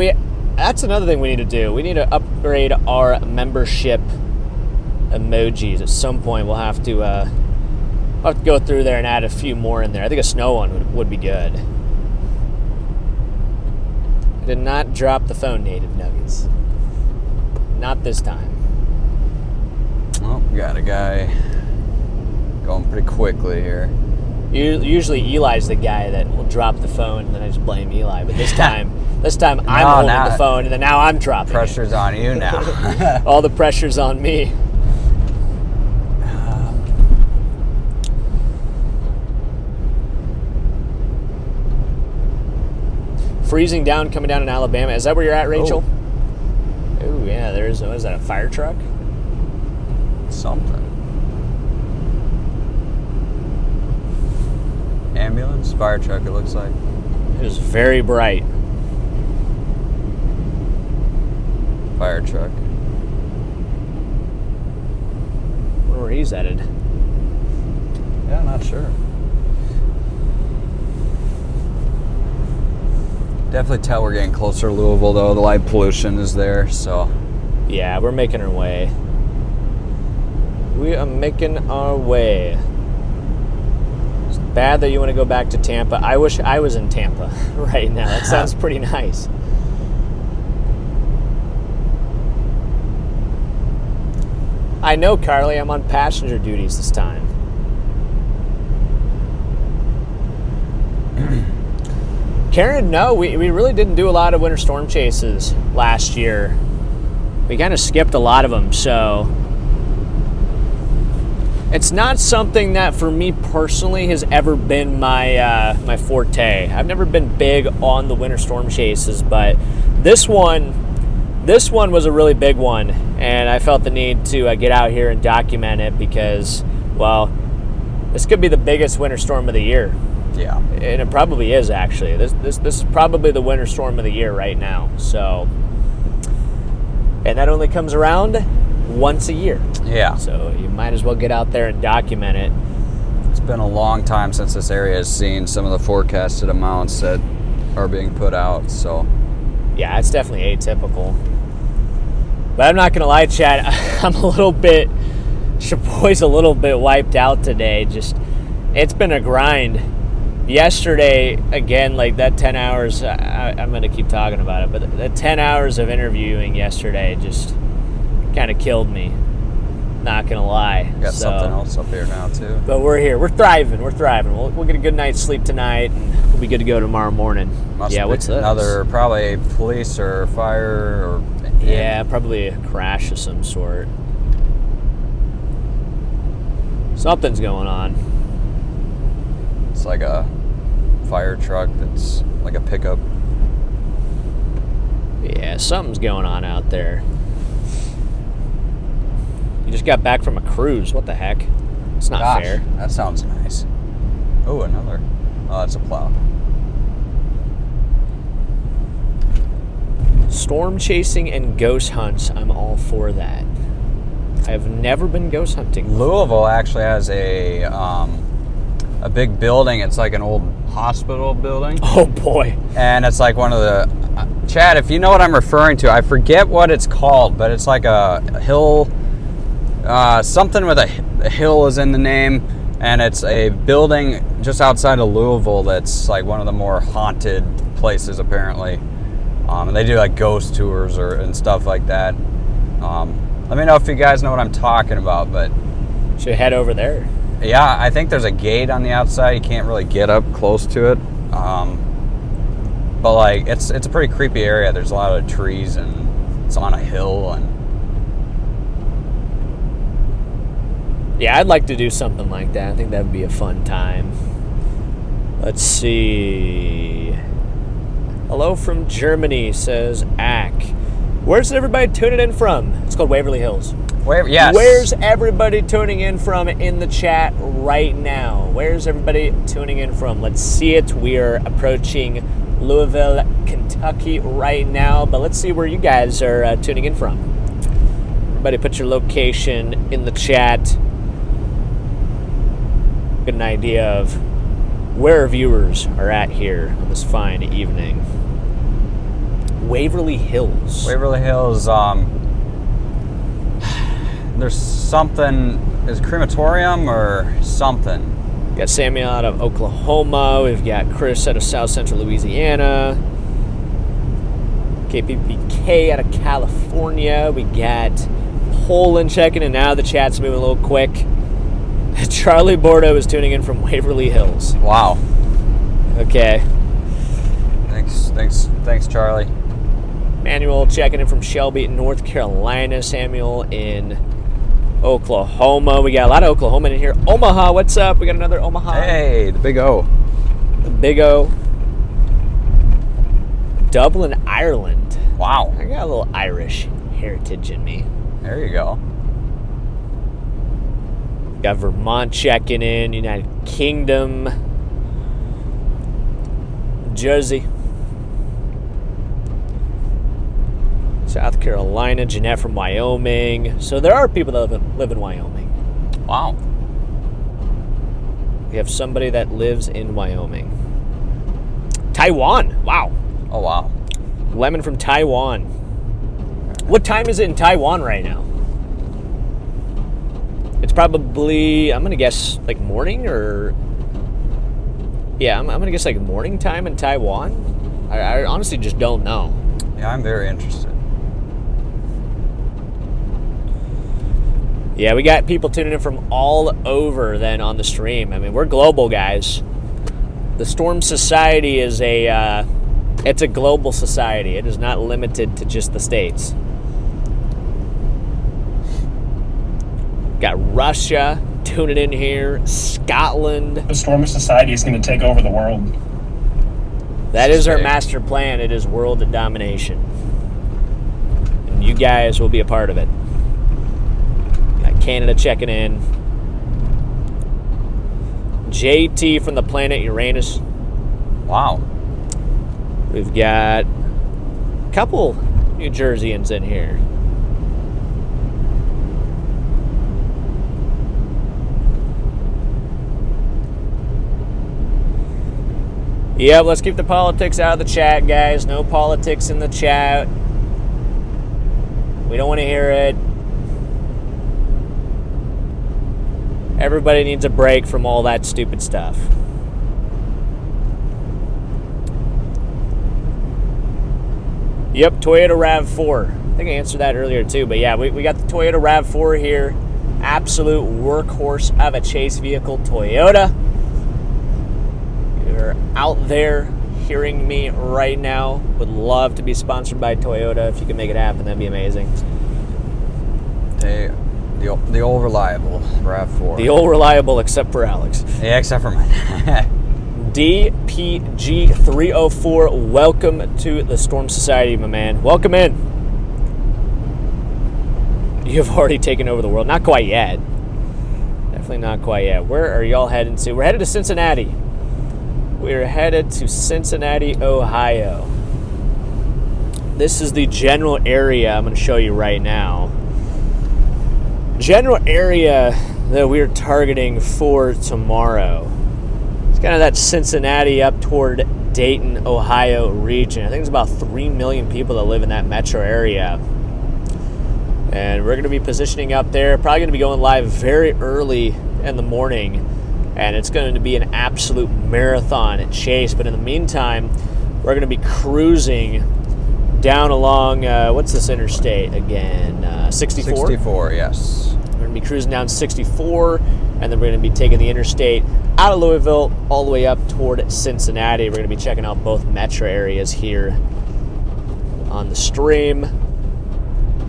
that's another thing we need to do. We need to upgrade our membership emojis. At some point, we'll have to go through there and add a few more in there. I think a snow one would be good. I did not drop the phone, Native Nuggets. Not this time.
Well, we got a guy going pretty quickly here.
Usually Eli's the guy that will drop the phone, and then I just blame Eli. But this time I'm holding the phone, and then now I'm dropping
Pressure's
it.
on you now.
All the pressure's on me. Freezing down, coming down in Alabama. Is that where you're at, Rachel? Oh yeah, there's, what is that, a fire truck?
Something. Ambulance, fire truck, it looks like.
It was very bright.
Fire truck.
Where he's headed?
Yeah, not sure. Definitely tell we're getting closer to Louisville, though. The light pollution is there, so.
Yeah, we're making our way. We are making our way. It's bad that you want to go back to Tampa. I wish I was in Tampa right now. That sounds pretty nice. I know, Carly. I'm on passenger duties this time. Karen, no, we really didn't do a lot of winter storm chases last year. We kind of skipped a lot of them, so. It's not something that for me personally has ever been my forte. I've never been big on the winter storm chases, but this one was a really big one, and I felt the need to get out here and document it because, well, this could be the biggest winter storm of the year.
Yeah.
And it probably is, actually. This is probably the winter storm of the year right now. So, and that only comes around once a year.
Yeah.
So you might as well get out there and document it.
It's been a long time since this area has seen some of the forecasted amounts that are being put out, so.
Yeah, it's definitely atypical. But I'm not going to lie, Chad, Chapoy's a little bit wiped out today. Just, it's been a grind. Yesterday, again, like that 10 hours, I'm going to keep talking about it, but the 10 hours of interviewing yesterday just kind of killed me. Not going to lie.
Got something else up here now, too.
But we're here. We're thriving. We'll get a good night's sleep tonight, and we'll be good to go tomorrow morning. What's this?
Another, probably police or fire or...
Yeah, probably a crash of some sort. Something's going on.
It's like a fire truck that's like a pickup.
Yeah, something's going on out there. You just got back from a cruise. What the heck? It's not fair.
That sounds nice. Oh, another. Oh, that's a plow.
Storm chasing and ghost hunts, I'm all for that. I've never been ghost hunting before.
Louisville actually has a big building. It's like an old hospital building.
Oh boy.
And it's like one of the... Chad, if you know what I'm referring to, I forget what it's called, but it's like a hill... something with a hill is in the name, and it's a building just outside of Louisville that's like one of the more haunted places, apparently. And they do like ghost tours and stuff like that. Let me know if you guys know what I'm talking about, but...
Should head over there.
Yeah, I think there's a gate on the outside. You can't really get up close to it. But like, it's a pretty creepy area. There's a lot of trees, and it's on a hill, and...
Yeah, I'd like to do something like that. I think that would be a fun time. Let's see. Hello from Germany, says Ack. Where's everybody tuning in from? It's called Waverly Hills.
Yes.
Where's everybody tuning in from in the chat right now? Where's everybody tuning in from? Let's see it. We are approaching Louisville, Kentucky right now, but let's see where you guys are tuning in from. Everybody put your location in the chat. Get an idea of where our viewers are at here on this fine evening. Waverly Hills.
Waverly Hills, there's something, is it crematorium or something?
We got Samuel out of Oklahoma. We've got Chris out of South Central Louisiana. KPPK out of California. We got Poland checking in now. The chat's moving a little quick. Charlie Bordeaux is tuning in from Waverly Hills.
Wow.
Okay.
Thanks, Charlie.
Manuel checking in from Shelby, North Carolina. Samuel in Oklahoma. We got a lot of Oklahoma in here. Omaha, what's up? We got another Omaha.
Hey, the Big O.
The Big O. Dublin, Ireland.
Wow.
I got a little Irish heritage in me.
There you go.
Got Vermont checking in, United Kingdom, Jersey, South Carolina, Jeanette from Wyoming. So there are people that live in Wyoming.
Wow.
We have somebody that lives in Wyoming. Taiwan. Wow.
Oh, wow.
Lemon from Taiwan. What time is it in Taiwan right now? It's probably, I'm going to guess, like morning or... Yeah, I'm going to guess like morning time in Taiwan. I honestly just don't know.
Yeah, I'm very interested.
Yeah, we got people tuning in from all over then on the stream. I mean, we're global, guys. The Storm Society is it's a global society. It is not limited to just the States. Got Russia, tuning in here. Scotland.
The Storm Society is going to take over the world.
That is our master plan. It is world domination. And you guys will be a part of it. Got Canada checking in. JT from the planet Uranus.
Wow.
We've got a couple New Jerseyans in here. Yep, let's keep the politics out of the chat, guys. No politics in the chat. We don't want to hear it. Everybody needs a break from all that stupid stuff. Yep, Toyota RAV4. I think I answered that earlier too, but yeah, we got the Toyota RAV4 here. Absolute workhorse of a chase vehicle, Toyota. You're out there hearing me right now. Would love to be sponsored by Toyota. If you can make it happen, that'd be amazing.
The old reliable RAV4.
The old reliable, except for Alex.
Yeah, except for mine.
DPG304, welcome to the Storm Society, my man. Welcome in. You have already taken over the world. Not quite yet. Definitely not quite yet. Where are y'all heading to? We're headed to Cincinnati. We're headed to Cincinnati, Ohio. This is the general area I'm going to show you right now. General area that we're targeting for tomorrow. It's kind of that Cincinnati up toward Dayton, Ohio region. I think there's about 3 million people that live in that metro area. And we're going to be positioning up there. Probably going to be going live very early in the morning. And it's going to be an absolute marathon chase. But in the meantime, we're going to be cruising down along, what's this interstate again? 64?
64, yes.
We're going to be cruising down 64, and then we're going to be taking the interstate out of Louisville all the way up toward Cincinnati. We're going to be checking out both metro areas here on the stream.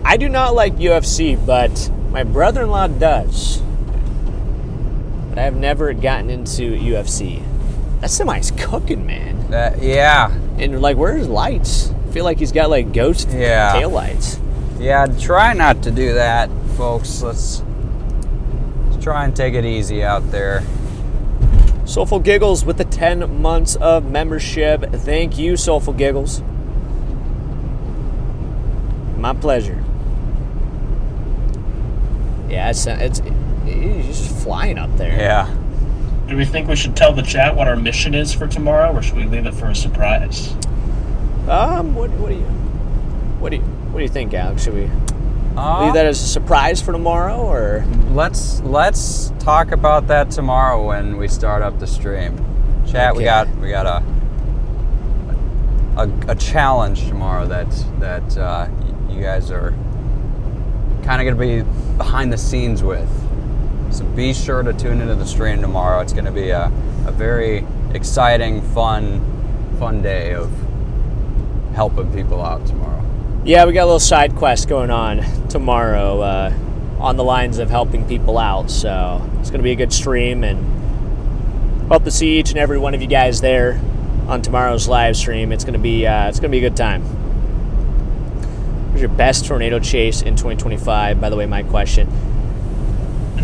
I do not like UFC, but my brother-in-law does. But I have never gotten into UFC. That semi's cooking, man.
Yeah.
And like, where's lights? I feel like he's got like ghost tail lights.
Yeah, try not to do that, folks. Let's try and take it easy out there.
Soulful Giggles with the 10 months of membership. Thank you, Soulful Giggles. My pleasure. Yeah, it's just flying up there.
Yeah.
Do we think we should tell the chat what our mission is for tomorrow, or should we leave it for a surprise?
What do you think, Alex? Should we leave that as a surprise for tomorrow, or
let's talk about that tomorrow when we start up the stream. Chat,
Okay.
we got a challenge tomorrow that you guys are kind of going to be behind the scenes with. So be sure to tune into the stream tomorrow. It's going to be a very exciting, fun day of helping people out tomorrow.
Yeah, we got a little side quest going on tomorrow on the lines of helping people out. So it's going to be a good stream, and hope to see each and every one of you guys there on tomorrow's live stream. It's going to be a good time. What's your best tornado chase in 2025? By the way, my question.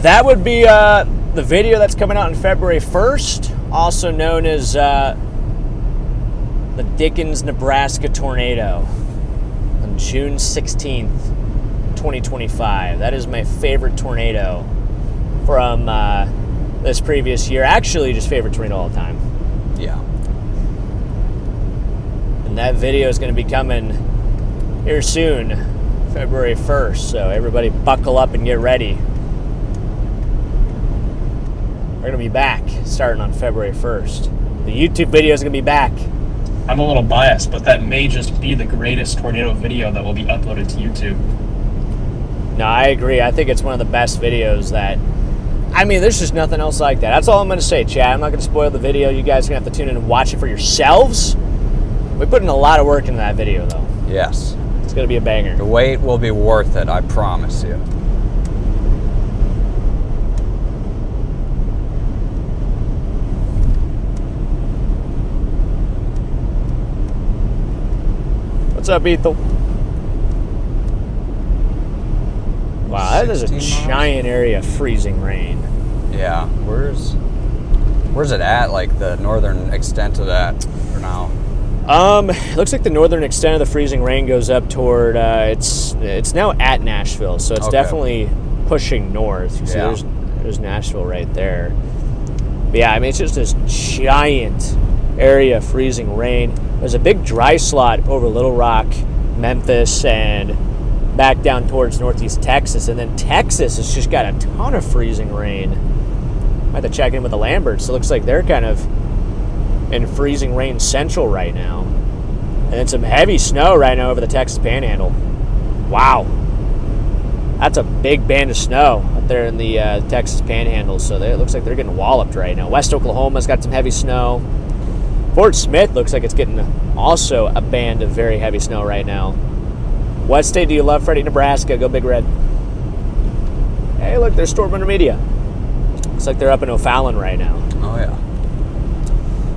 That would be the video that's coming out on February 1st, also known as the Dickens, Nebraska tornado on June 16th, 2025. That is my favorite tornado from this previous year. Actually, just favorite tornado all the time.
Yeah.
And that video is going to be coming here soon, February 1st. So everybody buckle up and get ready. We're going to be back starting on February 1st. The YouTube video is going to be back.
I'm a little biased, but that may just be the greatest tornado video that will be uploaded to YouTube.
No, I agree. I think it's one of the best videos that... I mean, there's just nothing else like that. That's all I'm going to say, chat. I'm not going to spoil the video. You guys are going to have to tune in and watch it for yourselves. We put in a lot of work into that video, though.
Yes.
It's going to be a banger.
The wait will be worth it, I promise you.
What's up, Ethel? Wow, that is a
16 miles?
giant area of freezing rain.
Yeah. Where's it at? Like the northern extent of that for now?
It looks like the northern extent of the freezing rain goes up toward. It's now at Nashville, so it's
Okay.
definitely pushing north. You see,
Yeah.
there's Nashville right there. But yeah, I mean, it's just this giant area of freezing rain. There's a big dry slot over Little Rock, Memphis, and back down towards northeast Texas, and then Texas has just got a ton of freezing rain. I have to check in with the Lamberts. It looks like they're kind of in freezing rain central right now. And then some heavy snow right now over the Texas Panhandle. Wow. That's a big band of snow up there in the Texas Panhandle. So it looks like they're getting walloped right now. West Oklahoma's got some heavy snow. Fort Smith looks like it's getting also a band of very heavy snow right now. What state do you love, Freddie? Nebraska. Go Big Red. Hey, look, there's Storm Intermedia. Looks like they're up in O'Fallon right now.
Oh yeah.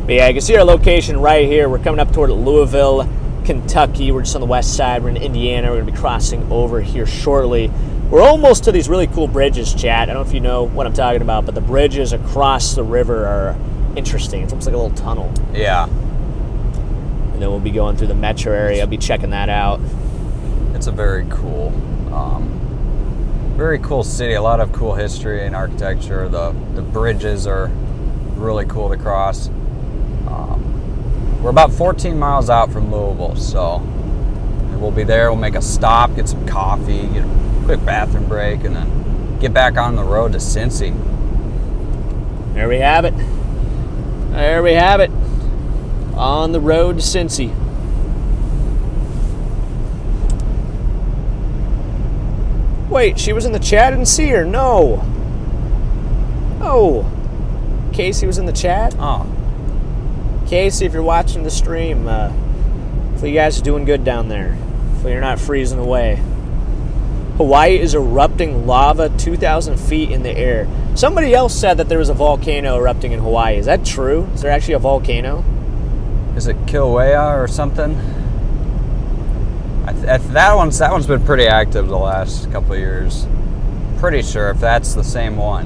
But yeah, you can see our location right here. We're coming up toward Louisville, Kentucky. We're just on the west side. We're in Indiana. We're going to be crossing over here shortly. We're almost to these really cool bridges, chat. I don't know if you know what I'm talking about, but the bridges across the river are interesting. It's almost like a little tunnel.
Yeah.
And then we'll be going through the metro area. I'll be checking that out.
It's a very cool city. A lot of cool history and architecture. The bridges are really cool to cross. We're about 14 miles out from Louisville, so we'll be there. We'll make a stop, get some coffee, get a quick bathroom break, and then get back on the road to Cincy.
There we have it. There we have it. On the road to Cincy. Wait, she was in the chat? I didn't see her. No. Oh. Casey was in the chat?
Oh,
Casey, if you're watching the stream, hopefully you guys are doing good down there. Hopefully you're not freezing away. Hawaii is erupting lava 2,000 feet in the air. Somebody else said that there was a volcano erupting in Hawaii. Is that true? Is there actually a volcano?
is it Kilauea or something? That one's been pretty active the last couple of years. Pretty sure if that's the same one.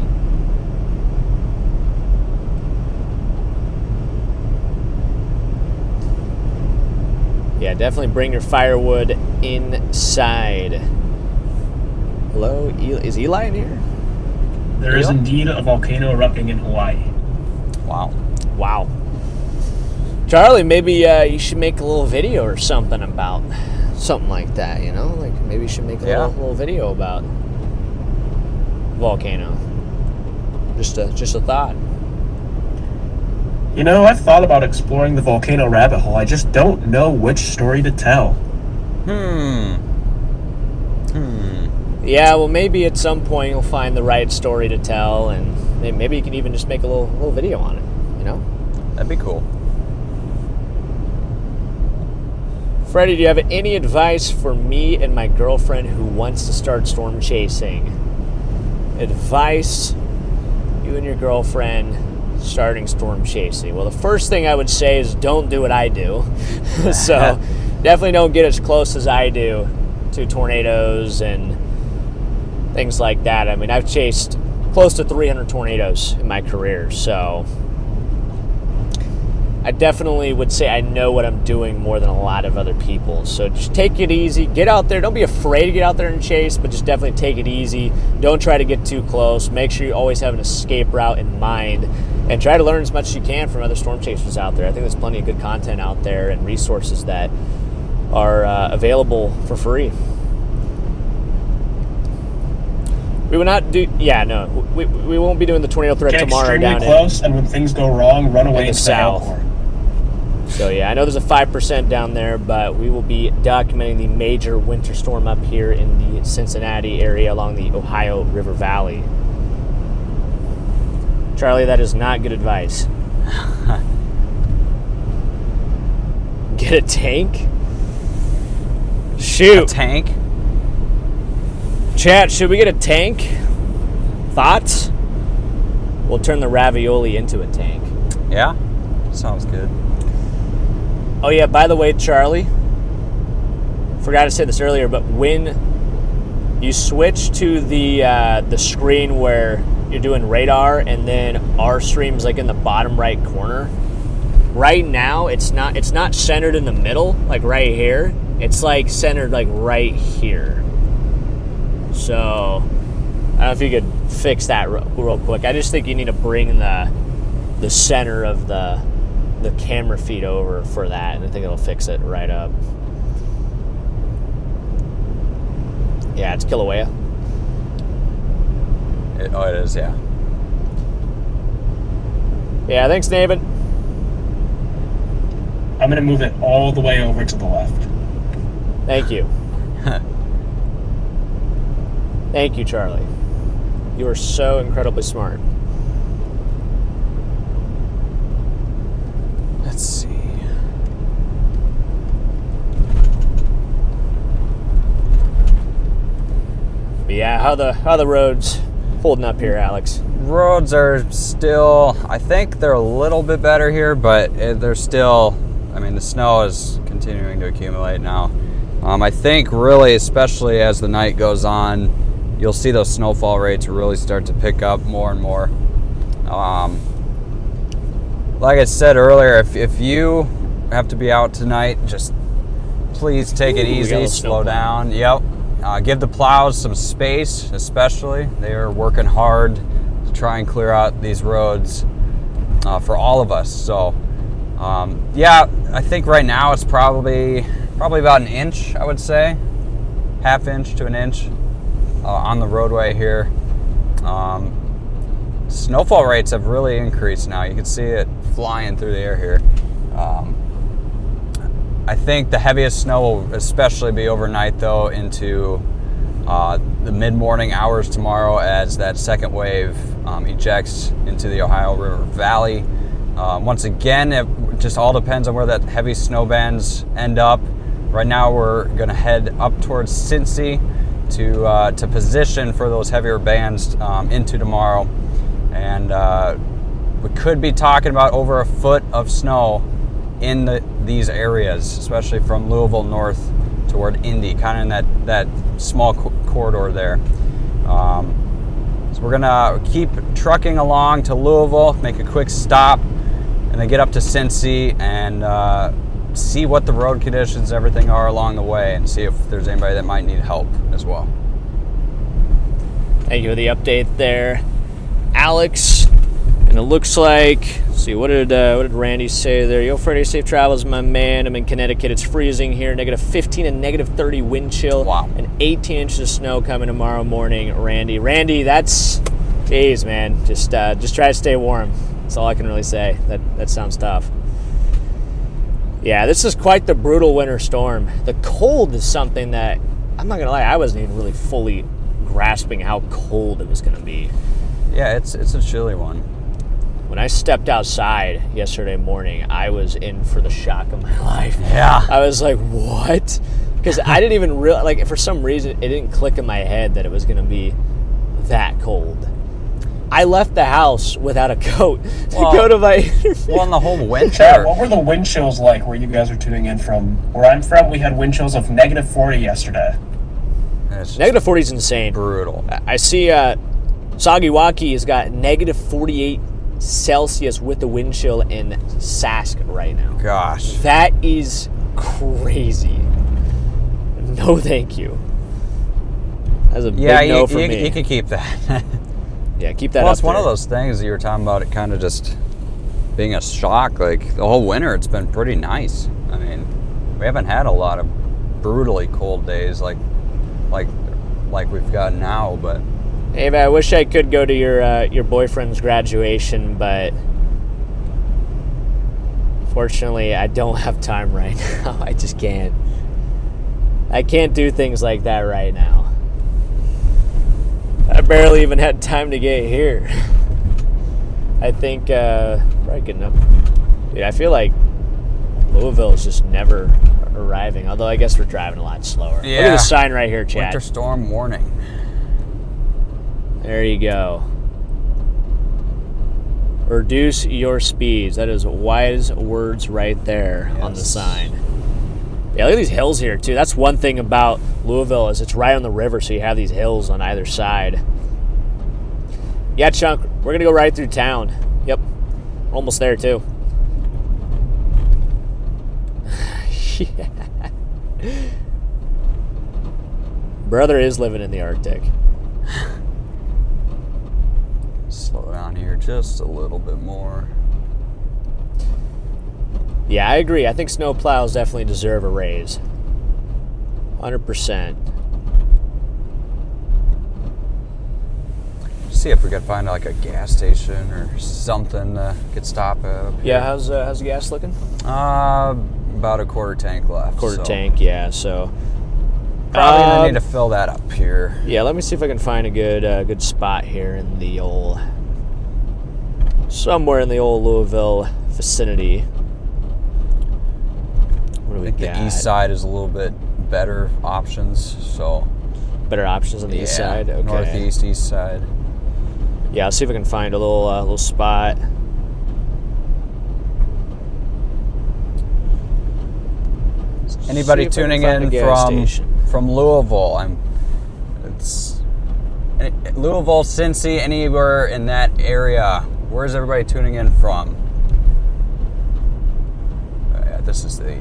Yeah, definitely bring your firewood inside. Hello? Is Eli in here?
There is indeed a volcano erupting in Hawaii.
Wow.
Wow. Charlie, maybe you should make a little video or something about something like that, you know? Like maybe you should make a little video about volcano. Just a thought.
You know, I've thought about exploring the volcano rabbit hole. I just don't know which story to tell.
Yeah, well, maybe at some point you'll find the right story to tell, and maybe you can even just make a little video on it, you know?
That'd be cool.
Freddie, do you have any advice for me and my girlfriend who wants to start storm chasing? Advice, you and your girlfriend starting storm chasing. Well, the first thing I would say is don't do what I do. So definitely don't get as close as I do to tornadoes and things like that. I mean, I've chased close to 300 tornadoes in my career, so I definitely would say I know what I'm doing more than a lot of other people. So just take it easy. Get out there. Don't be afraid to get out there and chase, but just definitely take it easy. Don't try to get too close. Make sure you always have an escape route in mind, and try to learn as much as you can from other storm chasers out there. I think there's plenty of good content out there and resources that are available for free. We will not do. Yeah, no, we won't be doing the tornado threat
Get
tomorrow
extremely
down
close, and when things go wrong, run away
in the
into
south.
Alcor.
So yeah, I know there's a 5% down there, but we will be documenting the major winter storm up here in the Cincinnati area along the Ohio River Valley. Charlie, that is not good advice. Get a tank? Shoot.
A tank?
Chat, should we get a tank? Thoughts? We'll turn the ravioli into a tank.
Yeah? Sounds good.
Oh yeah, by the way, Charlie, forgot to say this earlier, but when you switch to the screen where you're doing radar and then our stream's like in the bottom right corner, right now it's not centered in the middle, like right here. It's like centered like right here. So I don't know if you could fix that real quick. I just think you need to bring the center of the camera feed over for that, and I think it'll fix it right up. Yeah, it's Kilauea.
It is, yeah.
Yeah, thanks, David.
I'm going to move it all the way over to the left.
Thank you. Thank you, Charlie. You are so incredibly smart.
Let's see.
But yeah, how the roads holding up here, Alex?
Roads are still, I think they're a little bit better here, but they're still, I mean, the snow is continuing to accumulate now. I think really, especially as the night goes on, you'll see those snowfall rates really start to pick up more and more. Like I said earlier, if you have to be out tonight, just please take it easy, slow down. Yep. Give the plows some space, especially. They are working hard to try and clear out these roads for all of us. So, yeah, I think right now it's probably about an inch, I would say. Half inch to an inch on the roadway here. Snowfall rates have really increased now. You can see it flying through the air here. I think the heaviest snow will especially be overnight, though, into the mid-morning hours tomorrow as that second wave ejects into the Ohio River Valley. Once again, it just all depends on where that heavy snow bands end up. Right now, we're going to head up towards Cincy to position for those heavier bands into tomorrow. And we could be talking about over a foot of snow in these areas, especially from Louisville north toward Indy, kind of in that small corridor there. So we're gonna keep trucking along to Louisville, make a quick stop, and then get up to Cincy and see what the road conditions and everything are along the way, and see if there's anybody that might need help as well.
Thank you for the update there, Alex. And it looks like, let's see, what did Randy say there? Yo, Freddy, safe travels, my man. I'm in Connecticut. It's freezing here. -15 and -30 wind chill.
Wow.
And 18 inches of snow coming tomorrow morning, Randy. Randy, that's, geez, man. Just try to stay warm. That's all I can really say. That sounds tough. Yeah, this is quite the brutal winter storm. The cold is something that, I'm not going to lie, I wasn't even really fully grasping how cold it was going to be.
Yeah, it's a chilly one.
When I stepped outside yesterday morning, I was in for the shock of my life.
Yeah.
I was like, what? Because I didn't even realize, like, for some reason, it didn't click in my head that it was going to be that cold. I left the house without a coat to go to my interview.
Well, in the whole winter.
Chad, what were the wind chills like where you guys are tuning in from? Where I'm from, we had wind chills of -40 yesterday.
-40 is insane.
Brutal.
I see Sagiwaki has got -48 Celsius with the wind chill in Sask right now.
Gosh.
That is crazy. No, thank you. That's a big no for me.
You can keep that.
Yeah, keep that up.
Well, it's one
there.
of those things that you were talking about, it kind of just being a shock. Like, the whole winter, it's been pretty nice. I mean, we haven't had a lot of brutally cold days like we've got now, but...
Hey, man, I wish I could go to your boyfriend's graduation, but fortunately, I don't have time right now. I just can't. I can't do things like that right now. I barely even had time to get here. I think probably good enough. Dude, I feel like Louisville is just never arriving. Although I guess we're driving a lot slower.
Yeah.
Look at the sign right here, Chad.
Winter storm warning.
There you go. Reduce your speeds. That is wise words right there on the sign. Yeah, look at these hills here, too. That's one thing about Louisville is it's right on the river, so you have these hills on either side. Yeah, Chunk, we're going to go right through town. Yep. We're almost there, too. Yeah. Brother is living in the Arctic.
Slow down here just a little bit more.
Yeah, I agree. I think snowplows definitely deserve a raise. 100%.
See if we could find like a gas station or something to get stopped at. Up here.
Yeah, how's the gas looking?
About a quarter tank left.
Quarter tank, yeah. So
probably gonna need to fill that up here.
Yeah, let me see if I can find a good spot here in the old, somewhere in the old Louisville vicinity. What do we got?
The east side is a little bit better options. So
better options on the east side. Okay.
Northeast, east side.
Yeah, I'll see if I can find a little spot.
Anybody tuning in from Louisville? Louisville, Cincy, anywhere in that area. Where's everybody tuning in from? This is the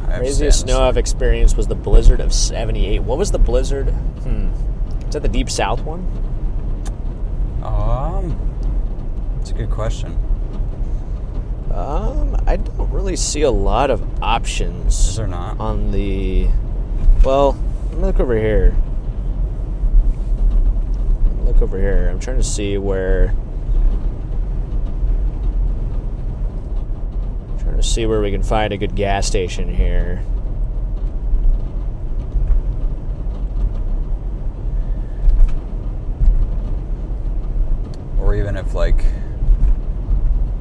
craziest snow I've experienced was the blizzard of '78. What was the blizzard? Is that the Deep South one?
That's a good question.
I don't really see a lot of options.
Is there not?
On the... Well, let me look over here. Look over here. I'm trying to see where... Trying to see where we can find a good gas station here.
Or even if like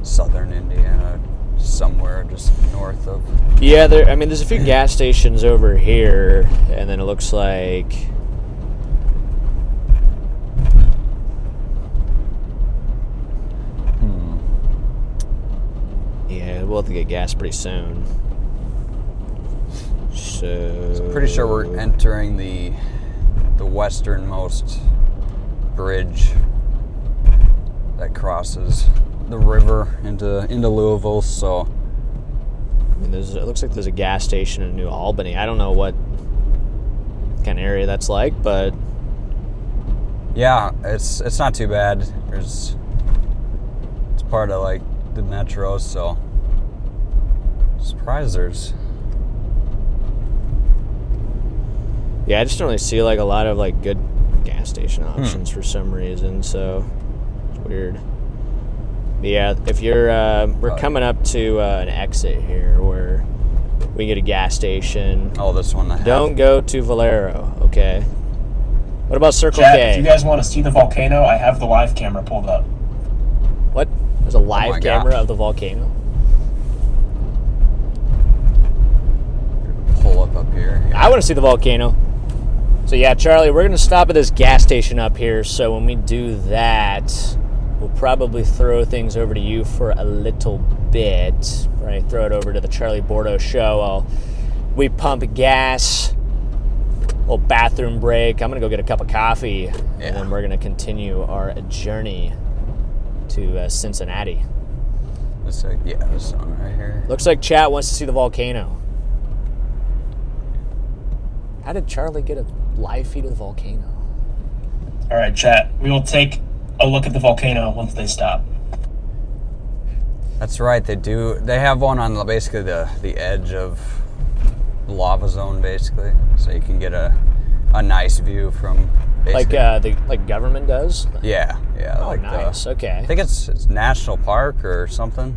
southern Indiana, somewhere just north of.
Yeah, there's a few gas stations over here, and then it looks like. Yeah, we'll have to get gas pretty soon. So
I'm pretty sure we're entering the westernmost bridge that crosses the river into Louisville. So
I mean, it looks like there's a gas station in New Albany. I don't know what kind of area that's like, but
yeah, it's not too bad. It's part of like the metro, so surprised there's.
Yeah, I just don't really see like a lot of like good gas station options for some reason. So it's weird. But yeah, if you're we're coming up to an exit here where we can get a gas station.
Oh, this one.
Don't go to Valero, okay? What about Circle
Chad,
K?
if you guys want to see the volcano, I have the live camera pulled up.
What? There's a live camera of the volcano?
Pull up here. Yeah.
I want to see the volcano. So yeah, Charlie, we're going to stop at this gas station up here. So when we do that, we'll probably throw things over to you for a little bit. Right, throw it over to the Charlie Bordeaux show. We pump gas. Little bathroom break. I'm going to go get a cup of coffee. And then we're going to continue our journey to Cincinnati.
Looks like, this one right here.
Looks like chat wants to see the volcano. How did Charlie get a live feed of the volcano?
All right, chat. We will take a look at the volcano once they stop.
That's right. They do. They have one on basically the edge of the lava zone, basically, so you can get a nice view from.
Like the government does.
Yeah.
Oh,
like
nice. Okay.
I think it's national park or something.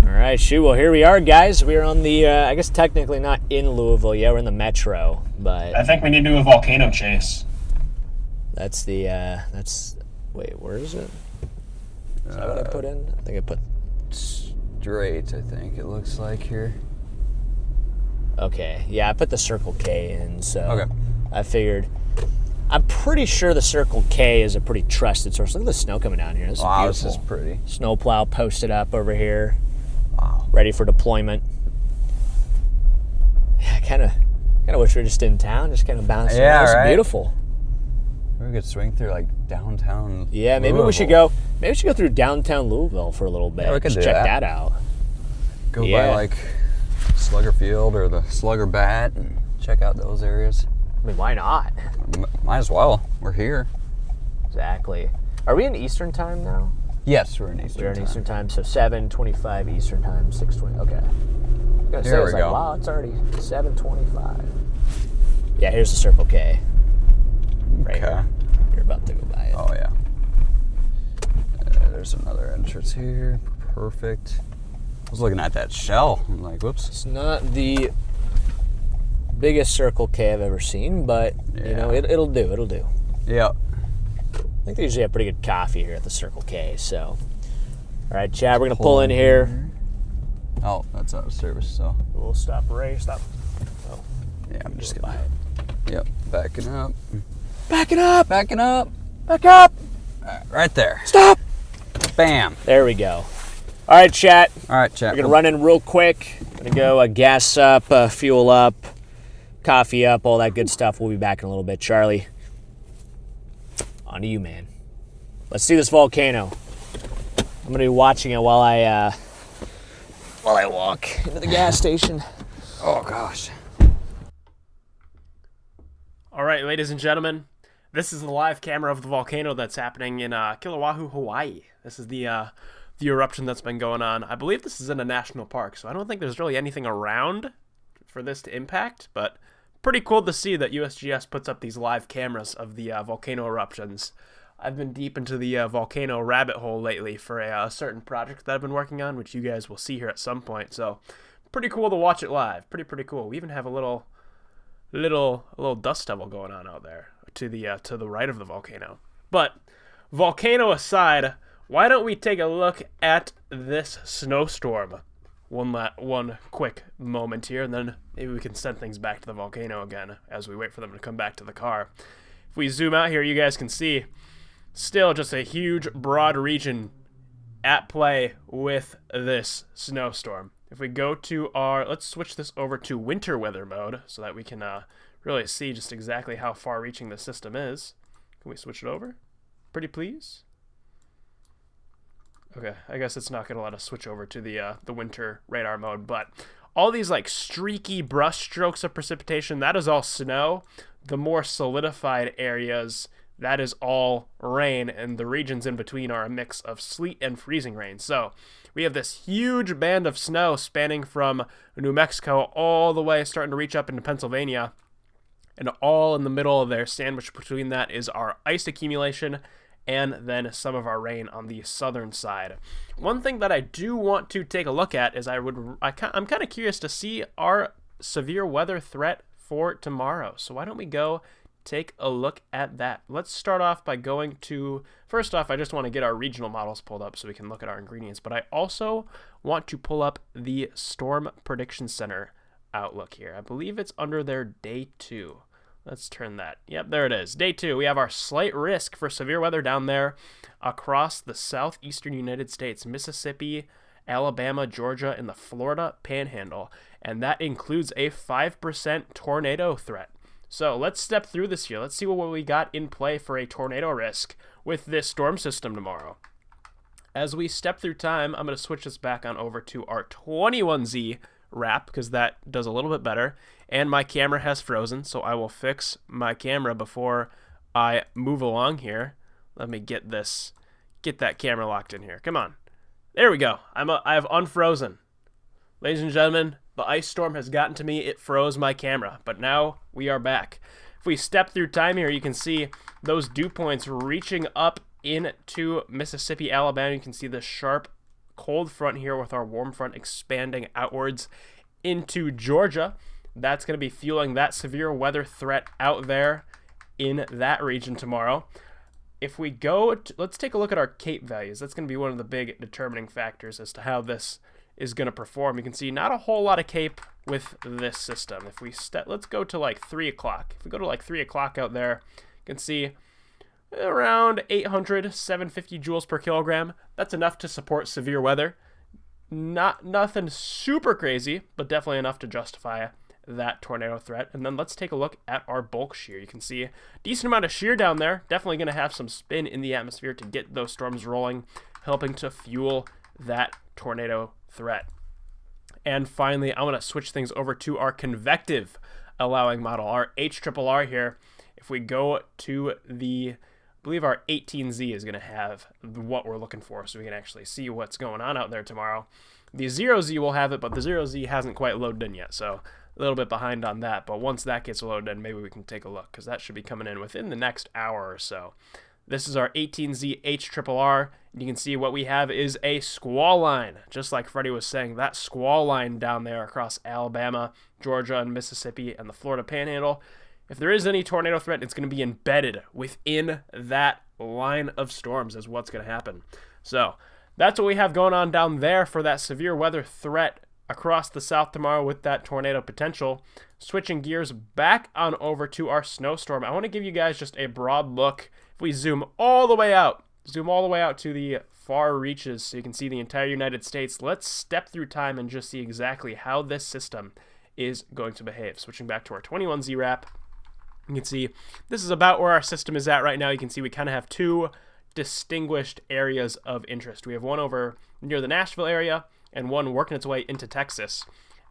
All right, shoot. Well, here we are, guys. We are on the, I guess technically not in Louisville yet. We're in the metro, but...
I think we need to do a volcano chase.
That's the, wait, where is it? Is that what I put in? I think I put...
Straight, I think it looks like here.
Okay. Yeah, I put the Circle K in, so...
Okay.
I figured... I'm pretty sure the Circle K is a pretty trusted source. Look at the snow coming down here. This is beautiful.
This is pretty.
Snowplow posted up over here.
Wow.
Ready for deployment. kind of wish we were just in town, just kind of bouncing
Yeah,
around. It's
right?
beautiful.
We could swing through like downtown.
Yeah, maybe
Louisville.
we should go. Maybe we should go through downtown Louisville for a little bit.
Yeah, we could
just
do
check
that.
that out.
Go
Yeah.
by like Slugger Field or the Slugger Bat and check out those areas.
I mean, why not?
Might as well. We're here.
Exactly. Are we in Eastern time now?
Yes, we're in Eastern
We're in
time.
Eastern time, so 7:25 Eastern time, 6:20. Okay. I'm gonna say,
Here
it's
we
like,
go.
wow, it's already 7:25. Yeah, here's the Circle K. Right
Okay.
here. You're about to go by it.
Oh yeah. There's another entrance here. Perfect. I was looking at that shell. I'm like, whoops.
It's not the biggest Circle K I've ever seen, but you know,
Yeah.
it'll do. It'll do.
Yeah.
I think they usually have pretty good coffee here at the Circle K. So, all right, Chad, we're gonna pull in here.
Oh, that's out of service. So
We'll stop right. Stop. Oh,
yeah, I'm just
go
gonna.
by it.
Yep. Backing up.
Backing up.
Backing up.
Back up.
Right there.
Stop.
Bam.
There we go. All right, chat.
All right, chat.
We're gonna run in real quick. Gonna go gas up, fuel up, coffee up, all that good stuff. We'll be back in a little bit. Charlie, on to you, man. Let's see this volcano. I'm gonna be watching it while I walk into the gas station.
Oh gosh.
All right, ladies and gentlemen, this is the live camera of the volcano that's happening in Kilauea, Hawaii. This is the eruption that's been going on. I believe this is in a national park, so I don't think there's really anything around for this to impact, but pretty cool to see that USGS puts up these live cameras of the volcano eruptions. I've been deep into the volcano rabbit hole lately for a certain project that I've been working on, which you guys will see here at some point, so pretty cool to watch it live. Pretty cool. We even have a little dust devil going on out there to the right of the volcano. But volcano aside, why don't we take a look at this snowstorm? One quick moment here, and then maybe we can send things back to the volcano again as we wait for them to come back to the car. If we zoom out here, you guys can see still just a huge broad region at play with this snowstorm. If we go to let's switch this over to winter weather mode so that we can really see just exactly how far reaching the system is. Can we switch it over? Pretty please? Okay, I guess it's not going to let us switch over to the winter radar mode, but all these like streaky brush strokes of precipitation, that is all snow. The more solidified areas, that is all rain, and the regions in between are a mix of sleet and freezing rain. So we have this huge band of snow spanning from New Mexico all the way starting to reach up into Pennsylvania, and all in the middle of there, sandwiched between that, is our ice accumulation and then some of our rain on the southern side. One thing that I do want to take a look at is I'm kind of curious to see our severe weather threat for tomorrow. So why don't we go take a look at that? Let's start off by going to, first off, I just want to get our regional models pulled up so we can look at our ingredients, but I also want to pull up the Storm Prediction Center outlook here. I believe it's under their day 2. Let's turn that. Yep, there it is. Day 2. We have our slight risk for severe weather down there across the southeastern United States, Mississippi, Alabama, Georgia, and the Florida Panhandle. And that includes a 5% tornado threat. So let's step through this here. Let's see what we got in play for a tornado risk with this storm system tomorrow. As we step through time, I'm going to switch this back on over to our 21Z wrap because that does a little bit better. And my camera has frozen, so I will fix my camera before I move along here. Let me get that camera locked in here. Come on. There we go. I have unfrozen. Ladies and gentlemen, the ice storm has gotten to me. It froze my camera, but now we are back. If we step through time here, you can see those dew points reaching up into Mississippi, Alabama. You can see the sharp cold front here with our warm front expanding outwards into Georgia. That's going to be fueling that severe weather threat out there in that region tomorrow. If we go, let's take a look at our CAPE values. That's going to be one of the big determining factors as to how this is going to perform. You can see not a whole lot of CAPE with this system. If we let's go to like 3 o'clock. If we go to like 3 o'clock out there, you can see around 800, 750 joules per kilogram. That's enough to support severe weather. Nothing super crazy, but definitely enough to justify that tornado threat. And then let's take a look at our bulk shear. You can see a decent amount of shear down there. Definitely going to have some spin in the atmosphere to get those storms rolling, helping to fuel that tornado threat. And finally, I'm going to switch things over to our convective allowing model, our HRRR here. If we go to I believe our 18Z is going to have what we're looking for, so we can actually see what's going on out there tomorrow. The 0Z will have it, but the 0Z hasn't quite loaded in yet, so a little bit behind on that. But once that gets loaded in, maybe we can take a look, because that should be coming in within the next hour or so. This is our 18Z HRRR, and you can see what we have is a squall line. Just like Freddy was saying, that squall line down there across Alabama, Georgia, and Mississippi, and the Florida Panhandle. If there is any tornado threat, it's going to be embedded within that line of storms is what's going to happen. So that's what we have going on down there for that severe weather threat across the south tomorrow with that tornado potential. Switching gears back on over to our snowstorm, I want to give you guys just a broad look. If we zoom all the way out to the far reaches so you can see the entire United States, let's step through time and just see exactly how this system is going to behave. Switching back to our 21Z wrap, you can see this is about where our system is at right now. You can see we kind of have two distinguished areas of interest. We have one over near the Nashville area and one working its way into Texas.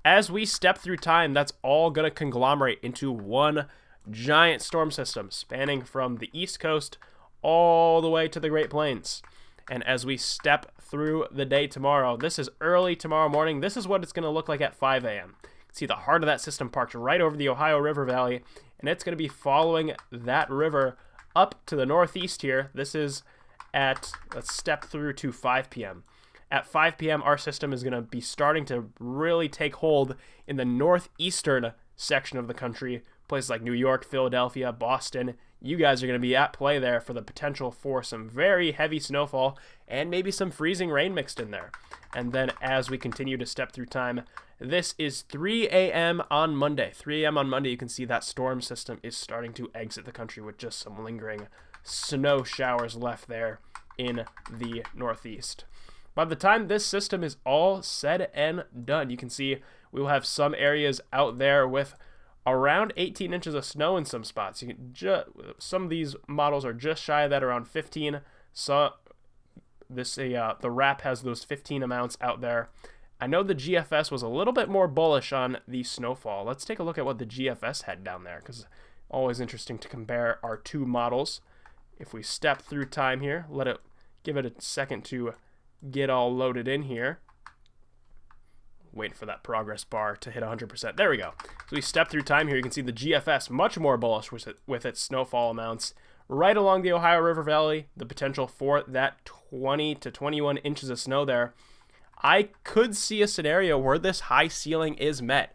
As we step through time, that's all going to conglomerate into one giant storm system spanning from the East Coast all the way to the Great Plains. And as we step through the day tomorrow, this is early tomorrow morning. This is what it's going to look like at 5 a.m. See the heart of that system parked right over the Ohio River Valley, and it's going to be following that river up to the northeast here. This is let's step through to 5 p.m. At 5 p.m., our system is going to be starting to really take hold in the northeastern section of the country. Places like New York, Philadelphia, Boston. You guys are going to be at play there for the potential for some very heavy snowfall and maybe some freezing rain mixed in there. And then as we continue to step through time, this is 3 a.m. on Monday. 3 a.m. on Monday, you can see that storm system is starting to exit the country with just some lingering snow showers left there in the northeast. By the time this system is all said and done, you can see we will have some areas out there with around 18 inches of snow in some spots. You can some of these models are just shy of that, around 15. So the wrap has those 15 amounts out there. I know the GFS was a little bit more bullish on the snowfall. Let's take a look at what the GFS had down there, because always interesting to compare our two models. If we step through time here, give it a second to get all loaded in here. Waiting for that progress bar to hit 100%. There we go. So we step through time here. You can see the GFS much more bullish with its snowfall amounts right along the Ohio River Valley. The potential for that 20 to 21 inches of snow there. I could see a scenario where this high ceiling is met.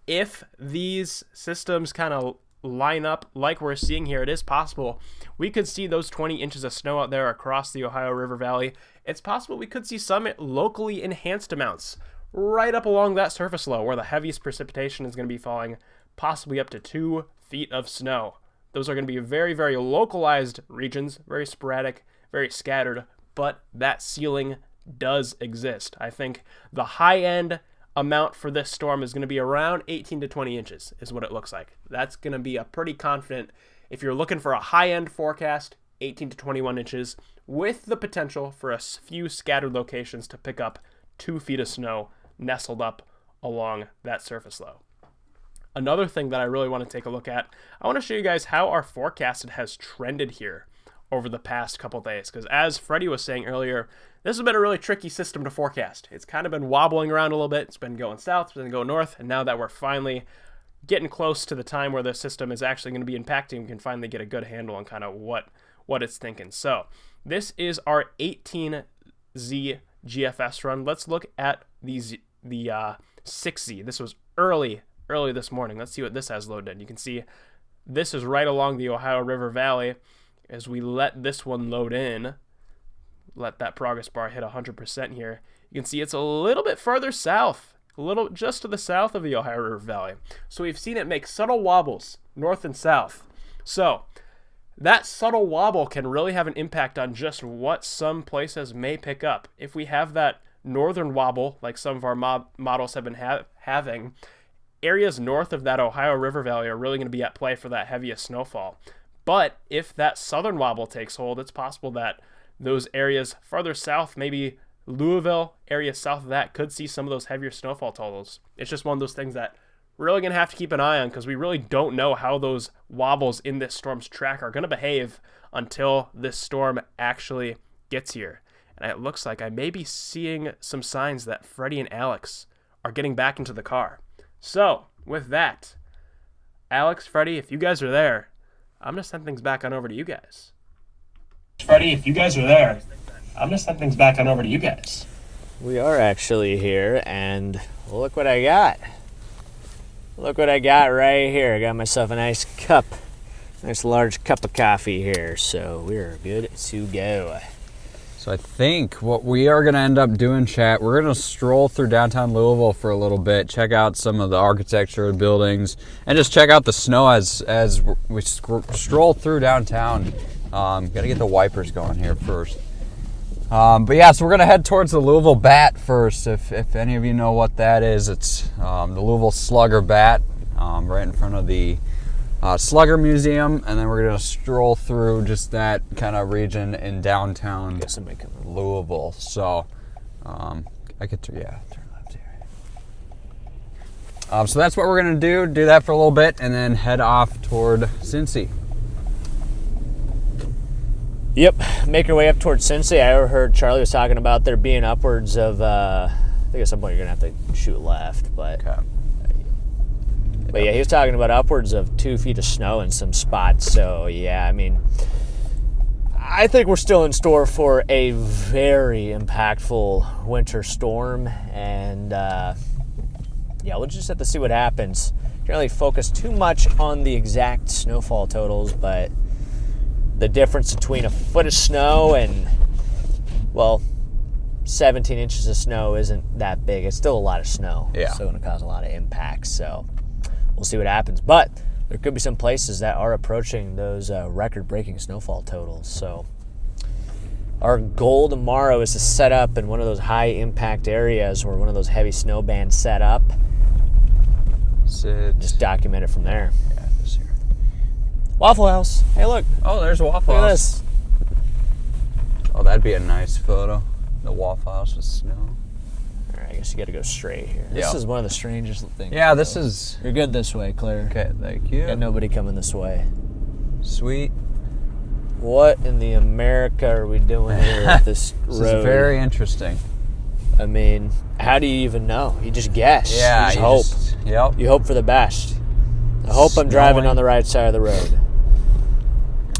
If these systems kind of line up like we're seeing here, it is possible we could see those 20 inches of snow out there across the Ohio River Valley. It's possible we could see some locally enhanced amounts right up along that surface low where the heaviest precipitation is going to be falling, possibly up to 2 feet of snow. Those are going to be very, very localized regions, very sporadic, very scattered, but that ceiling does exist. I think the high-end amount for this storm is going to be around 18 to 20 inches is what it looks like. That's going to be a pretty confident, if you're looking for a high-end forecast, 18 to 21 inches, with the potential for a few scattered locations to pick up 2 feet of snow nestled up along that surface low. Another thing that I really want to take a look at, I want to show you guys how our forecast has trended here over the past couple days, because as Freddy was saying earlier, this has been a really tricky system to forecast. It's kind of been wobbling around a little bit. It's been going south, it's been going north, and now that we're finally getting close to the time where the system is actually going to be impacting, we can finally get a good handle on kind of what it's thinking. So this is our 18Z GFS run. Let's look at the 6Z. This was early this morning. Let's see what this has loaded in. You can see this is right along the Ohio River Valley. As we let this one load in, let that progress bar hit 100% here, you can see it's a little bit further south, just to the south of the Ohio River Valley. So we've seen it make subtle wobbles north and south. So that subtle wobble can really have an impact on just what some places may pick up. If we have that northern wobble, like some of our models have been having, areas north of that Ohio River Valley are really going to be at play for that heaviest snowfall. But if that southern wobble takes hold, it's possible that those areas farther south, maybe Louisville, areas south of that, could see some of those heavier snowfall totals. It's just one of those things that we're really going to have to keep an eye on because we really don't know how those wobbles in this storm's track are going to behave until this storm actually gets here. And it looks like I may be seeing some signs that Freddy and Alex are getting back into the car. So, with that, Alex, Freddy, if you guys are there, I'm going to send things back on over to you guys.
Freddy, if you guys are there, I'm going to send things back on over to you guys.
We are actually here, and look what I got. Look what I got right here. I got myself a nice large cup of coffee here, so we're good to go.
So I think what we are going to end up doing, chat, we're going to stroll through downtown Louisville for a little bit, check out some of the architecture of buildings, and just check out the snow as we stroll through downtown. Got to get the wipers going here first. But yeah, so we're going to head towards the Louisville Bat first. If any of you know what that is, it's the Louisville Slugger Bat right in front of the Slugger Museum, and then we're going to stroll through just that kind of region in downtown Louisville. So I could turn left here. So that's what we're going to do that for a little bit, and then head off toward Cincy.
Yep, make your way up towards Cincy. I overheard Charlie was talking about there being upwards of, I think at some point you're going to have to shoot left, but...
Okay.
But yeah, he was talking about upwards of 2 feet of snow in some spots. So yeah, I mean, I think we're still in store for a very impactful winter storm. And yeah, we'll just have to see what happens. Can't really focus too much on the exact snowfall totals, but the difference between a foot of snow and, well, 17 inches of snow isn't that big. It's still a lot of snow.
Yeah.
It's still going to cause a lot of impacts. So we'll see what happens. But there could be some places that are approaching those record-breaking snowfall totals. So our goal tomorrow is to set up in one of those high-impact areas where one of those heavy snow bands set up. Just document it from there.
Yeah, this here.
Waffle House. Hey, look.
Oh, there's a Waffle
Look at
House.
this.
Oh, that'd be a nice photo. The Waffle House with snow.
All right, I guess you got to go straight here. This
Yeah.
is one of the strangest things.
Yeah, this is...
You're good this way, Claire.
Okay, thank you.
Got nobody coming this way.
Sweet.
What in the America are we doing here at this road?
This is very interesting.
I mean, how do you even know? You just guess.
Yeah,
you just hope.
Yep.
You hope for the best. I hope I'm driving on the right side of the road.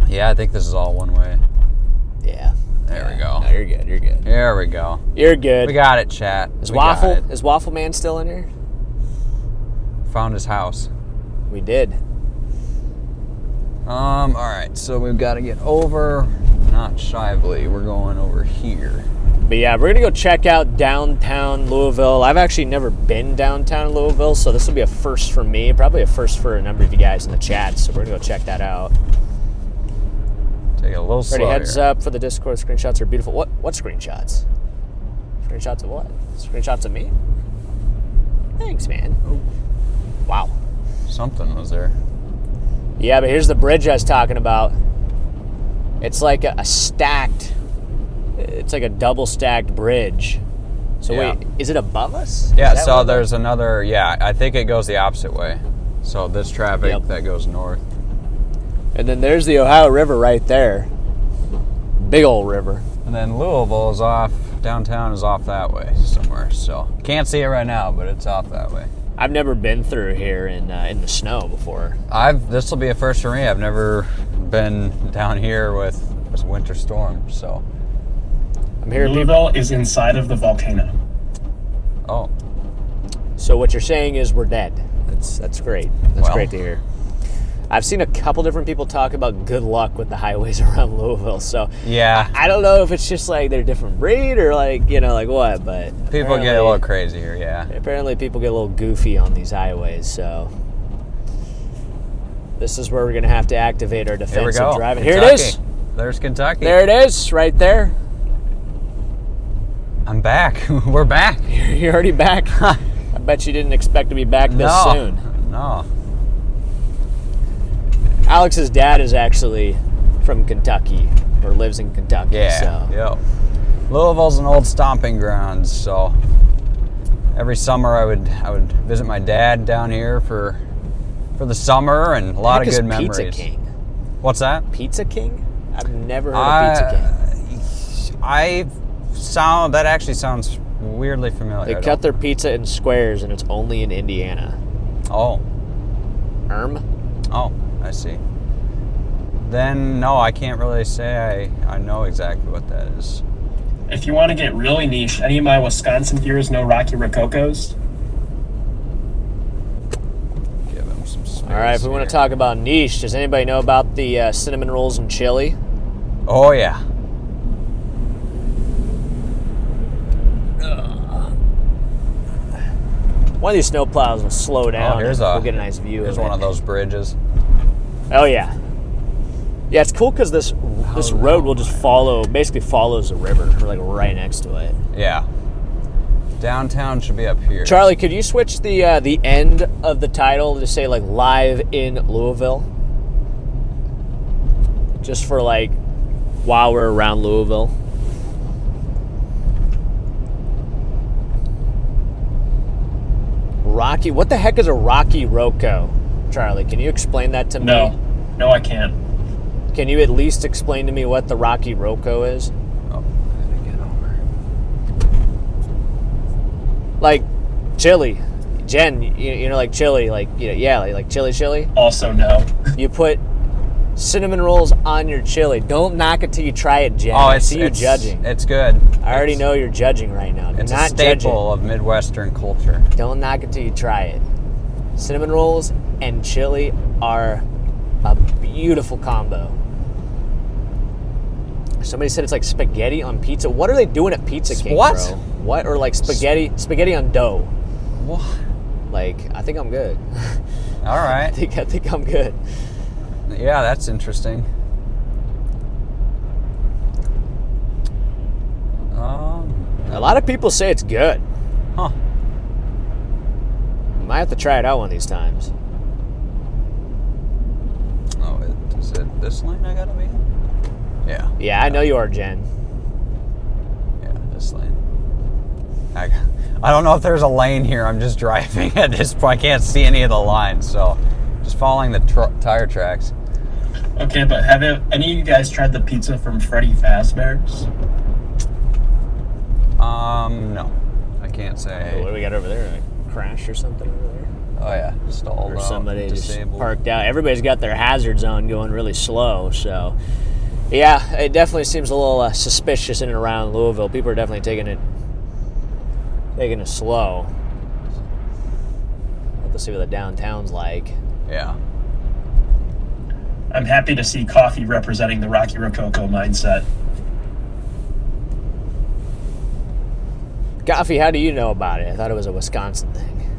Yeah, I think this is all one way.
Yeah.
There we go.
No, you're good. You're good.
There we go.
You're good.
We got it, chat.
Is
We got it.
Waffle Man still in here?
Found his house.
We did.
All right, so we've got to get over, not Shively, we're going over here.
But yeah, we're going to go check out downtown Louisville. I've actually never been downtown Louisville, so this will be a first for me, probably a first for a number of you guys in the chat, so we're going to go check that out.
Take it a little slow
Ready, heads
here.
up for the Discord. Screenshots are beautiful. What screenshots? Screenshots of what? Screenshots of me? Thanks, man.
Oh.
Wow.
Something was there.
Yeah, but here's the bridge I was talking about. It's like a stacked, it's like a double stacked bridge. So
Yeah.
wait, is it above us?
Yeah,
Is that
so
what-
there's another, yeah, I think it goes the opposite way. So this traffic
Yep.
that goes north.
And then there's the Ohio River right there. Big old river.
And then Louisville is off, downtown is off that way somewhere. So can't see it right now, but it's off that way.
I've never been through here in the snow before.
This will be a first for me. I've never been down here with this winter storm, so.
I'm hearing people.
Louisville is inside of the volcano.
Oh,
So what you're saying is we're dead. That's great. That's
Well.
great to hear. I've seen a couple different people talk about good luck with the highways around Louisville. So
yeah.
I don't know if it's just like they're a different breed or like, like what, but
People get a little crazy here, yeah.
apparently people get a little goofy on these highways, so this is where we're going to have to activate our
Here we
defensive
go.
driving. Here it is.
There's Kentucky.
There it is, right there.
I'm back. We're back.
You're already back. bet you didn't expect to be back this soon.
No.
Alex's dad is actually from Kentucky, or lives in Kentucky.
Yeah.
So.
Yep. Louisville's an old stomping ground, so every summer I would visit my dad down here for the summer, and a lot of good memories.
Pizza King?
What's that?
Pizza King? I've never heard of Pizza King.
That actually sounds weirdly familiar.
They cut their pizza in squares, and it's only in Indiana.
Oh. Oh, I see. Then, no, I can't really say I know exactly what that is.
If you want to get really niche, any of my Wisconsin viewers know Rocky Rococos?
Give him some space.
All right, if we want to talk about niche, does anybody know about the cinnamon rolls and chili?
Oh, yeah.
One of these snowplows will slow down. We'll get a nice view of it.
Here's one of those bridges.
Oh, yeah. Yeah, it's cool because this road will just basically follows the river. We're like right next to it.
Yeah. Downtown should be up here.
Charlie, could you switch the end of the title to say like live in Louisville? Just for like while we're around Louisville. Rocky, what the heck is a Rocky Roco? Charlie, can you explain that to me?
No, I can't.
Can you at least explain to me what the Rocky Roco is?
Oh, I gotta get over.
Like chili. Jen, you know, like chili, like, like chili.
Also, no.
You put cinnamon rolls on your chili. Don't knock it till you try it, Jen.
Oh,
I see you judging.
It's good.
I already know you're judging right now.
It's
not
a staple
judging.
of Midwestern culture.
Don't knock it till you try it. Cinnamon rolls and chili are a beautiful combo. Somebody said it's like spaghetti on pizza. What are they doing at Pizza King,
what?
bro? What? Or like spaghetti on dough.
What?
Like, I think I'm good.
All right.
I think I'm good.
Yeah, that's interesting.
A lot of people say it's good.
Huh.
Might have to try it out one of these times.
Oh, is it this lane I gotta be in? Yeah.
Yeah, I know you are, Jen.
Yeah, this lane. I don't know if there's a lane here. I'm just driving at this point. I can't see any of the lines, so just following the tire tracks.
Okay, but have any of you guys tried the pizza from Freddy Fazbear's?
No. I can't say.
What do we got over there? Like crash or something over there?
Oh, yeah. Stalled
Or
out,
somebody
disabled.
just parked out. Everybody's got their hazards on going really slow, so... Yeah, it definitely seems a little suspicious in and around Louisville. People are definitely taking it slow. Let's see what the downtown's like.
Yeah.
I'm happy to see coffee representing the Rocky Rococo mindset.
Coffee, how do you know about it? I thought it was a Wisconsin thing.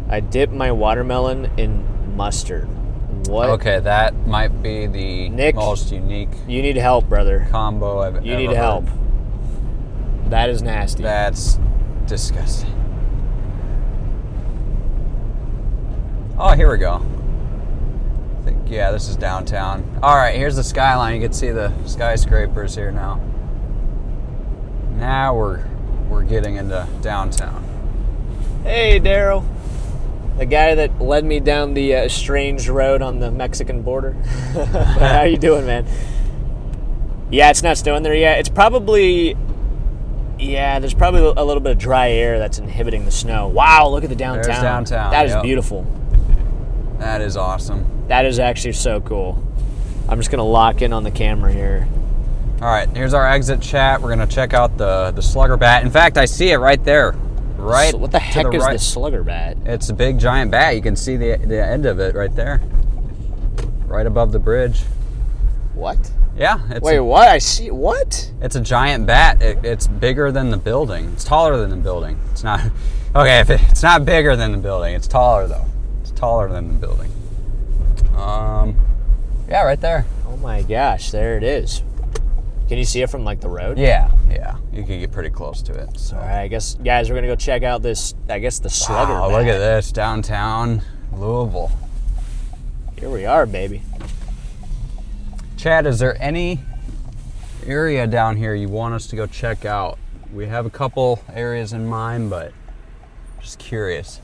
I dip my watermelon in mustard. What?
Okay, that might be the
Nick,
most unique
you need help, brother.
combo I've ever
You need
heard.
help. That is nasty.
That's disgusting. Oh, here we go. I think, yeah, this is downtown. All right, here's the skyline. You can see the skyscrapers here now. Now we're getting into downtown.
Hey, Daryl. The guy that led me down the estranged road on the Mexican border. How you doing, man? Yeah, it's not snowing there yet. It's probably... Yeah, there's probably a little bit of dry air that's inhibiting the snow. Wow, look at the downtown.
There's downtown.
That is
yep.
beautiful.
That is awesome.
That is actually so cool. I'm just going to lock in on the camera here.
All right, here's our exit chat. We're going to check out the slugger bat. In fact, I see it right there. Right.
So what the heck is this slugger bat?
It's a big giant bat. You can see the end of it right there. Right above the bridge.
What?
Yeah.
Wait, what? I see. What?
It's a giant bat. It's bigger than the building. It's taller than the building. It's not. Okay, if it's not bigger than the building, it's taller though. It's taller than the building. Yeah, right there.
Oh my gosh, there it is. Can you see it from like the road?
Yeah. You can get pretty close to it. So.
All right, I guess, guys, we're gonna go check out this. I guess the Slugger.
Wow, look at this, downtown Louisville.
Here we are, baby.
Chad, is there any area down here you want us to go check out? We have a couple areas in mind, but just curious.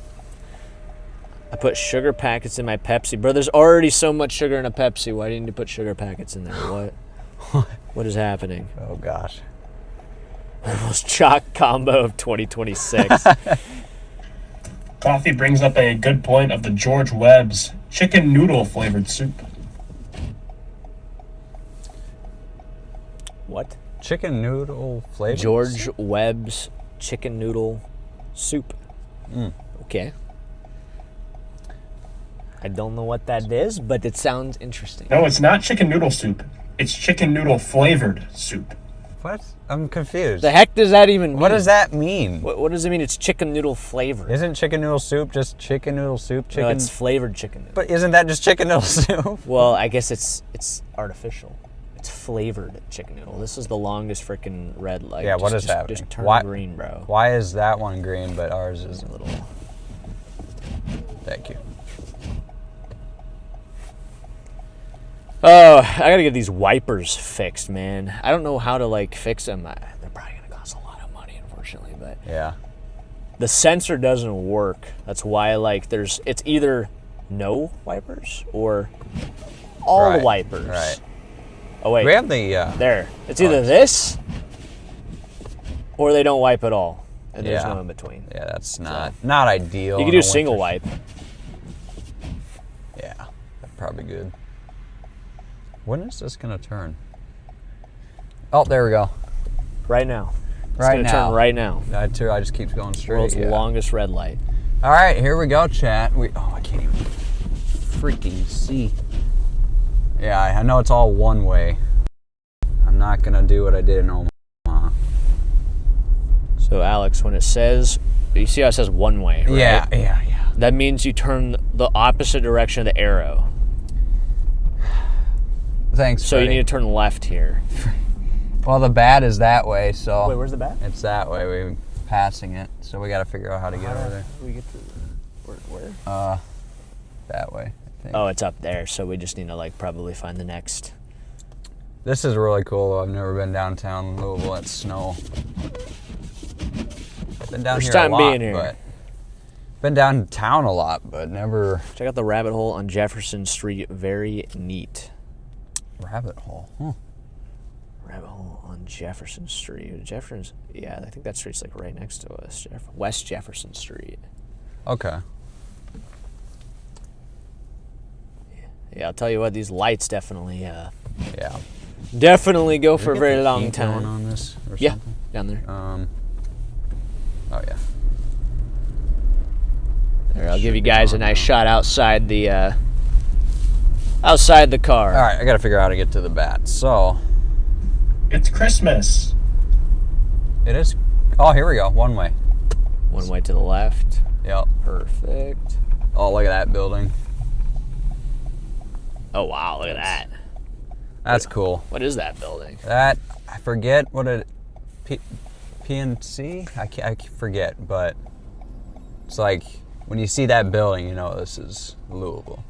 I put sugar packets in my Pepsi. Bro, there's already so much sugar in a Pepsi. Why do you need to put sugar packets in there? What? What is happening?
Oh gosh.
The most chalk combo of 2026.
Coffee brings up a good point of the George Webb's chicken noodle flavored soup.
What?
Chicken noodle flavor?
George Webb's chicken noodle soup. Okay. I don't know what that is, but it sounds interesting.
No, it's not chicken noodle soup. It's chicken noodle flavored soup.
What? I'm confused.
The heck does that even mean?
What does that mean?
What does it mean? It's chicken noodle flavored.
Isn't chicken noodle soup just chicken noodle soup? Chicken?
No, it's flavored chicken noodle.
But isn't that just chicken noodle soup?
Well, I guess it's artificial. It's flavored chicken noodle. This is the longest freaking red light.
Yeah, what is happening?
Just turn
Why-
green, bro.
Why is that one green but ours is
A little.
Thank you.
Oh, I gotta get these wipers fixed, man. I don't know how to like fix them. They're probably gonna cost a lot of money, unfortunately. But
Yeah.
the sensor doesn't work. That's why like it's either no wipers or all
Right,
wipers.
right.
Oh wait,
We have the
there. It's either this or they don't wipe at all, and there's
Yeah.
no in between.
Yeah, that's not ideal.
You can
on
do
a
single
winter-
wipe.
Yeah, that's probably good. When is this gonna turn? Oh, there we go.
Right now. It's
Right
gonna
now.
turn right now.
I just keeps going straight.
World's
Yeah.
longest red light.
All right, here we go, chat. I can't even freaking see. Yeah, I know it's all one way. I'm not gonna do what I did in Omaha.
So Alex, when it says, you see how it says one way, right?
Yeah.
That means you turn the opposite direction of the arrow.
Thanks.
So you
Freddy.
need to turn left here.
Well, the bat is that way, so
Wait, where's the bat?
it's that way. We're passing it, so we got to figure out how to get over there.
We get to where?
That way, I think.
Oh, it's up there. So we just need to like probably find the next.
This is really cool, though. I've never been downtown Louisville at snow. Been down
First
here
time
a lot,
being here.
but been downtown a lot, but never
Check out the rabbit hole on Jefferson Street. Very neat.
rabbit hole. Huh.
Rabbit hole on Jefferson Street. Jefferson's, yeah, I think that street's like right next to us. West Jefferson Street.
Okay.
Yeah, I'll tell you what, these lights definitely,
Yeah.
go for a
Get
very
the
long
heat going
time.
on this or
Yeah,
something?
down there.
Oh yeah.
There, I'll give you
Should be
guys a
on
nice
now.
shot outside the car.
All right, I got to figure out how to get to the bat. So
It's Christmas.
it is. Oh, here we go. One way.
One way to the left.
Yep.
Perfect.
Oh, look at that building.
Oh wow, look at that.
That's cool.
What is that building?
That I forget what it. PNC. I forget, but it's like when you see that building, you know this is Louisville.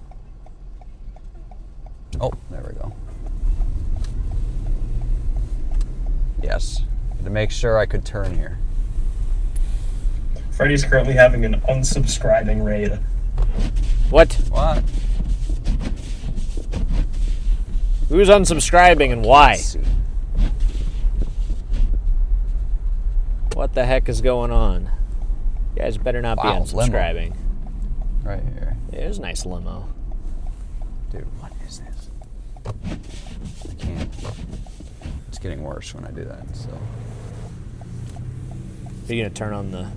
Oh, there we go. Yes, to make sure I could turn here.
Freddy's currently having an unsubscribing raid.
What?
What?
Who's unsubscribing and why?
Let's see.
What the heck is going on? You guys better not
Wow,
be unsubscribing.
Right here.
Yeah, there's a nice limo.
Dude, what is this? I can't. It's getting worse when I do that, so.
Are you gonna turn on the?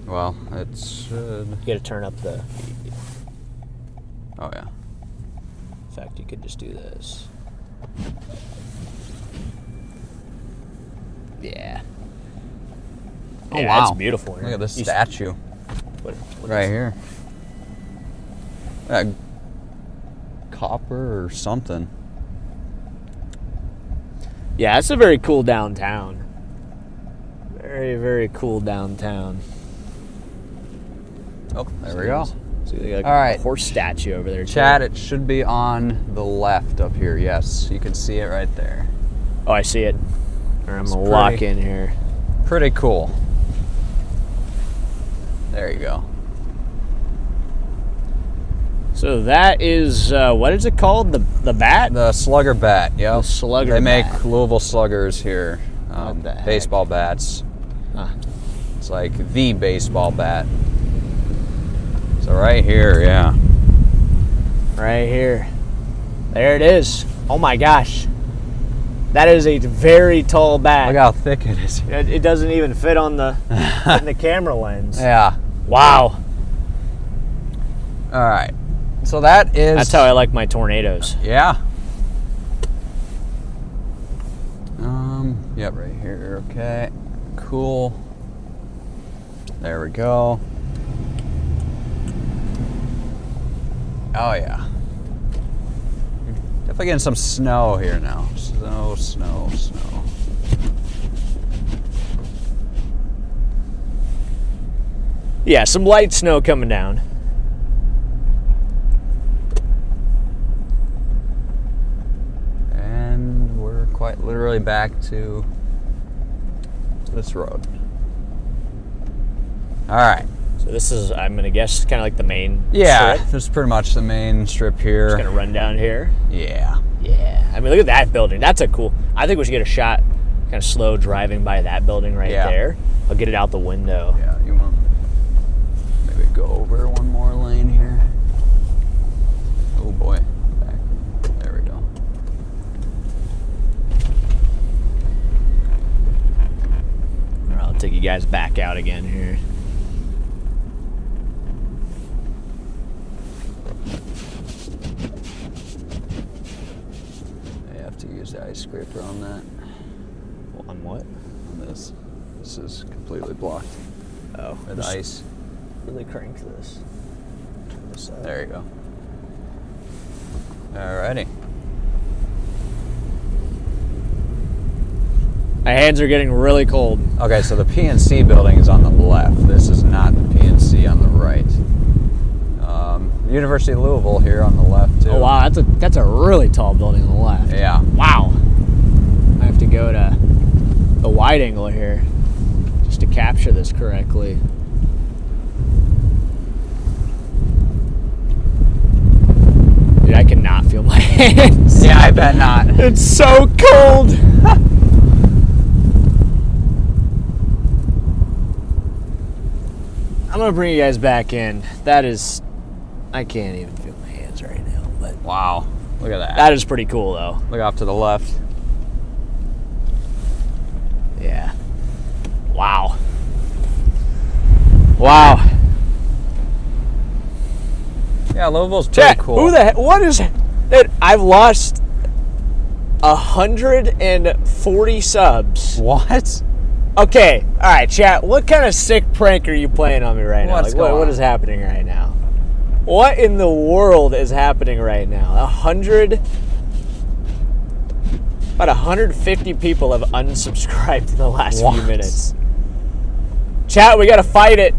Well, it should.
You gotta turn up the.
Oh, yeah.
In fact, you could just do this. Yeah.
Oh,
Yeah,
wow.
That's beautiful.
Look at this
You-
statue
what
right
is-
here. Copper or something.
Yeah, it's a very cool downtown. Very, very cool downtown.
Oh, there we go.
So you got
All right.
a horse statue over there.
Chad,
too.
it should be on the left up here. Yes, you can see it right there.
Oh, I see it. All right, I'm
It's
going to walk
pretty-
in here.
Pretty cool. There you go.
So that is, what is it called? The bat?
The slugger bat, yep.
The slugger
They make
bat.
Louisville sluggers here.
What the heck?
Baseball bats.
Huh.
It's like the baseball bat. So right here, yeah.
Right here. There it is. Oh my gosh. That is a very tall bat.
Look how thick it is.
It doesn't even fit on the in the camera lens.
Yeah.
Wow.
All right. So that is.
That's how I like my tornadoes.
Yeah. Yep, right here. Okay. Cool. There we go. Oh yeah. Definitely getting some snow here now. Snow.
Yeah, some light snow coming down.
And we're quite literally back to this road. All right.
So this is, I'm gonna guess, kind of like the main
Yeah,
strip.
this is pretty much the main strip here.
Just gonna run down here.
Yeah.
Yeah. I mean, look at that building. That's a cool. I think we should get a shot, kind of slow driving by that building right
Yeah.
there. I'll get it out the window.
Yeah, you want maybe go over one more lane here. Oh boy. Back. There we go.
All right, I'll take you guys back out again here.
I have to use the ice scraper on that.
On what?
On this. This is completely blocked
Oh,
with
just
ice.
really crank this. Turn this up.
There you go. Alrighty.
My hands are getting really cold.
Okay, so the PNC building is on the left. This is not the PNC on the right. The University of Louisville here on the left too.
Oh wow, that's a really tall building on the left.
Yeah.
Wow. I have to go to the wide angle here just to capture this correctly. Dude, I cannot feel my hands.
Yeah, I bet not.
It's so cold. I'm gonna bring you guys back in. That is, I can't even feel my hands right now, but
Wow. Look at that.
that is pretty cool though.
Look off to the left.
Yeah. Wow. Wow.
Yeah, Louisville's pretty
Chat,
cool.
who the heck, what is that? I've lost 140 subs.
What?
Okay, all right, chat. What kind of sick prank are you playing on me right now?
What's going
What
on?
is happening right now? What in the world is happening right now? About 150 people have unsubscribed in the last few
What?
minutes. Chat, we gotta fight it.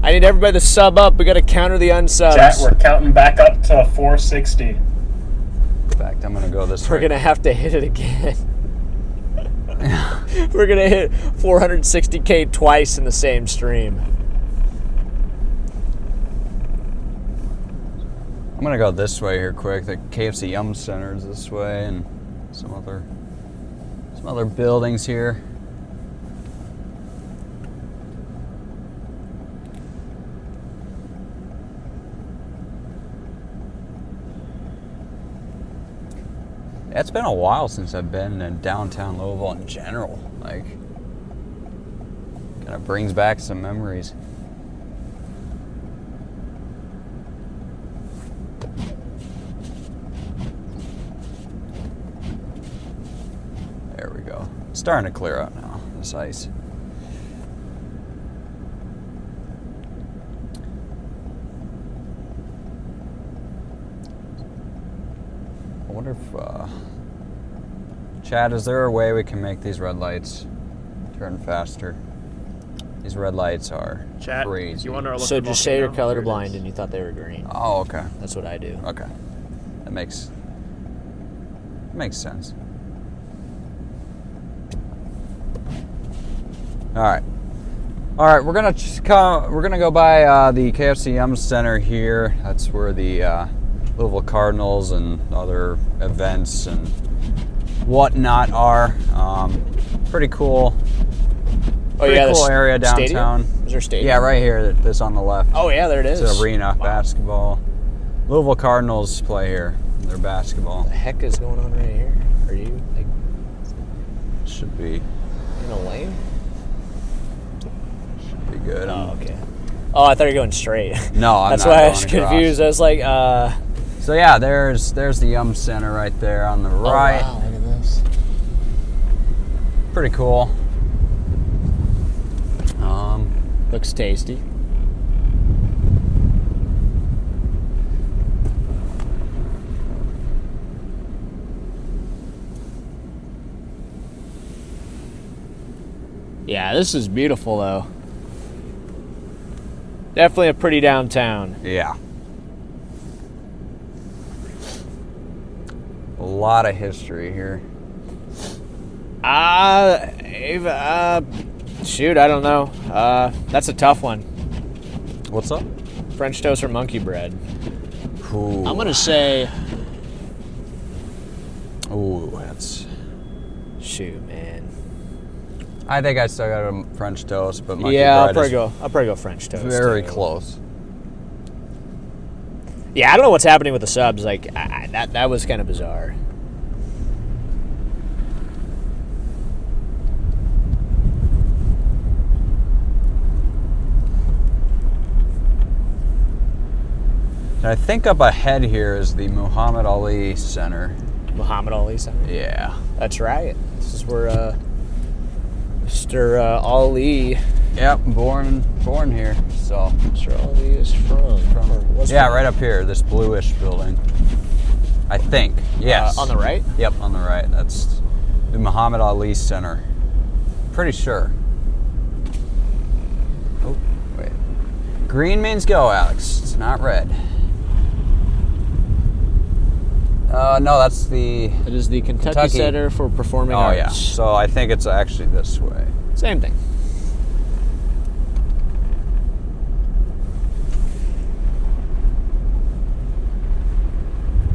I need everybody to sub up. We gotta counter the unsubs.
Chat, we're counting back up to 460.
In fact, I'm gonna go this
We're
way.
gonna have to hit it again. We're gonna hit 460K twice in the same stream.
I'm gonna go this way here quick. The KFC Yum Center is this way, and some other buildings here. Yeah, it's been a while since I've been in downtown Louisville in general. Like, kind of brings back some memories. There we go. It's starting to clear up now, this ice. I wonder if Chad, is there a way we can make these red lights turn faster? These red lights are
Chat,
crazy.
you want to look
So
at the
just say you're
volcano? Here it
colorblind
is.
and you thought they were green.
Oh, okay.
That's what I do.
Okay. That makes sense. All right. We're gonna go by the KFC Yum Center here. That's where the Louisville Cardinals and other events and whatnot are. Pretty cool.
Oh yeah,
cool
the
area downtown.
Stadium? Is there a stadium?
Yeah, right here. This on the left.
Oh yeah, there it is.
It's an arena,
Wow.
basketball. Louisville Cardinals play here. Their basketball.
What the heck is going on right here? Are you like
Should be
in a lane?
be good.
Oh, okay. Oh, I thought you were going straight.
No, I'm
That's
not
why I
going
was
across.
confused. I was like,
So yeah, there's the Yum Center right there on the right.
Oh, wow, look at this.
Pretty cool.
Looks tasty. Yeah, this is beautiful though. Definitely a pretty downtown.
Yeah. A lot of history here.
Shoot, I don't know. That's a tough one.
What's up?
French toast or monkey bread?
Ooh.
I'm gonna say,
Ooh, that's.
shoot, man.
I think I still got a French toast, but monkey
Yeah, I'll
bread
probably go French toast.
is very
too.
close.
Yeah, I don't know what's happening with the subs. Like that was kind of bizarre.
And I think up ahead here is the Muhammad Ali Center.
Muhammad Ali Center.
Yeah.
That's right. This is where Mr. Ali.
Yep, born here. So.
Mr. Ali is from. Or was
Yeah,
from.
right up here, this bluish building. I think. Yes.
On the right.
Yep, on the right. That's the Muhammad Ali Center. Pretty sure. Oh, wait. Green means go, Alex. It's not red. No, that's the.
It is the Kentucky
Kentucky.
Center for Performing
Oh,
Arts.
yeah. So I think it's actually this way.
Same thing.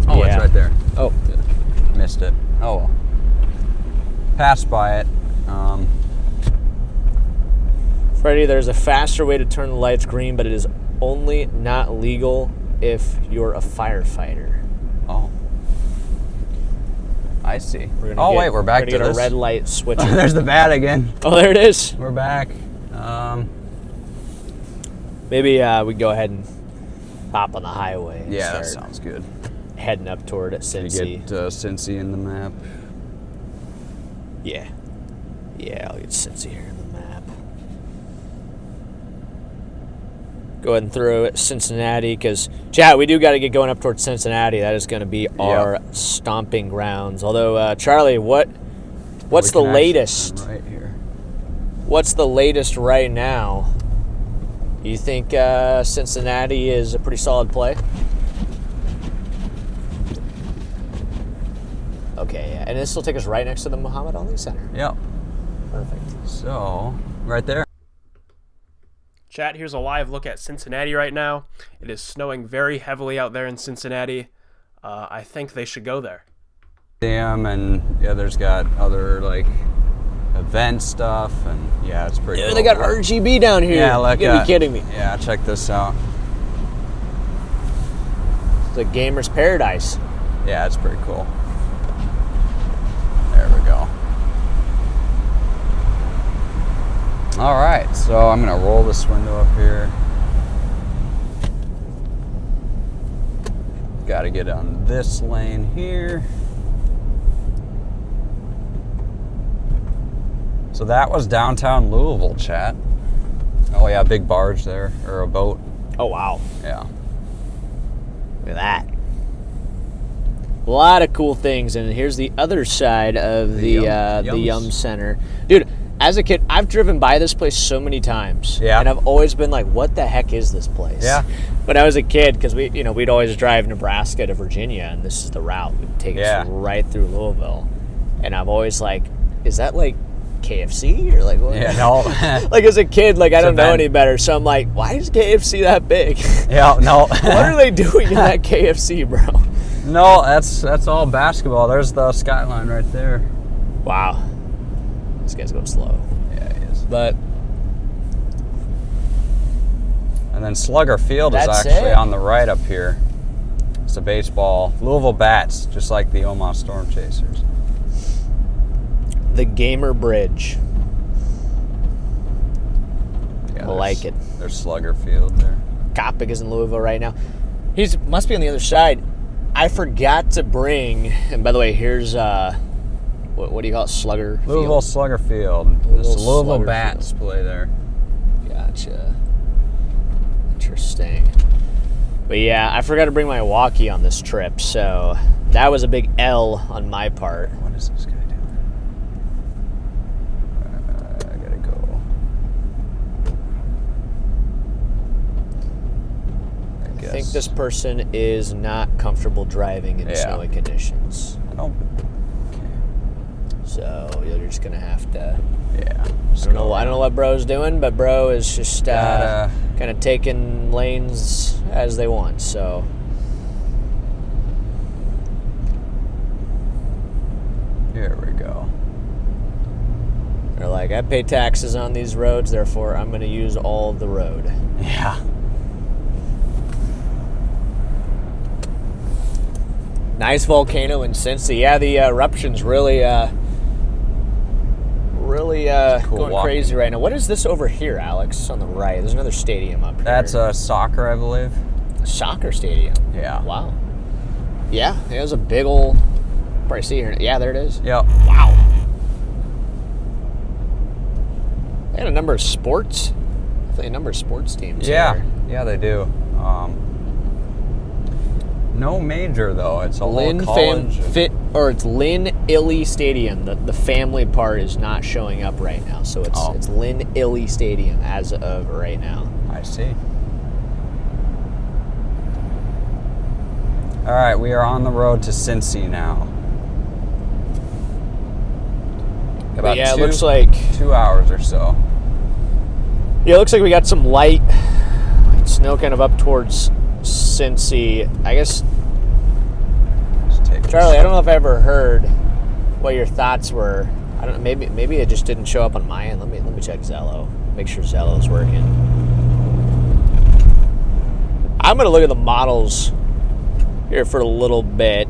Oh,
Yeah.
it's right there.
Oh,
Missed it. Oh well. Passed by it.
Freddie, there's a faster way to turn the lights green, but it is only not legal if you're a firefighter.
Oh. I see.
We're gonna
Oh
get-
wait, we're back
gonna
to
get
this.
a red light switcher.
There's the bat again.
Oh, there it is.
We're back.
Maybe we go ahead and hop on the highway. And
Yeah, that
start
sounds good.
heading up toward
You
Cincy.
get Cincy in the map.
Yeah. Yeah, I'll get Cincy here in the map. Go ahead and throw it Cincinnati, because, chat, we do got to get going up towards Cincinnati. That is going to be our stomping grounds. Although, Charlie, what's
We
the
can actually
latest?
turn right here.
What's the latest right now? You think Cincinnati is a pretty solid play? Okay, yeah. And this will take us right next to the Muhammad Ali Center.
Yep.
Perfect.
So, right there.
Chat, here's a live look at Cincinnati right now. It is snowing very heavily out there in Cincinnati. I think they should go there.
Damn, and yeah, there's got other like event stuff, and yeah, it's pretty.
Yeah,
cool.
they got RGB down here.
Yeah, like
you gotta be kidding me.
Yeah, check this out.
It's a gamer's paradise.
Yeah, it's pretty cool. There we go. All right, so I'm gonna roll this window up here. Got to get on this lane here. So that was downtown Louisville, chat. Oh yeah, big barge there, or a boat.
Oh wow,
Yeah.
look at that. A lot of cool things, and here's the other side of the Yum Center. Dude, as a kid, I've driven by this place so many times.
Yeah.
And I've always been like, what the heck is this place?
Yeah.
When I was a kid, because we'd always drive Nebraska to Virginia, and this is the route. We'd take us right through Louisville. And I'm always like, is that like KFC or like what?
Yeah, no.
Like as a kid, like I don't know any better, so I'm like, why is KFC that big?
Yeah, no.
What are they doing in that KFC, bro?
No, that's all basketball. There's the skyline right there.
Wow. This guy's going slow.
Yeah, he is.
But
and then Slugger Field is
That's
actually
it.
on the right up here. It's a baseball. Louisville Bats, just like the Omaha Storm Chasers.
the Gamer Bridge.
Yeah,
I like it.
There's Slugger Field there.
Kopic is in Louisville right now. He's must be on the other side. I forgot to bring, and by the way, here's what do you call it? Slugger
Louisville
Field?
Slugger Field.
Louisville
The Louisville
Slugger
Bats
Field.
play there.
Gotcha. Interesting. But yeah, I forgot to bring my walkie on this trip, so that was a big L on my part.
What is this guy doing? I gotta go.
I think this person is not comfortable driving in snowy conditions.
I don't. Okay.
So you're just gonna have to.
Yeah.
I don't know what bro's doing, but bro is just kind of taking lanes as they want. So
Here we go.
they're like, I pay taxes on these roads, therefore I'm going to use all of the road.
Yeah.
Nice volcano in Cincy. Yeah, the eruption's really
Cool
going
walking.
crazy right now. What is this over here, Alex? On the right, there's another stadium up here.
That's soccer, I believe.
Soccer stadium.
Yeah.
Wow. Yeah, there's a big old. Probably see here. Yeah, there it is.
Yep.
Wow. They had a number of sports. Definitely a number of sports teams.
Yeah.
here.
Yeah, they do. No major though. It's a
Lynn
little college.
It's Lynn Illy Stadium. The family part is not showing up right now, so it's Lynn Illy Stadium as of right now.
I see. All right, we are on the road to Cincy now. About
It looks like
2 hours or so.
it looks like we got some light snow kind of up towards Cincy. I guess,
Just take
Charlie, I don't know if I ever heard what your thoughts were. I don't know. Maybe it just didn't show up on my end. Let me check Zello. Make sure Zello's working. I'm gonna look at the models here for a little bit.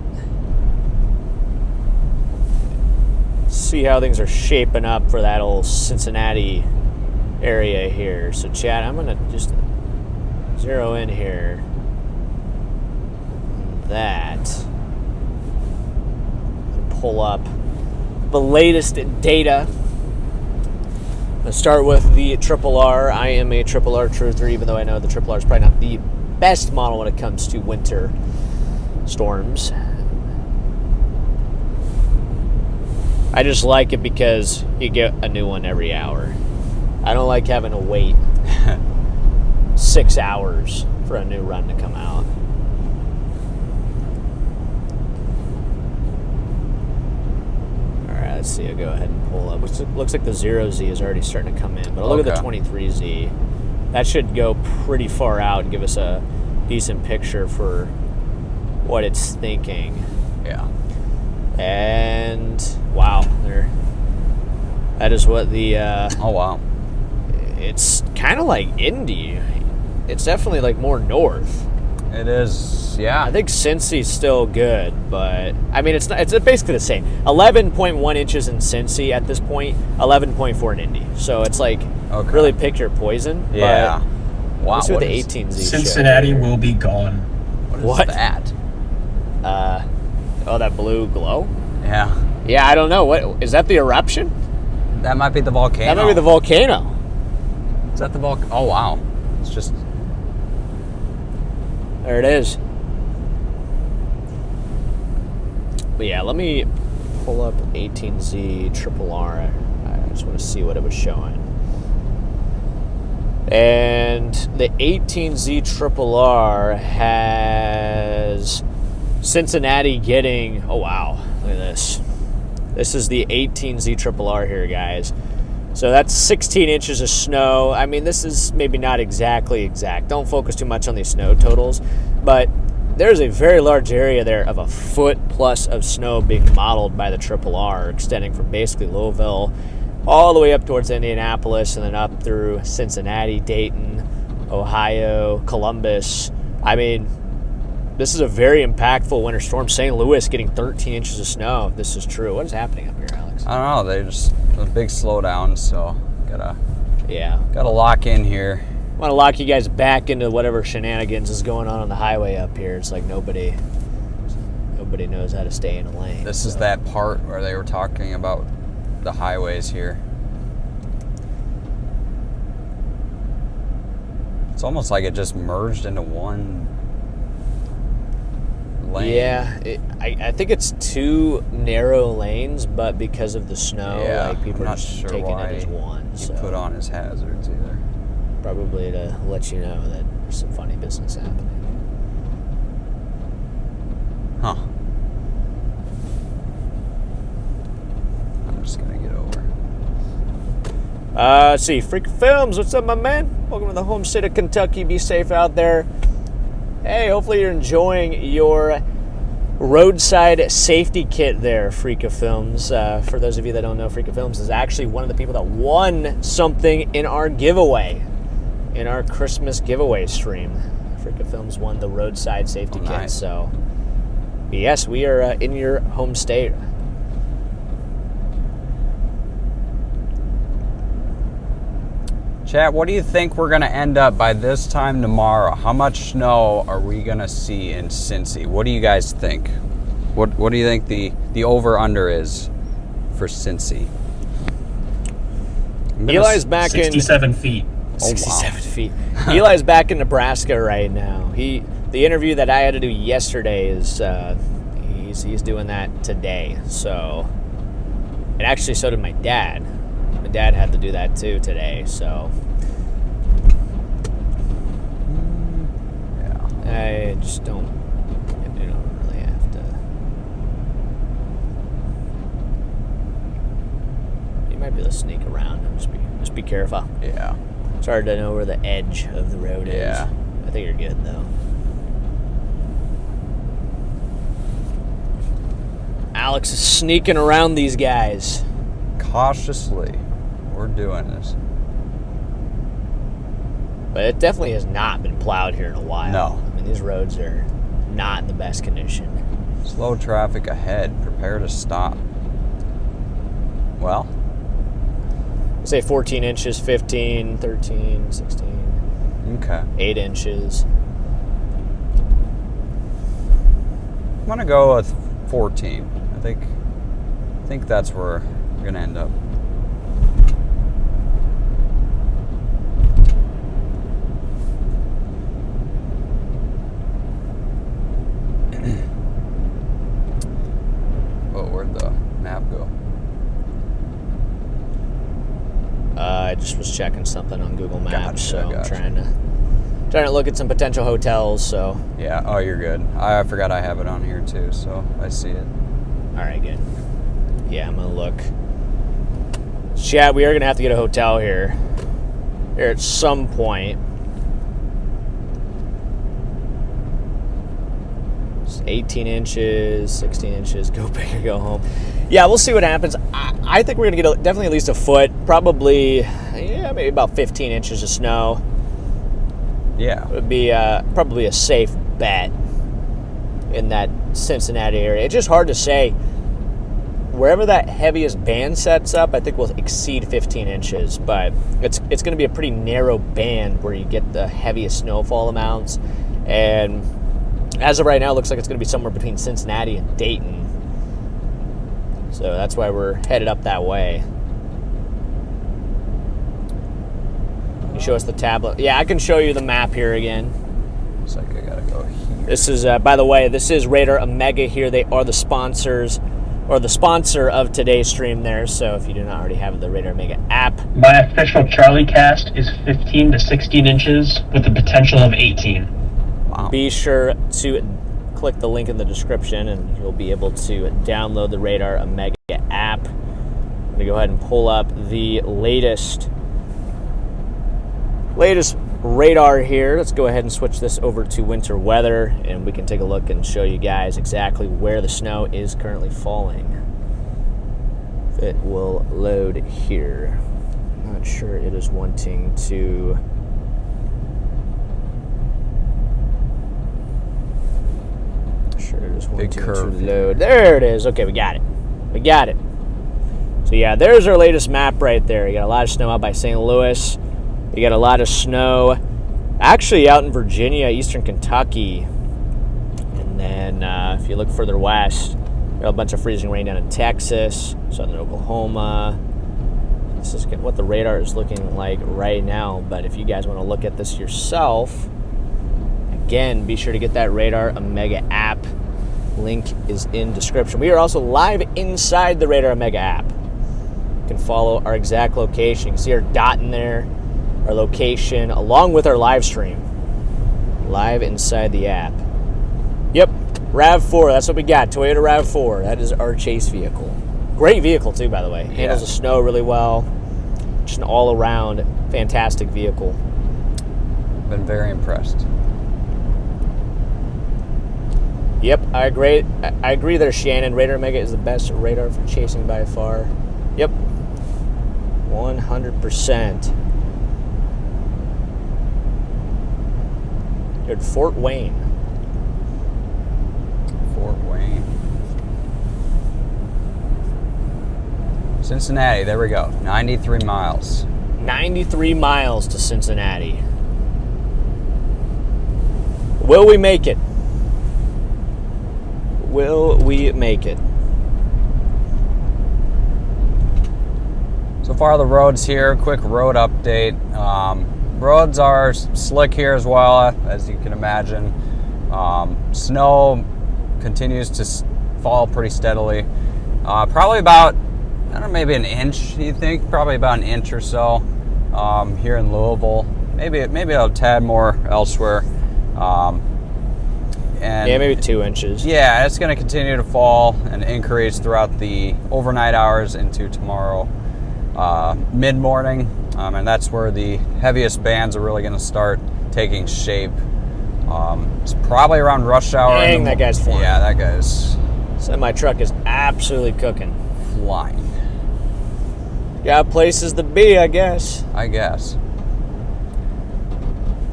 See how things are shaping up for that old Cincinnati area here. So Chad, I'm gonna just zero in here. That. Pull up the latest data. I'm gonna start with the Triple R. I am a Triple R truther, even though I know the Triple R is probably not the best model when it comes to winter storms. I just like it because you get a new one every hour. I don't like having to wait 6 hours for a new run to come out. Alright, let's see. I'll go ahead and pull up. Looks like the 0Z is already starting to come in, but I'll look at the 23Z. That should go pretty far out and give us a decent picture for what it's thinking.
Yeah.
And wow, that is what the
Oh wow.
it's kind of like Indy. It's definitely like more north.
It is. Yeah.
I think Cincy's still good, but I mean it's basically the same. 11.1 inches in Cincy at this point, 11.4 in Indy. So it's like really pick your poison.
Yeah.
But
Wow.
let's see what the 18Z
Cincinnati will be gone.
What is that?
Oh, that blue glow.
Yeah.
Yeah, I don't know. What is that? The eruption?
That might be the volcano.
That might be the volcano.
Is that the volcano? Oh wow. It's just.
There it is. But yeah, let me pull up 18Z Triple R. I just want to see what it was showing. And the 18Z Triple R has Cincinnati getting, oh wow, look at this. This is the 18Z Triple R here, guys. So that's 16 inches of snow. I mean, this is maybe not exactly exact. Don't focus too much on these snow totals, but there's a very large area there of a foot plus of snow being modeled by the Triple R, extending from basically Louisville all the way up towards Indianapolis and then up through Cincinnati, Dayton, Ohio, Columbus. I mean, this is a very impactful winter storm. St. Louis getting 13 inches of snow, if this is true. What is happening up here, Alex?
I don't know. They just a big slowdown, so gotta lock in here.
I want to lock you guys back into whatever shenanigans is going on the highway up here. It's like nobody knows how to stay in a lane.
This is that part where they were talking about the highways here. It's almost like it just merged into one lane.
Yeah, I think it's two narrow lanes, but because of the snow, like people are just taking it as one.
He put on his hazards either.
Probably to let you know that there's some funny business happening.
Huh. I'm just gonna get over.
Let's see, Freak Films, what's up, my man? Welcome to the home state of Kentucky. Be safe out there. Hey, hopefully you're enjoying your roadside safety kit there, Freak of Films. For those of you that don't know, Freak of Films is actually one of the people that won something in our giveaway, in our Christmas giveaway stream. Freak of Films won the roadside safety kit.
Nice.
So, yes, we are in your home state.
Chat, what do you think we're going to end up by this time tomorrow? How much snow are we going to see in Cincy? What do you guys think? What do you think the over-under is for Cincy?
Eli's back
67 feet.
67 feet. Eli's back in Nebraska right now. The interview that I had to do yesterday is he's doing that today. So, and actually so did my dad. My dad had to do that too today. So, I just don't really have to. You might be able to sneak around. Just be careful.
Yeah.
It's hard to know where the edge of the road is.
Yeah.
I think you're good though. Alex is sneaking around these guys.
Cautiously, we're doing this.
But it definitely has not been plowed here in a while.
No.
I mean, these roads are not in the best condition.
Slow traffic ahead. Prepare to stop. Well,
say 14 inches, 15, 13, 16.
okay.
8 inches.
I'm gonna go with 14. I think that's where we're gonna end up. Oh, where'd the map go?
I just was checking something on Google Maps, so I'm
gotcha.
trying to look at some potential hotels. So.
Yeah. Oh, you're good. I forgot I have it on here too, so I see it.
All right, good. Yeah, I'm gonna look. Chad, we are gonna have to get a hotel here at some point. It's 18 inches, 16 inches. Go big or go home. Yeah, we'll see what happens. I think we're gonna get definitely at least a foot, probably, maybe about 15 inches of snow.
Yeah.
It would be probably a safe bet in that Cincinnati area. It's just hard to say. Wherever that heaviest band sets up, I think we'll exceed 15 inches, but it's going to be a pretty narrow band where you get the heaviest snowfall amounts. And as of right now, it looks like it's going to be somewhere between Cincinnati and Dayton. So that's why we're headed up that way. Can you show us the tablet? Yeah, I can show you the map here again.
Looks like I gotta go
This is, by the way, this is Radar Omega here. They are the sponsors, or the sponsor of today's stream there. So if you do not already have the Radar Omega app.
My official Charlie cast is 15 to 16 inches with the potential of 18.
Wow.
Be sure to click the link in the description and you'll be able to download the Radar Omega app. I'm going to go ahead and pull up the latest radar here. Let's go ahead and switch this over to winter weather and we can take a look and show you guys exactly where the snow is currently falling. If it will load here. I'm not sure it is wanting to.
Big curve
to load. There it is. Okay, we got it. So yeah, there's our latest map right there. You got a lot of snow out by St. Louis. You got a lot of snow actually out in Virginia, eastern Kentucky. And then if you look further west, you got a bunch of freezing rain down in Texas, southern Oklahoma. This is what the radar is looking like right now. But if you guys want to look at this yourself, again, be sure to get that Radar Omega app. Link is in description. We are also live inside the Radar Omega app. You can follow our exact location. You can see our dot in there, our location, along with our live stream. Live inside the app. Yep, RAV4, that's what we got. Toyota RAV4. That is our chase vehicle. Great vehicle too, by the way. Handles the snow really well. Just an all-around fantastic vehicle.
Been very impressed.
Yep, I agree there, Shannon. Radar Omega is the best radar for chasing by far. Yep, 100%. You're at Fort Wayne.
Fort Wayne. Cincinnati, there we go. 93 miles.
93 miles to Cincinnati. Will we make it? Will we make it?
So far the roads here, quick road update. Roads are slick here as well, as you can imagine. Snow continues to fall pretty steadily. Probably about, I don't know, maybe an inch, you think? Probably about an inch or so here in Louisville. Maybe a tad more elsewhere. And
yeah, maybe 2 inches.
Yeah, it's going to continue to fall and increase throughout the overnight hours into tomorrow mid-morning. And that's where the heaviest bands are really going to start taking shape. It's probably around rush hour.
Dang, that guy's flying.
Yeah, that guy's...
Semi-truck is absolutely cooking.
Flying.
Got places to be, I guess.
I guess.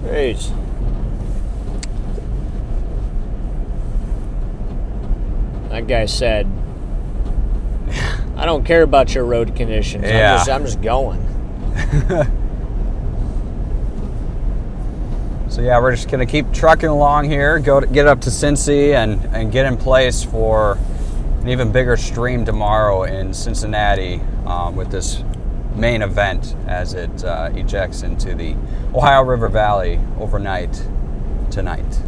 Jeez. That guy said, I don't care about your road conditions.
Yeah.
I'm just going.
So yeah, we're just going to keep trucking along here, get up to Cincy and get in place for an even bigger stream tomorrow in Cincinnati with this main event as it ejects into the Ohio River Valley overnight tonight.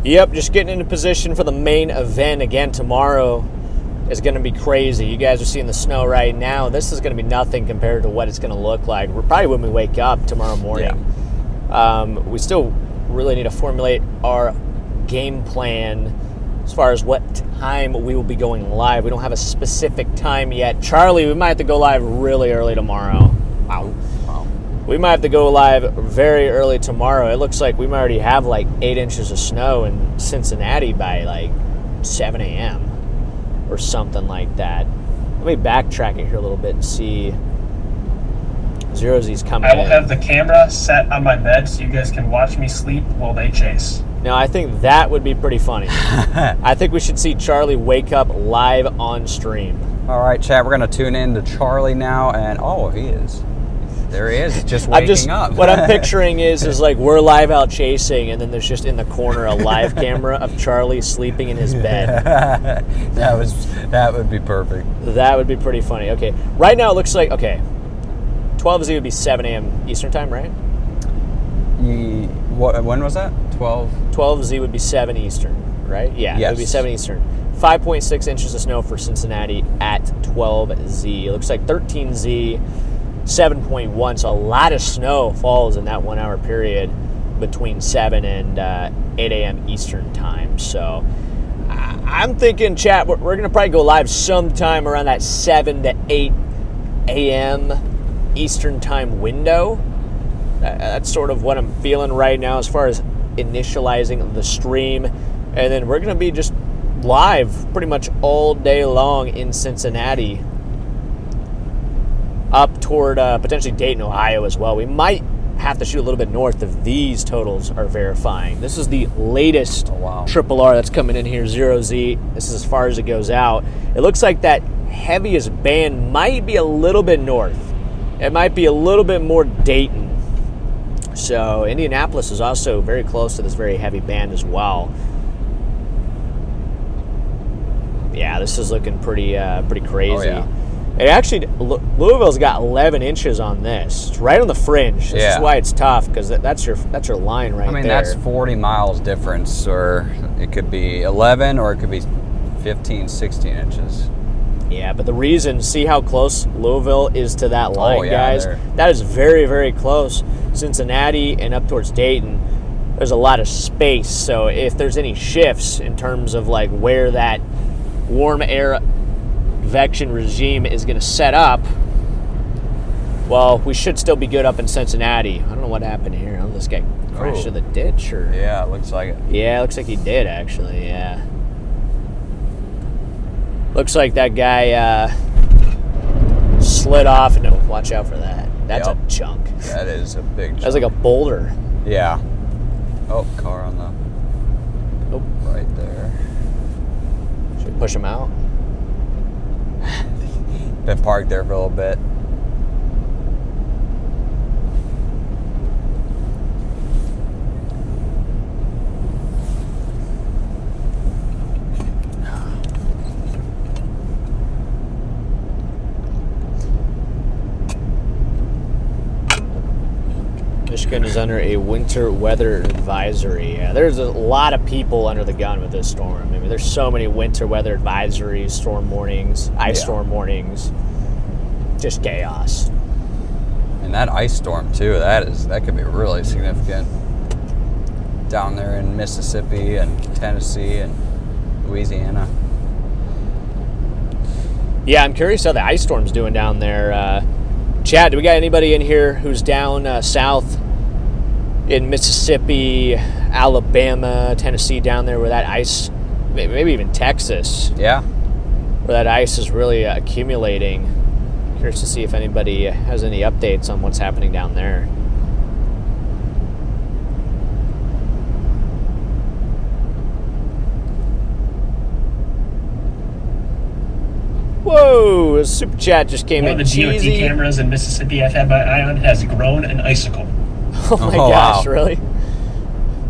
Yep, just getting into position for the main event again tomorrow is going to be crazy. You guys are seeing the snow right now. This is going to be nothing compared to what it's going to look like. We're probably when we wake up tomorrow morning. Yeah. We still really need to formulate our game plan as far as what time we will be going live. We don't have a specific time yet. Charlie, we might have to go live really early tomorrow. Wow. We might have to go live very early tomorrow. It looks like we might already have like 8 inches of snow in Cincinnati by like 7 a.m. or something like that. Let me backtrack it here a little bit and see. Zero Z's coming in.
I will have the camera set on my bed so you guys can watch me sleep while they chase.
No, I think that would be pretty funny. I think we should see Charlie wake up live on stream.
All right, chat, we're going to tune in to Charlie now, and oh, he is. There he is, just waking up.
What I'm picturing is like we're live out chasing, and then there's just in the corner a live camera of Charlie sleeping in his bed.
That would be perfect.
That would be pretty funny. Okay, right now it looks like, okay, 12Z would be 7 a.m. Eastern time, right?
When was that? 12?
12Z would be 7 Eastern, right? Yeah, it would be
Yes.
7 Eastern. 5.6 inches of snow for Cincinnati at 12Z. It looks like 13Z, 7.1. So a lot of snow falls in that 1 hour period between 7 and 8 a.m. Eastern time. So I'm thinking, chat, we're going to probably go live sometime around that 7 to 8 a.m. Eastern time window. That's sort of what I'm feeling right now as far as initializing the stream. And then we're going to be just live pretty much all day long in Cincinnati, up toward potentially Dayton, Ohio as well. We might have to shoot a little bit north if these totals are verifying. This is the latest Triple R that's coming in here, 0Z. This is as far as it goes out. It looks like that heaviest band might be a little bit north. It might be a little bit more Dayton. So Indianapolis is also very close to this very heavy band as well. Yeah, this is looking pretty crazy.
Oh, yeah.
It actually, Louisville's got 11 inches on this. It's right on the fringe. This is why it's tough, because that's your line right there.
I mean, that's 40 miles difference, or it could be 11, or it could be 15, 16 inches.
Yeah, but the reason, see how close Louisville is to that line, guys?
They're...
That is very, very close. Cincinnati and up towards Dayton, there's a lot of space. So if there's any shifts in terms of like where that warm air convection regime is going to set up, well, we should still be good up in Cincinnati. I don't know what happened here. I don't know, this guy crashed to the ditch, or...
Yeah, it looks like it.
Yeah, it looks like he did, actually, yeah. Looks like that guy slid off. No, watch out for that. That's a chunk.
That is a big chunk.
That's like a boulder.
Yeah. Oh, car on the...
Nope.
Right there.
Should we push him out?
Been parked there for a little bit.
Michigan is under a winter weather advisory. Yeah, there's a lot of people under the gun with this storm. I mean, there's so many winter weather advisories, storm warnings, ice storm warnings. Just chaos.
And that ice storm too, that could be really significant down there in Mississippi and Tennessee and Louisiana.
Yeah, I'm curious how the ice storm's doing down there. Chad, do we got anybody in here who's down south in Mississippi, Alabama, Tennessee, down there where that ice, maybe even Texas,
Yeah.
where that ice is really accumulating? Curious to see if anybody has any updates on what's happening down there. Whoa, a super chat just came in.
One of the
Cheesy.
DOT cameras in Mississippi I've had my eye on has grown an icicle.
Oh my gosh, really?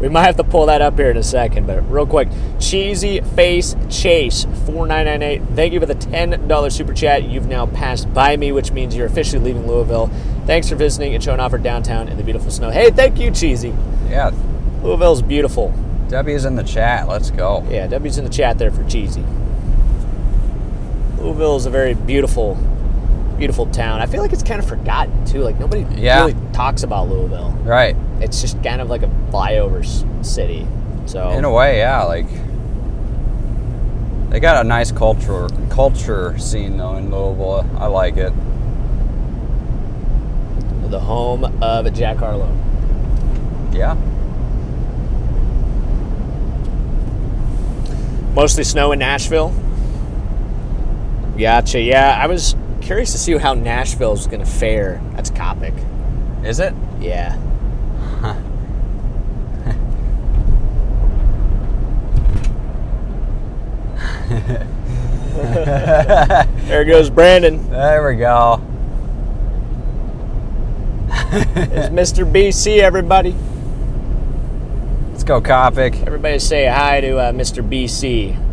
We might have to pull that up here in a second, but real quick, Cheesy Face Chase 4998. Thank you for the $10 super chat. You've now passed by me, which means you're officially leaving Louisville. Thanks for visiting and showing off our downtown in the beautiful snow. Hey, thank you, Cheesy.
Yeah.
Louisville's beautiful.
Debbie's in the chat. Let's go.
Yeah, W's in the chat there for Cheesy. Louisville is a very beautiful, beautiful town. I feel like it's kind of forgotten too. Like nobody really talks about Louisville.
Right.
It's just kind of like a flyover city. So
in a way, yeah, like they got a nice culture scene though in Louisville. I like it.
The home of Jack Harlow.
Yeah.
Mostly snow in Nashville. Gotcha. Yeah, I was curious to see how Nashville's going to fare. That's Copic.
Is it?
Yeah. There goes Brandon.
There we go.
It's Mr. BC, everybody.
Let's go, Copic.
Everybody say hi to Mr. BC.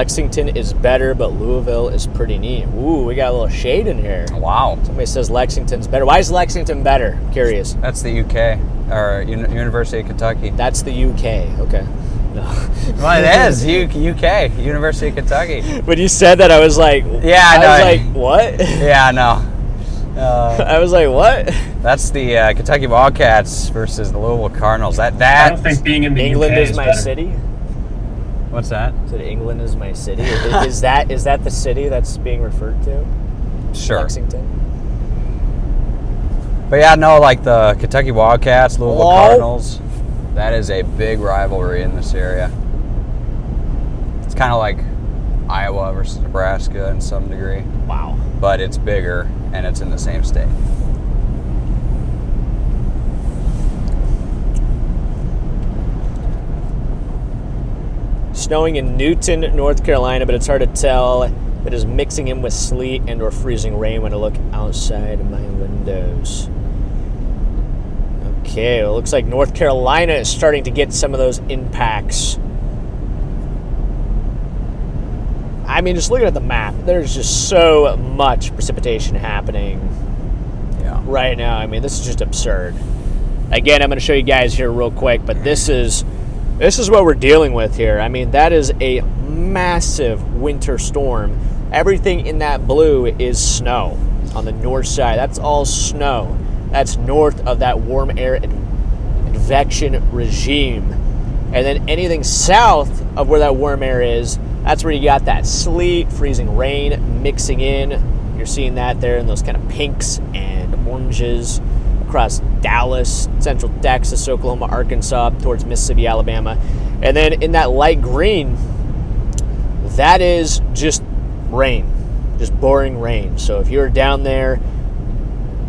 Lexington is better, but Louisville is pretty neat. Ooh, we got a little shade in here.
Wow.
Somebody says Lexington's better. Why is Lexington better? Curious.
That's the UK, or University of Kentucky.
That's the UK. Okay. No.
Well, it is UK, University of Kentucky.
When you said that, I was like,
Yeah, I know.
was like, what?
Yeah, no.
I was like, what?
That's the Kentucky Wildcats versus the Louisville Cardinals.
I
That
don't think being in the
England
UK
is my
better.
city.
What's that?
Said England is my city. Is that the city that's being referred to?
Sure.
Lexington.
But yeah, no, like the Kentucky Wildcats, Louisville
Hello?
Cardinals. That is a big rivalry in this area. It's kind of like Iowa versus Nebraska in some degree,
Wow.
but it's bigger and it's in the same state.
Snowing in Newton, North Carolina, but it's hard to tell. It is mixing in with sleet and or freezing rain when I look outside of my windows. Okay, well, it looks like North Carolina is starting to get some of those impacts. I mean, just looking at the map, there's just so much precipitation happening
Yeah.
right now. I mean, this is just absurd. Again, I'm going to show you guys here real quick, but this is what we're dealing with here. I mean, that is a massive winter storm. Everything in that blue is snow on the north side. That's all snow. That's north of that warm air advection regime. And then anything south of where that warm air is, that's where you got that sleet, freezing rain mixing in. You're seeing that there in those kind of pinks and oranges across Dallas, Central Texas, Oklahoma, Arkansas, towards Mississippi, Alabama. And then in that light green, that is just rain, just boring rain. So if you're down there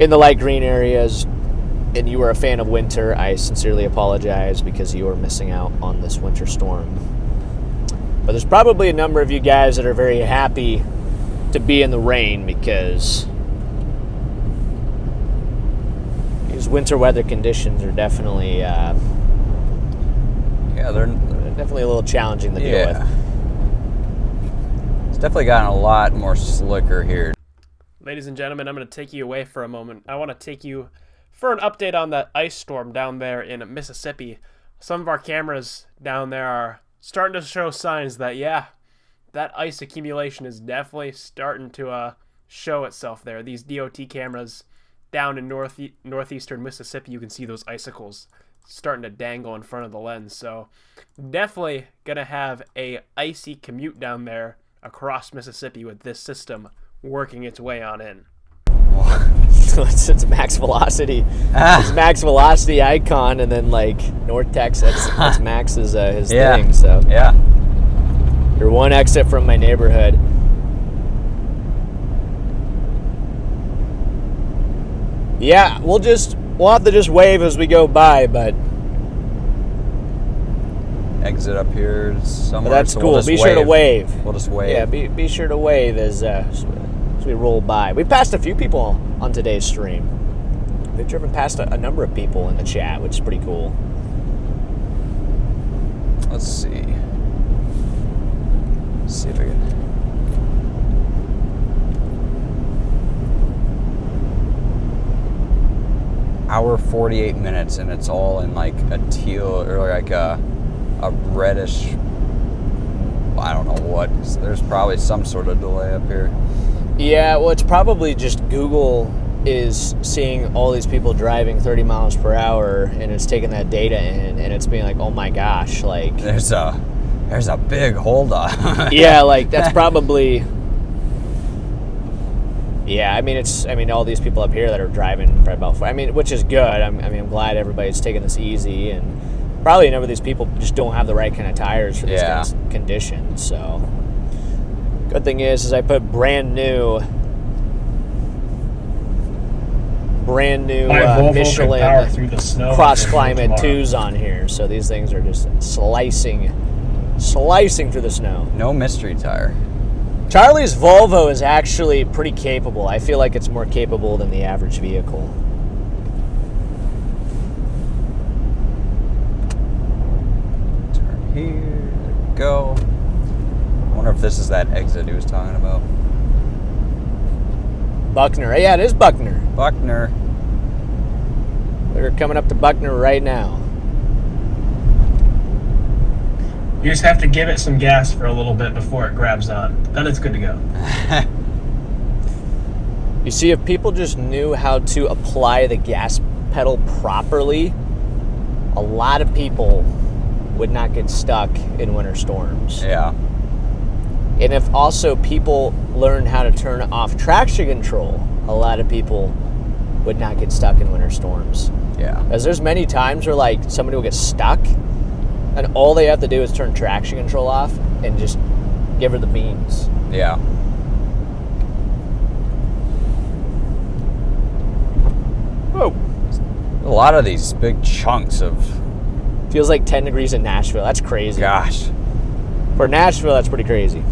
in the light green areas and you are a fan of winter, I sincerely apologize because you are missing out on this winter storm. But there's probably a number of you guys that are very happy to be in the rain because these winter weather conditions are definitely
Yeah, they're
definitely a little challenging to deal with.
It's definitely gotten a lot more slicker here.
Ladies and gentlemen, I'm going to take you away for a moment. I want to take you for an update on that ice storm down there in Mississippi. Some of our cameras down there are starting to show signs that, yeah, that ice accumulation is definitely starting to show itself there. These DOT cameras down in northeastern Mississippi, you can see those icicles starting to dangle in front of the lens. So definitely going to have a icy commute down there across Mississippi with this system working its way on in.
It's max velocity. It's max velocity icon, and then like North Texas, that's Max's his thing. So
Yeah.
you're one exit from my neighborhood. Yeah, we'll have to just wave as we go by, but
Exit up here somewhere.
that's
so
cool.
We'll just
Be sure to wave.
We'll just wave.
Yeah, be sure to wave as we roll by. We passed a few people on today's stream. We've driven past a number of people in the chat, which is pretty cool.
Let's see. Let's see if I can. Hour 48 minutes, and it's all in like a teal or like a reddish. I don't know what. There's probably some sort of delay up here.
Yeah, well, it's probably just Google is seeing all these people driving 30 miles per hour, and it's taking that data in, and it's being like, oh my gosh, like
There's a big hold on.
yeah, like that's probably. Yeah, I mean, all these people up here that are driving probably about, which is good. I'm glad everybody's taking this easy, and probably a number of these people just don't have the right kind of tires for these kinds of conditions. So, good thing is I put brand new Michelin Cross Climate 2s on here. So these things are just slicing through the snow.
No mystery tire.
Charlie's Volvo is actually pretty capable. I feel like it's more capable than the average vehicle.
Turn here. There we go. I wonder if if this is that exit he was talking about.
Buckner. Yeah, it is Buckner.
Buckner.
We're coming up to Buckner right now.
You just have to give it some gas for a little bit before it grabs on. Then it's good to go.
You see, if people just knew how to apply the gas pedal properly, a lot of people would not get stuck in winter storms.
Yeah.
And if also people learn how to turn off traction control, a lot of people would not get stuck in winter storms.
Yeah.
As there's many times where like somebody will get stuck and all they have to do is turn traction control off and just give her the beans.
Yeah.
Whoa.
A lot of these big chunks of...
Feels like 10 degrees in Nashville. That's crazy.
Gosh.
For Nashville, that's pretty crazy.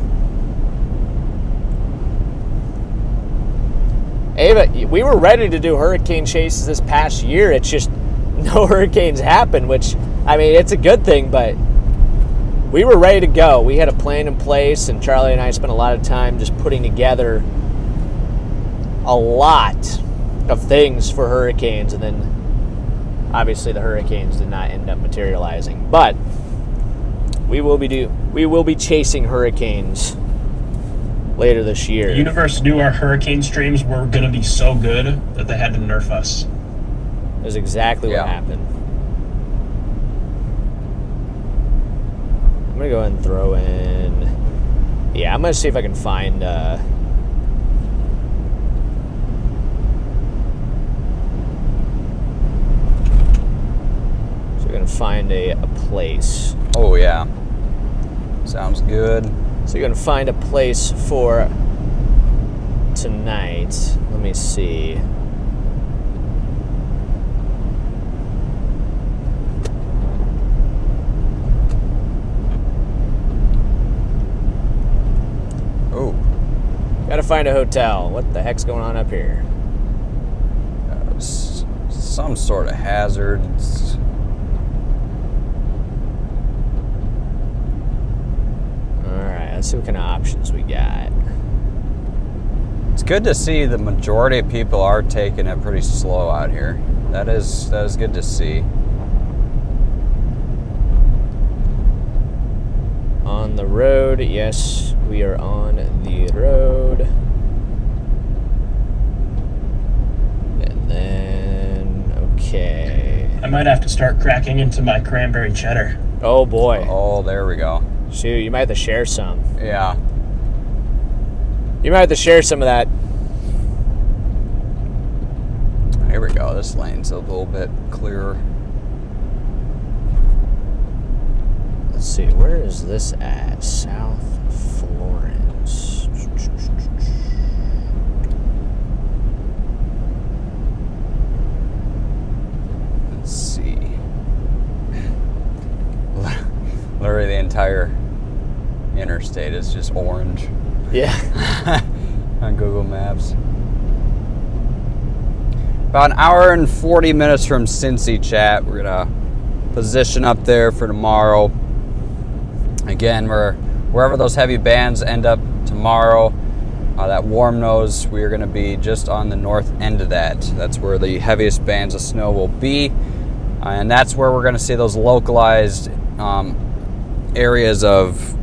Ava, we were ready to do hurricane chases this past year. It's just no hurricanes happen, which, I mean, it's a good thing, but we were ready to go. We had a plan in place, and Charlie and I spent a lot of time just putting together a lot of things for hurricanes, and then obviously the hurricanes did not end up materializing. But we will be chasing hurricanes later this year.
The universe knew our hurricane streams were going to be so good that they had to nerf us.
That's exactly what happened. I'm going to go ahead and throw in... Yeah, I'm going to see if I can find... So we're going to find a place.
Oh, yeah. Sounds good.
So you're going to find a place for tonight. Let me see.
Oh.
Gotta find a hotel. What the heck's going on up here?
Some sort of hazard.
Alright, let's see what kind of options we got.
It's good to see the majority of people are taking it pretty slow out here. That is good to see.
On the road, yes, we are on the road. And then, okay.
I might have to start cracking into my cranberry cheddar.
Oh boy.
Oh, there we go.
Shoot, you might have to share some.
Yeah.
You might have to share some of that.
Here we go. This lane's a little bit clearer.
Let's see, where is this at? South Florence.
Let's see. Literally the entire interstate is just orange.
Yeah.
On Google Maps. About an hour and 40 minutes from Cincy, chat. We're gonna position up there for tomorrow. Again, wherever those heavy bands end up tomorrow, that warm nose, we're gonna be just on the north end of that. That's where the heaviest bands of snow will be. And that's where we're gonna see those localized areas of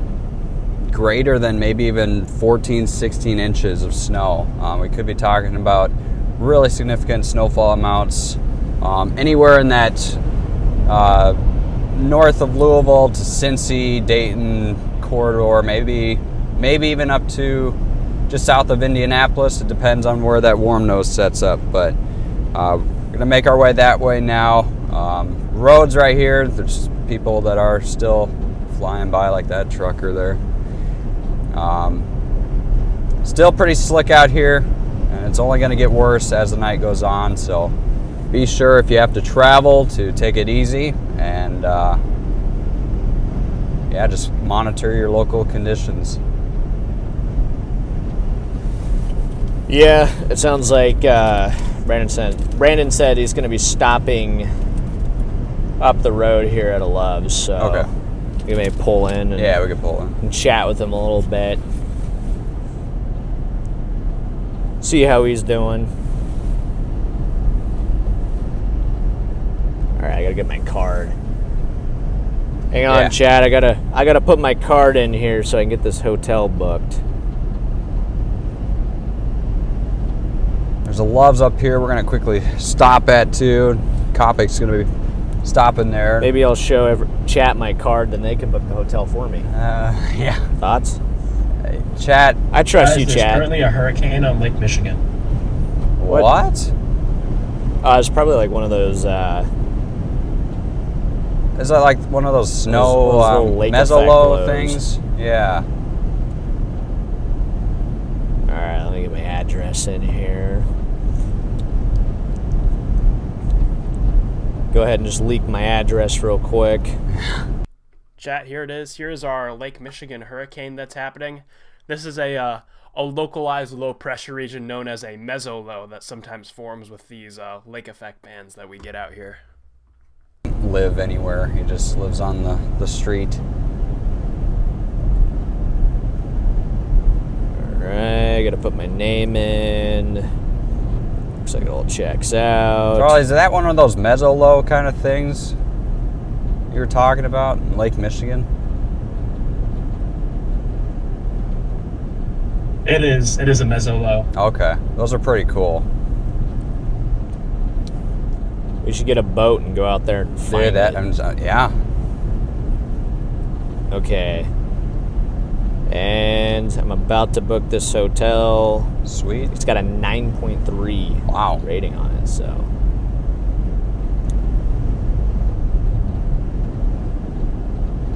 greater than maybe even 14, 16 inches of snow. We could be talking about really significant snowfall amounts anywhere in that north of Louisville to Cincy, Dayton corridor, maybe even up to just south of Indianapolis. It depends on where that warm nose sets up, but we're gonna make our way that way now. Roads right here, there's people that are still flying by like that trucker there. Still pretty slick out here, and it's only going to get worse as the night goes on, so be sure if you have to travel to take it easy and yeah, just monitor your local conditions.
Yeah, it sounds like Brandon said he's going to be stopping up the road here at a Love's. So
Okay.
You may pull in and,
Yeah, we could pull in.
and chat with him a little bit. See how he's doing. All right, I gotta get my card. Hang on,
Yeah.
Chad. I gotta put my card in here so I can get this hotel booked.
There's a Love's up here we're going to quickly stop at, too. Kopic's going to be stopping there.
Maybe I'll show chat my card, then they can book the hotel for me.
Yeah.
Thoughts?
Hey, chat.
I trust
Guys,
you,
there's
Chad.
currently a hurricane on Lake Michigan.
What?
It's probably like one of those.
Is that like one of those snow
Those little lake effect
mezzolo
lows.
things? Yeah.
All right, let me get my address in here. Go ahead and just leak my address real quick.
Chat, here it is. Here's our Lake Michigan hurricane that's happening. This is a localized low-pressure region known as a mezzolow that sometimes forms with these lake effect bands that we get out here.
Live anywhere. He just lives on the street.
Alright, gotta put my name in. Looks like it all checks out.
Charlie, is that one of those mezzolow kind of things you were talking about in Lake Michigan?
It is a mezzolow.
Okay. Those are pretty cool.
We should get a boat and go out there and find
Dude, that,
it.
yeah.
Okay. And I'm about to book this hotel.
Sweet.
It's got a 9.3
Wow.
rating on it, so.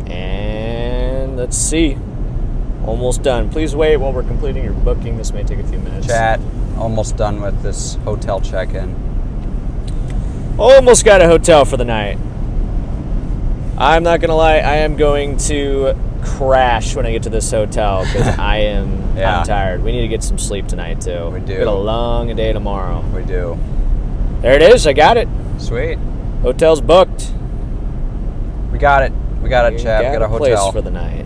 And let's see. Almost done. Please wait while we're completing your booking. This may take a few minutes.
Chat, almost done with this hotel check-in.
Almost got a hotel for the night. I'm not gonna lie, I am going to crash when I get to this hotel because I'm tired. We need to get some sleep tonight too.
We do.
We got a long day tomorrow.
We do.
There it is. I got it.
Sweet.
Hotel's booked.
We got it. We got it, Chad. We got a
place
hotel.
for the night.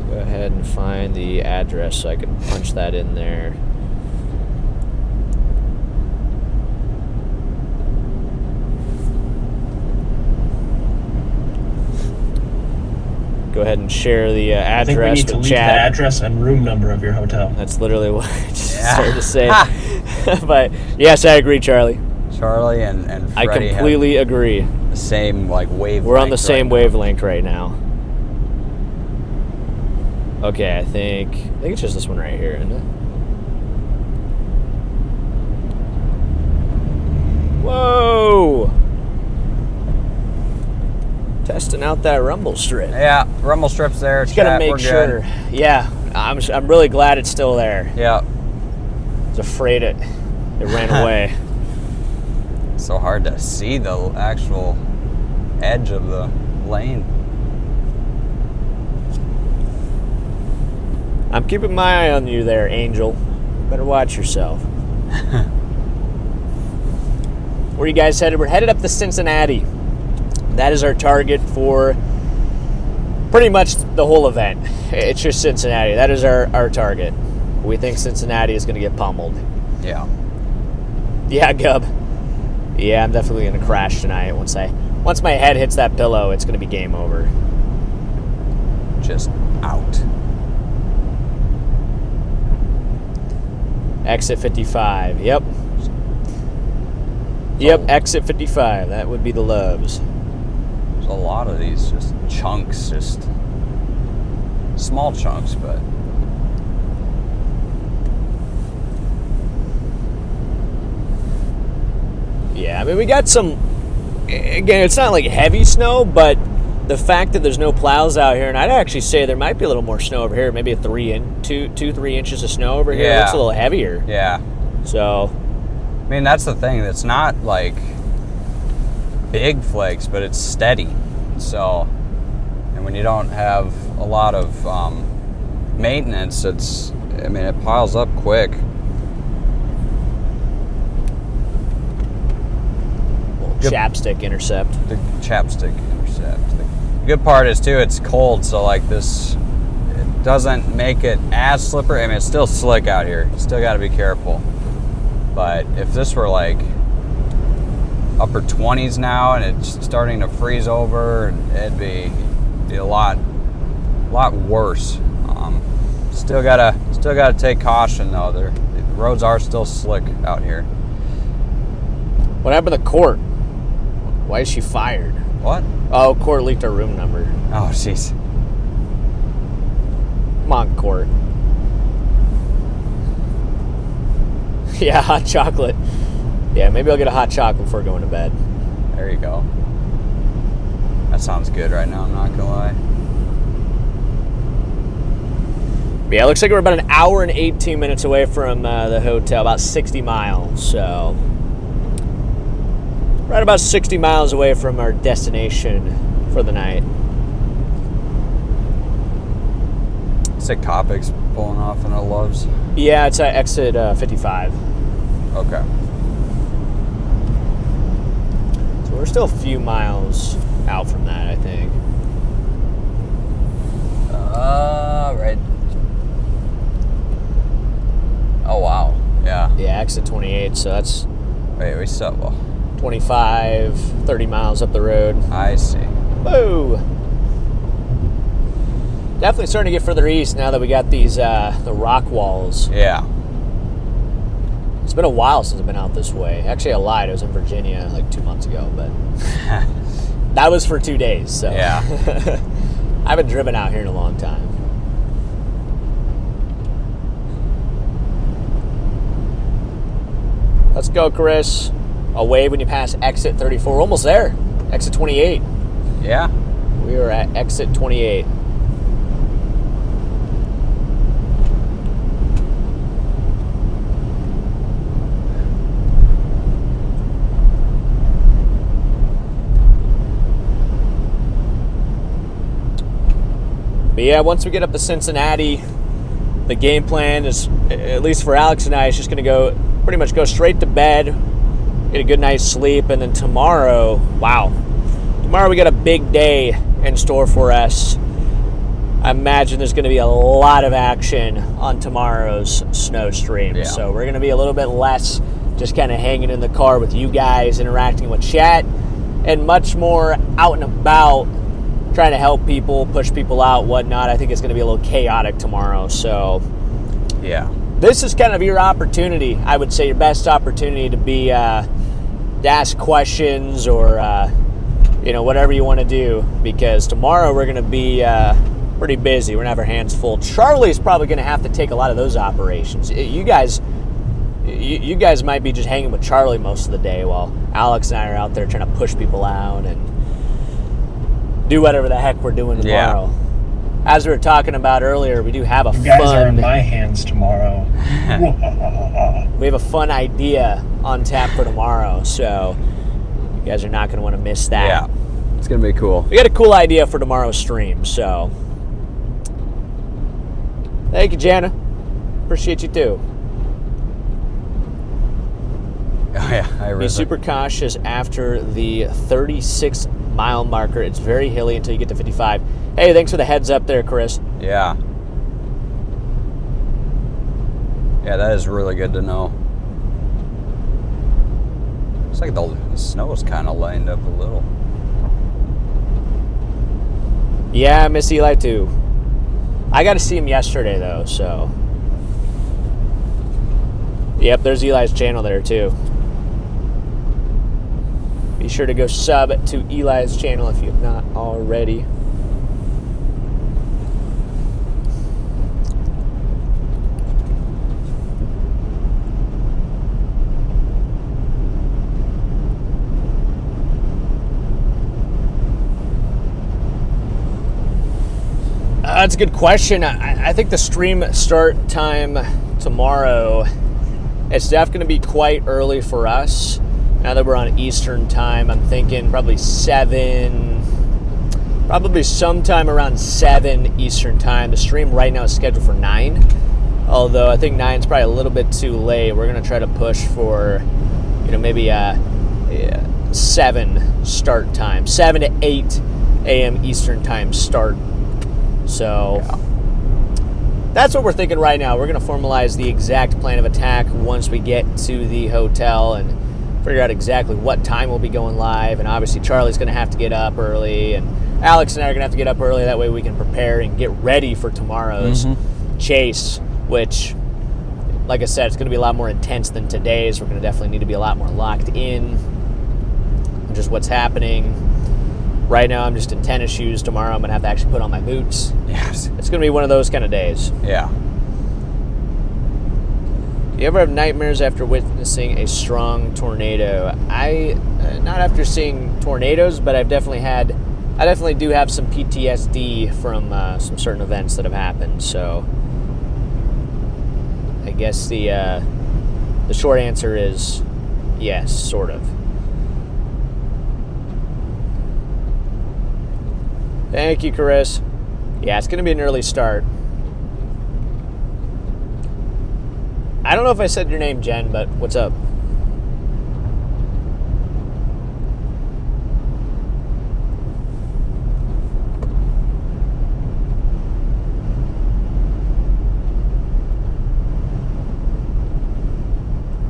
Go ahead and find the address so I can punch that in there. Go ahead and share the
I think we
address
need to
with
leave the
Chad.
address and room number of your hotel.
That's literally what I just
Yeah.
started to say. But yes, I agree, Charlie.
Charlie and
I
Freddy
completely agree.
have the same wavelength.
We're on the same
right
wavelength right now. Okay, I think it's just this one right here, isn't it? Whoa! Testing out that rumble strip.
now. Yeah, rumble strips there.
Just gotta
Chat,
make
we're
sure.
good.
Yeah, I'm really glad it's still there.
Yeah.
I was afraid it ran away.
So hard to see the actual edge of the lane.
I'm keeping my eye on you there, Angel. Better watch yourself. Where you guys headed? We're headed up to Cincinnati. That is our target for pretty much the whole event. It's just Cincinnati. That is our target. We think Cincinnati is going to get pummeled.
Yeah.
Yeah, Gub. Yeah, I'm definitely going to crash tonight. Once my head hits that pillow, it's going to be game over.
Just out.
Exit 55. Yep. Yep, exit 55. That would be the Loves.
There's a lot of these just chunks, just small chunks, but
Yeah, I mean, we got some, again, it's not like heavy snow, but the fact that there's no plows out here, and I'd actually say there might be a little more snow over here, maybe 3 inches of snow over here. It looks a little heavier.
yeah.
So,
I mean, that's the thing. It's not like big flakes, but it's steady. So, and when you don't have a lot of maintenance, it piles up quick.
little chapstick intercept.
The chapstick intercept. The good part is too, it's cold, so like this, it doesn't make it as slippery. I mean, it's still slick out here. You still got to be careful. But if this were like upper 20s now and it's starting to freeze over, it'd be a lot worse. Still gotta take caution though. The roads are still slick out here.
What happened to Court? Why is she fired?
What?
Oh, Court leaked her room number.
Oh, jeez.
Come on, Court. Yeah, hot chocolate. Yeah, maybe I'll get a hot chocolate before going to bed.
There you go. That sounds good right now, I'm not gonna lie.
But yeah, it looks like we're about an hour and 18 minutes away from the hotel, about 60 miles. So, right about 60 miles away from our destination for the night.
It's like Copic's pulling off in the Loves.
Yeah, it's at exit 55.
Okay.
So we're still a few miles out from that, I think.
Right. Oh, wow. Yeah.
Yeah, exit 28, so that's
Wait, we still, well,
25, 30 miles up the road.
I see.
Whoa! Definitely starting to get further east now that we got these the rock walls.
Yeah.
It's been a while since I've been out this way. Actually, I lied. I was in Virginia like 2 months ago, but that was for 2 days. So
Yeah.
I haven't driven out here in a long time. Let's go, Chris. A wave when you pass exit 34. We're almost there. Exit 28.
Yeah.
We are at exit 28. But yeah, once we get up to Cincinnati, the game plan is, at least for Alex and I, is just going to pretty much go straight to bed, get a good night's sleep, and then tomorrow, tomorrow we got a big day in store for us. I imagine there's going to be a lot of action on tomorrow's snow stream.
Yeah.
So we're going to be a little bit less just kind of hanging in the car with you guys, interacting with chat, and much more out and about, trying to help people, push people out, whatnot. I think it's going to be a little chaotic tomorrow. So
Yeah.
this is kind of your opportunity, I would say, your best opportunity to be to ask questions or whatever you want to do, because tomorrow we're going to be pretty busy. We're going to have our hands full. Charlie's probably going to have to take a lot of those operations. You guys might be just hanging with Charlie most of the day while Alex and I are out there trying to push people out and do whatever the heck we're doing tomorrow.
Yeah.
As we were talking about earlier, we do have a
You guys are in
fun.
my hands tomorrow.
We have a fun idea on tap for tomorrow, so you guys are not going to want to miss that.
Yeah. It's going to be cool.
We got a cool idea for tomorrow's stream, so thank you, Jana. Appreciate you too.
Oh, yeah. I
Be
really
super cautious after the 36-mile marker. It's very hilly until you get to 55. Hey, thanks for the heads up there, Chris.
Yeah. Yeah, that is really good to know. Looks like the snow is kind of lined up a little.
Yeah, I miss Eli too. I got to see him yesterday though, so. Yep, there's Eli's channel there too. Be sure to go sub to Eli's channel if you've not already. That's a good question. I think the stream start time tomorrow, it's definitely going to be quite early for us. Now that we're on Eastern time, I'm thinking probably sometime around 7 Eastern time. The stream right now is scheduled for 9, although I think 9 is probably a little bit too late. We're going to try to push for, maybe 7 start time, 7 to 8 a.m. Eastern Time start. So that's what we're thinking right now. We're going to formalize the exact plan of attack once we get to the hotel and figure out exactly what time we'll be going live. And obviously Charlie's going to have to get up early, and Alex and I are going to have to get up early. That way we can prepare and get ready for tomorrow's chase, which, like I said, it's going to be a lot more intense than today's. We're going to definitely need to be a lot more locked in on just what's happening. Right now I'm just in tennis shoes. Tomorrow I'm going to have to actually put on my boots.
Yes.
It's going to be one of those kind of days.
Yeah.
Do you ever have nightmares after witnessing a strong tornado? Not after seeing tornadoes, but I definitely do have some PTSD from some certain events that have happened. So I guess the short answer is yes, sort of. Thank you, Chris. Yeah, it's going to be an early start. I don't know if I said your name, Jen, but what's up?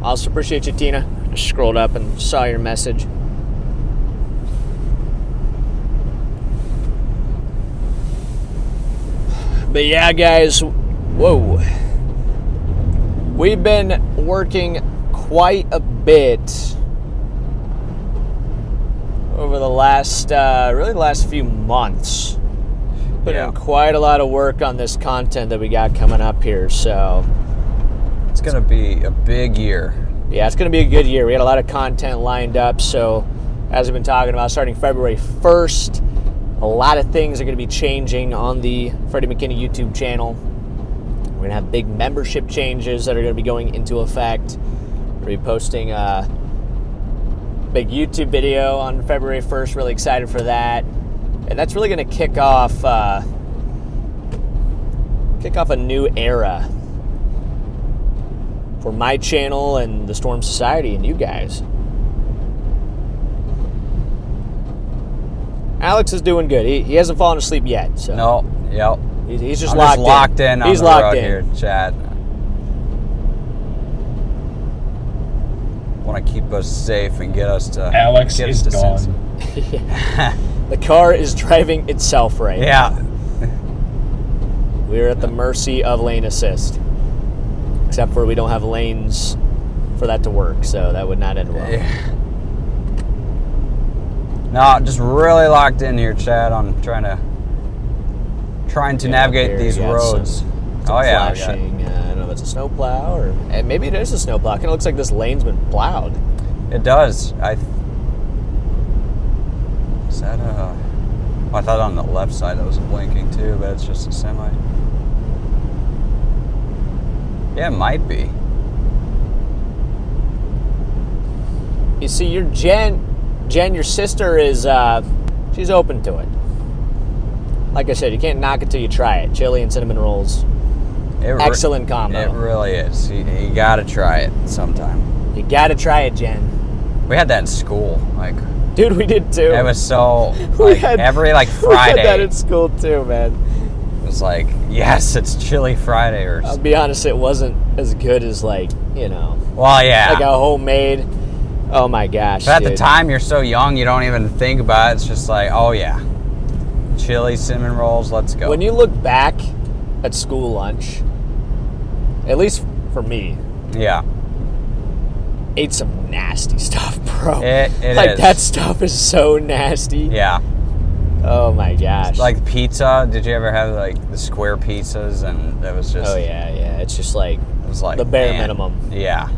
Also appreciate you, Tina. Just scrolled up and saw your message. But yeah, guys, whoa. We've been working quite a bit over the last few months. Put in quite a lot of work on this content that we got coming up here, so
it's going to be a big year.
Yeah, it's going to be a good year. We had a lot of content lined up, so as we've been talking about, starting February 1st, a lot of things are going to be changing on the Freddy McKinney YouTube channel. We're going to have big membership changes that are going to be going into effect. We're going to be posting a big YouTube video on February 1st. Really excited for that. And that's really going to kick off a new era for my channel and the Storm Society and you guys. Alex is doing good. He hasn't fallen asleep yet. So
no, yep.
He's just
I'm
locked in.
He's locked in here, chat. Want to keep us safe and get us to
Alex
get
is
us to
gone.
Yeah. The car is driving itself right now.
Yeah.
We're at the mercy of lane assist. Except for we don't have lanes for that to work, so that would not end well.
Yeah. No, just really locked in here, Chad, on trying to navigate these roads.
Some
Oh yeah,
flashing. I don't know if it's a snowplow or maybe it is a snowplow. It kind of looks like this lane's been plowed.
it does. Is that I thought on the left side that was blinking too, but it's just a semi. Yeah, it might be.
You see, your Jen, your sister is, she's open to it. Like I said, you can't knock it till you try it. Chili and cinnamon rolls, excellent combo.
It really is. You gotta try it sometime.
You gotta try it, Jen.
We had that in school, like.
Dude, we did too.
It was so every Friday.
We had that in school too, man.
It was like, yes, it's Chili Friday or.
I'll be honest, it wasn't as good as
Well, yeah.
like a homemade. Oh my gosh.
But at the time, you're so young, you don't even think about it. It's just like, oh yeah, chili cinnamon rolls, let's go.
When you look back at school lunch, at least for me,
yeah,
ate some nasty stuff, bro.
It
like
is.
that stuff is so nasty.
Yeah.
Oh my gosh.
Like pizza. Did you ever have the square pizzas? And it was just.
Oh yeah. It's just
It was like
the bare
man.
minimum.
Yeah.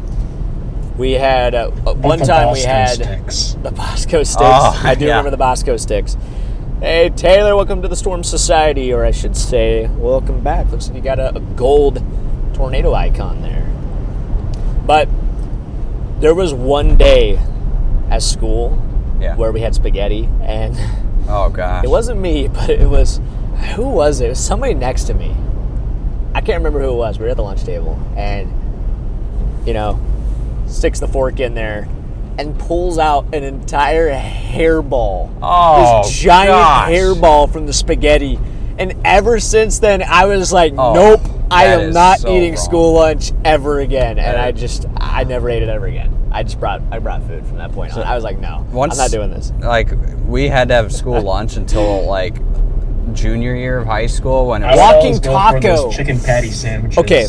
We had one time we had the Bosco sticks.
Oh,
I do remember the Bosco sticks. Hey Taylor, welcome to the Storm Society, or I should say, welcome back. Looks like you got a gold tornado icon there. But there was one day at school where we had spaghetti, and
oh gosh,
it wasn't me, but it was, who was it? It was somebody next to me. I can't remember who it was. We were at the lunch table, and sticks the fork in there, and pulls out an entire hairball.
Oh,
this giant
gosh.
hairball from the spaghetti. And ever since then, I was like,
Oh,
nope, I
that
am
is
not
so
eating
wrong.
school lunch ever again. And
That-
I never ate it ever again. I brought food from that point on. I was like, no,
Once-
I'm not doing this.
Like, we had to have school lunch until, like, junior year of high school when it
I
was...
would
Walking
always go for those
taco.
chicken patty sandwiches.
Okay.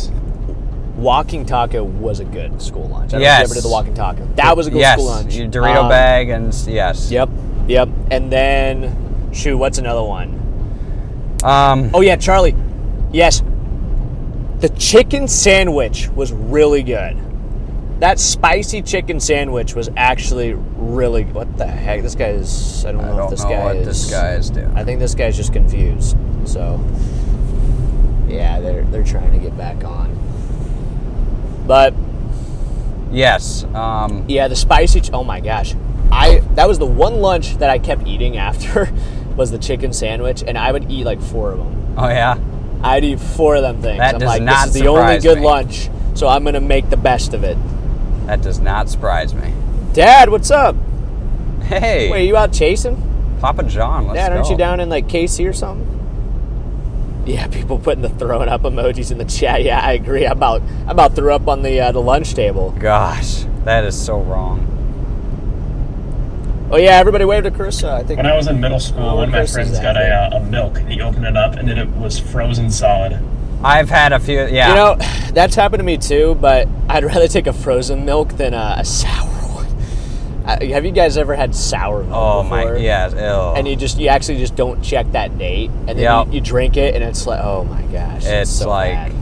Walking taco was a good school lunch. I don't know if
Yes.
you ever did the walking taco. That was a good
yes,
school lunch.
your Dorito bag and... Yes.
Yep. And then, shoot, what's another one? Oh, yeah, Charlie. Yes. The chicken sandwich was really good. That spicy chicken sandwich was actually really... What the heck? This guy is... I don't know if this guy
what
is...
this guy is doing.
I think this guy's just confused. So, yeah, they're trying to get back on. But,
Yes.
yeah, the spicy... Oh, my gosh. That was the one lunch that I kept eating after was the chicken sandwich, and I would eat like 4 of them.
Oh, yeah?
I'd eat 4 of them things.
That
I'm
does
like,
not
this is the only
surprise
good
me.
lunch, so I'm going to make the best of it.
That does not surprise me.
Dad, what's up?
Hey,
Wait, you out chasing?
Papa John, let's
Dad,
go.
aren't you down in like KC or something? Yeah, people putting the throwing up emojis in the chat. Yeah, I agree. I about threw up on the lunch table.
Gosh, that is so wrong.
Oh yeah, everybody waved at Chris. I think
When I was in middle school,
Oh,
one of my
Chris is
friends
that
got a milk, and he opened it up, and then it was frozen solid.
I've had a few, yeah.
You know, that's happened to me too, but I'd rather take a frozen milk than a sour one. Have you guys ever had sour milk
oh
before?
my, yeah, ew.
And you actually just don't check that date, and then
Yep.
you drink it, and it's like, oh my gosh,
It's
so
like-
bad.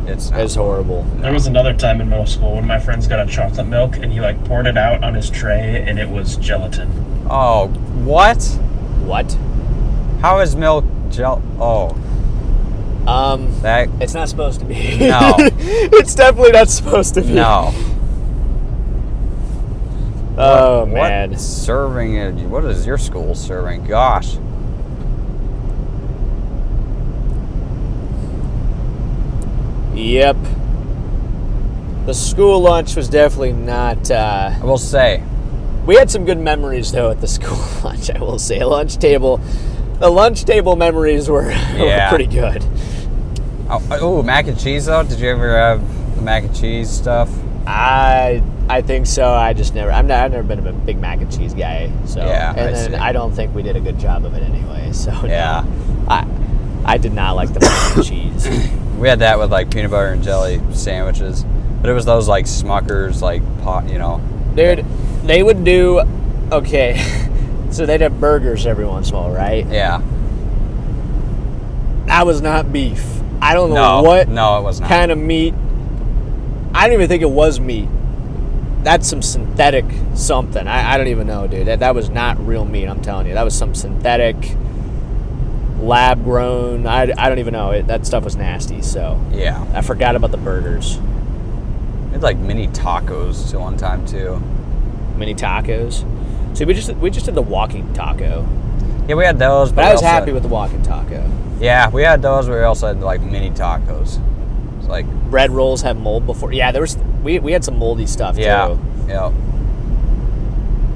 it's not.
It's horrible.
There was another time in middle school when my friends got a chocolate milk, and he like poured it out on his tray, and it was gelatin.
Oh, what?
What?
How is milk gel? Oh, that,
It's not supposed to be.
No.
It's definitely not supposed to be.
no.
Oh
What
man.
serving, what is your school serving? Gosh.
Yep. The school lunch was definitely not.
I will say,
We had some good memories though at the school lunch. I will say, the lunch table memories were,
Yeah.
were pretty good.
oh, mac and cheese though? Did you ever have the mac and cheese stuff?
I think so. I've never been a big mac and cheese guy. So
Yeah,
and
I
then
see.
I don't think we did a good job of it anyway. So no.
Yeah.
I did not like the mac and cheese.
We had that with like peanut butter and jelly sandwiches, but it was those like Smuckers, like pot,
Dude, they would do, okay, so they'd have burgers every once in a while, right?
Yeah.
That was not beef. I don't know
No,
what
no, it was not.
kind of meat. I don't even think it was meat. That's some synthetic something. I don't even know, dude. That was not real meat, I'm telling you. That was some synthetic, lab grown. I don't even know. That stuff was nasty, so
Yeah.
I forgot about the burgers.
We had like mini tacos one time too.
Mini tacos. See, we just did the walking taco.
Yeah, we had those,
But
we
I was
also
happy
had-
with the walking taco.
Yeah, we had those, but we also had like mini tacos. It's like,
Bread rolls have mold before. Yeah, we had some moldy stuff
yeah,
too.
yeah.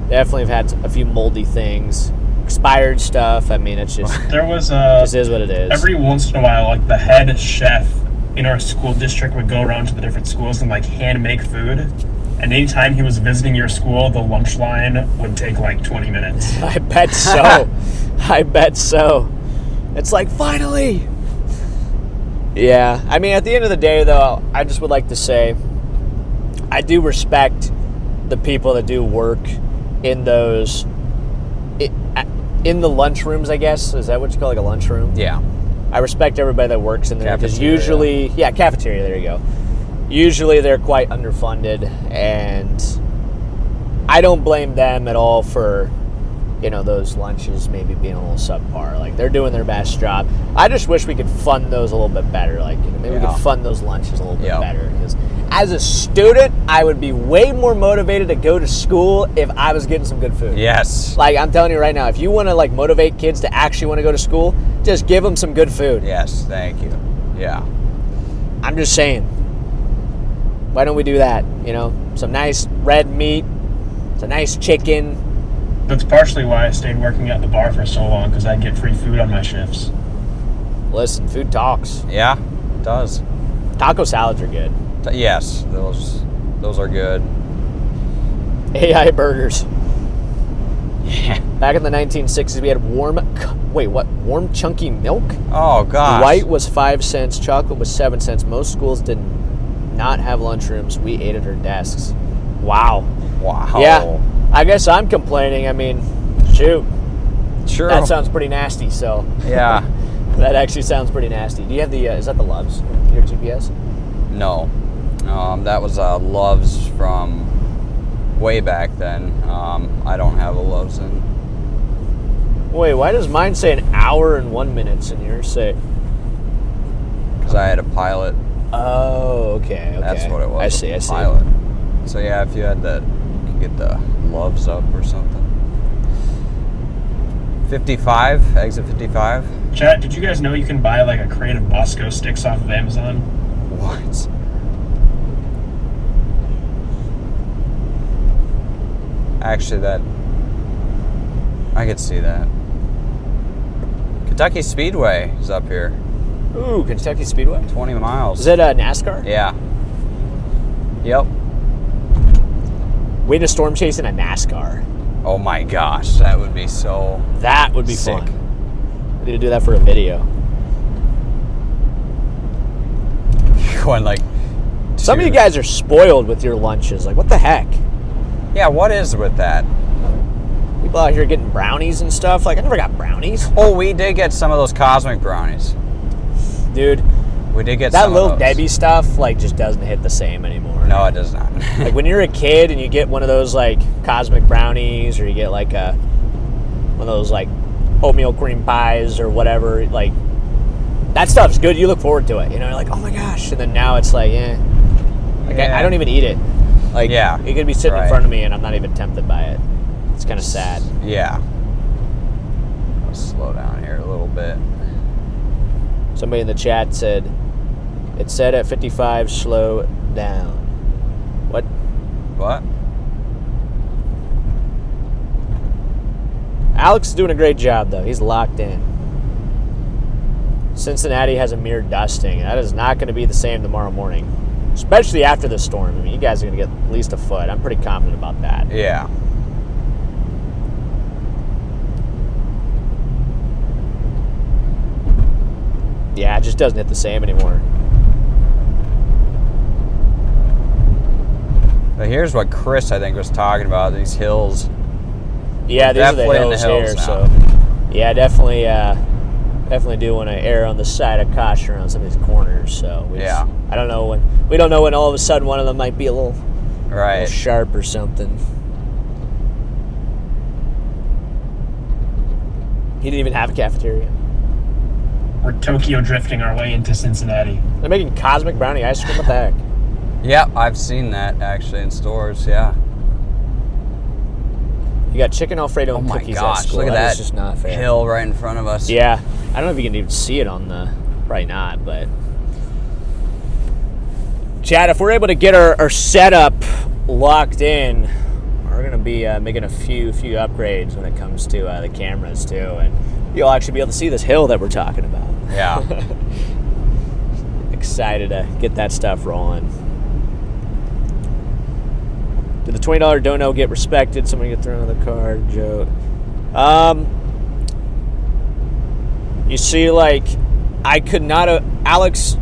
Definitely have had a few moldy things, expired stuff. I mean, it's just
There was
just is what it is.
every once in a while, like the head chef in our school district would go around to the different schools and like hand make food. And anytime he was visiting your school, the lunch line would take like 20 minutes.
I bet so. I bet so. It's like finally. Yeah, I mean, at the end of the day, though, I just would like to say, I do respect the people that do work in those, in the lunchrooms, I guess. Is that what you call like a lunchroom?
Yeah.
I respect everybody that works in there because
Cafeteria.
usually, yeah, cafeteria, there you go. Usually they're quite underfunded, and I don't blame them at all for, those lunches maybe being a little subpar. Like, they're doing their best job. I just wish we could fund those a little bit better. Like, maybe we
Yeah.
could fund those lunches a little bit
Yeah.
better. Because as a student, I would be way more motivated to go to school if I was getting some good food.
Yes.
Like, I'm telling you right now, if you want to, motivate kids to actually want to go to school, just give them some good food.
Yes, thank you. Yeah.
I'm just saying. Why don't we do that? You know, some nice red meat, some nice chicken.
That's partially why I stayed working at the bar for so long, because I get free food on my shifts.
Listen, food talks.
Yeah, it does.
Taco salads are good.
Yes, those are good.
AI burgers.
Yeah.
Back in the 1960s, we had warm chunky milk?
Oh, gosh.
White was 5 cents, chocolate was 7 cents. Most schools did not have lunchrooms. We ate at our desks. Wow.
Wow.
Yeah, I guess I'm complaining. I mean, shoot.
Sure.
That sounds pretty nasty, so.
Yeah.
That actually sounds pretty nasty. Do you have the, is that the Loves, your GPS?
No. That was Love's from way back then. I don't have a Love's in.
Wait, why does mine say an hour and 1 minute and yours say?
Because I had a Pilot.
Oh, okay.
That's what it was.
I see.
Pilot. So yeah, if you had that, you could get the Love's up or something. 55, exit 55.
Chat, did you guys know you can buy like a crate of Bosco sticks off of Amazon?
What? Actually, I could see that. Kentucky Speedway is up here.
Ooh, Kentucky Speedway?
20 miles.
Is it NASCAR?
Yeah. Yep.
Way to storm chase in a NASCAR.
Oh my gosh, that would be so
That would be
sick.
fun. We need to do that for a video.
Going like
Some of you guys are spoiled with your lunches. Like, what the heck?
Yeah, what is with that?
People out here getting brownies and stuff. Like, I never got brownies.
Oh, we did get some of those cosmic brownies.
Dude,
We did get
that
some
little
of those.
Debbie stuff, like, just doesn't hit the same anymore.
No, it does not.
Like, when you're a kid and you get one of those, like, cosmic brownies, or you get, like, one of those, like, oatmeal cream pies or whatever, like, that stuff's good. You look forward to it. You know, you're like, oh my gosh. And then now it's like, Like,
Yeah.
I don't even eat it. Like,
Yeah,
it could be sitting in
right.
front of me and I'm not even tempted by it. It's kind of sad.
Yeah. Let's slow down here a little bit.
Somebody in the chat said, it said at 55, slow down. What?
What?
Alex is doing a great job, though. He's locked in. Cincinnati has a mere dusting. That is not going to be the same tomorrow morning, especially after the storm. I mean, you guys are going to get at least a foot. I'm pretty confident about that.
Yeah.
Yeah, it just doesn't hit the same anymore.
But here's what Chris, I think, was talking about, these hills.
Yeah, these are the
Definitely in the
hills
hills
here.
now.
So, yeah, definitely do want to err on the side of caution around some of these corners. So,
Yeah.
I don't know when all of a sudden one of them might be a little
Right.
sharp or something. He didn't even have a cafeteria.
We're Tokyo drifting our way into Cincinnati.
They're making cosmic brownie ice cream. What the heck?
Yep, I've seen that actually in stores, yeah.
You got chicken Alfredo
Oh
and
my
cookies at
gosh,
school.
look at
That
that
is just not fair.
hill right in front of us.
Yeah, I don't know if you can even see it on the. Probably not, but. Chad, if we're able to get our setup locked in, we're going to be making a few upgrades when it comes to the cameras too, and you'll actually be able to see this hill that we're talking about.
Yeah.
Excited to get that stuff rolling. Did the $20 dono get respected? Somebody get thrown on the card, Joe. You see, like, I could not have, Alex.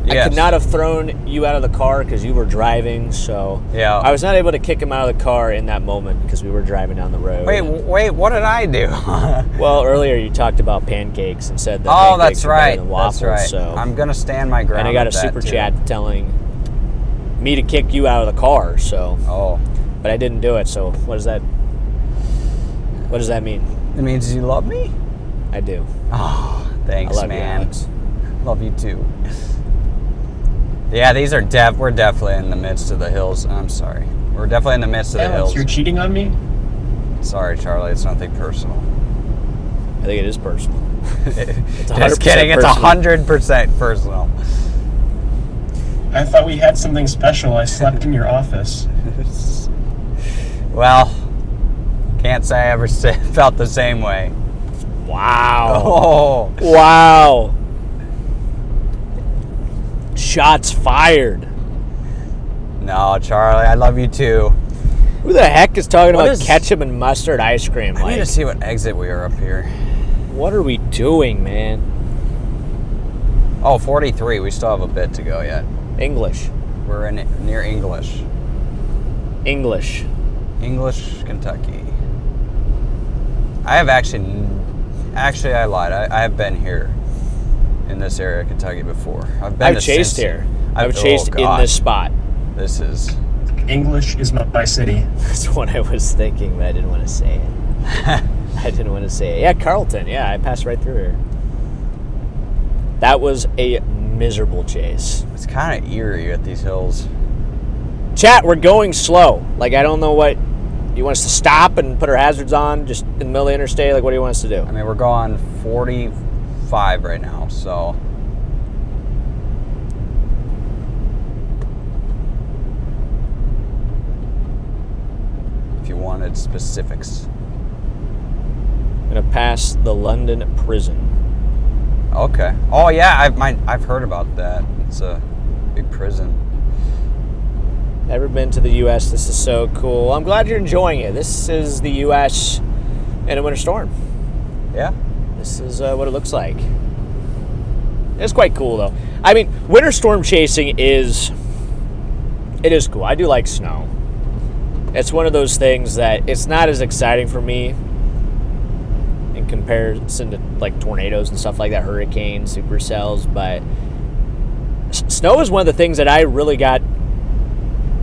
I
Yes.
could not have thrown you out of the car because you were driving. So
Yeah.
I was not able to kick him out of the car in that moment because we were driving down the road.
Wait, what did I do?
Well, earlier you talked about pancakes and said that
Oh,
pancakes
that's
are better
right.
than waffles.
That's right.
So
I'm gonna stand my ground.
and I got a
with that,
super
too.
chat telling me to kick you out of the car. So,
Oh,
but I didn't do it. So what does that mean?
it means you love me.
I do.
Oh, thanks,
I love
man.
you, Alex.
Love you too. Yeah, these are we're definitely in the midst of the hills. I'm sorry. We're definitely in the midst of the
Alex,
hills.
you're cheating on me?
Sorry, Charlie. It's nothing personal.
I think it is personal. It's
Just
100%
kidding. It's
personal.
100% personal.
I thought we had something special. I slept in your office.
Well, can't say I ever felt the same way.
Wow.
Oh.
Wow. Shots fired.
No, Charlie, I love you too.
Who the heck is talking
What
about
is-
ketchup and mustard ice cream?
I need to see what exit we are up here.
What are we doing, man?
Oh, 43. We still have a bit to go yet.
English.
We're in near English.
English.
English, Kentucky. I have actually I lied. I have been here in this area of Kentucky before.
I've chased here. I've chased in this spot.
This is...
English is my city.
That's what I was thinking, but I didn't want to say it. I didn't want to say it. Yeah, Carlton. Yeah, I passed right through here. That was a miserable chase.
It's kind of eerie at these hills.
Chat, we're going slow. Like, I don't know what... You want us to stop and put our hazards on just in the middle of the interstate? Like, what do you want us to do?
I mean, we're going 45 right now, so... If you wanted specifics.
I'm going to pass the London prison.
Okay. Oh, yeah, I've heard about that. It's a big prison.
Never been to the U.S. This is so cool. I'm glad you're enjoying it. This is the U.S. in a winter storm.
Yeah.
This is what it looks like. It's quite cool, though. I mean, winter storm chasing is cool. I do like snow. It's one of those things that it's not as exciting for me in comparison to like tornadoes and stuff like that, hurricanes, supercells, but snow is one of the things that I really got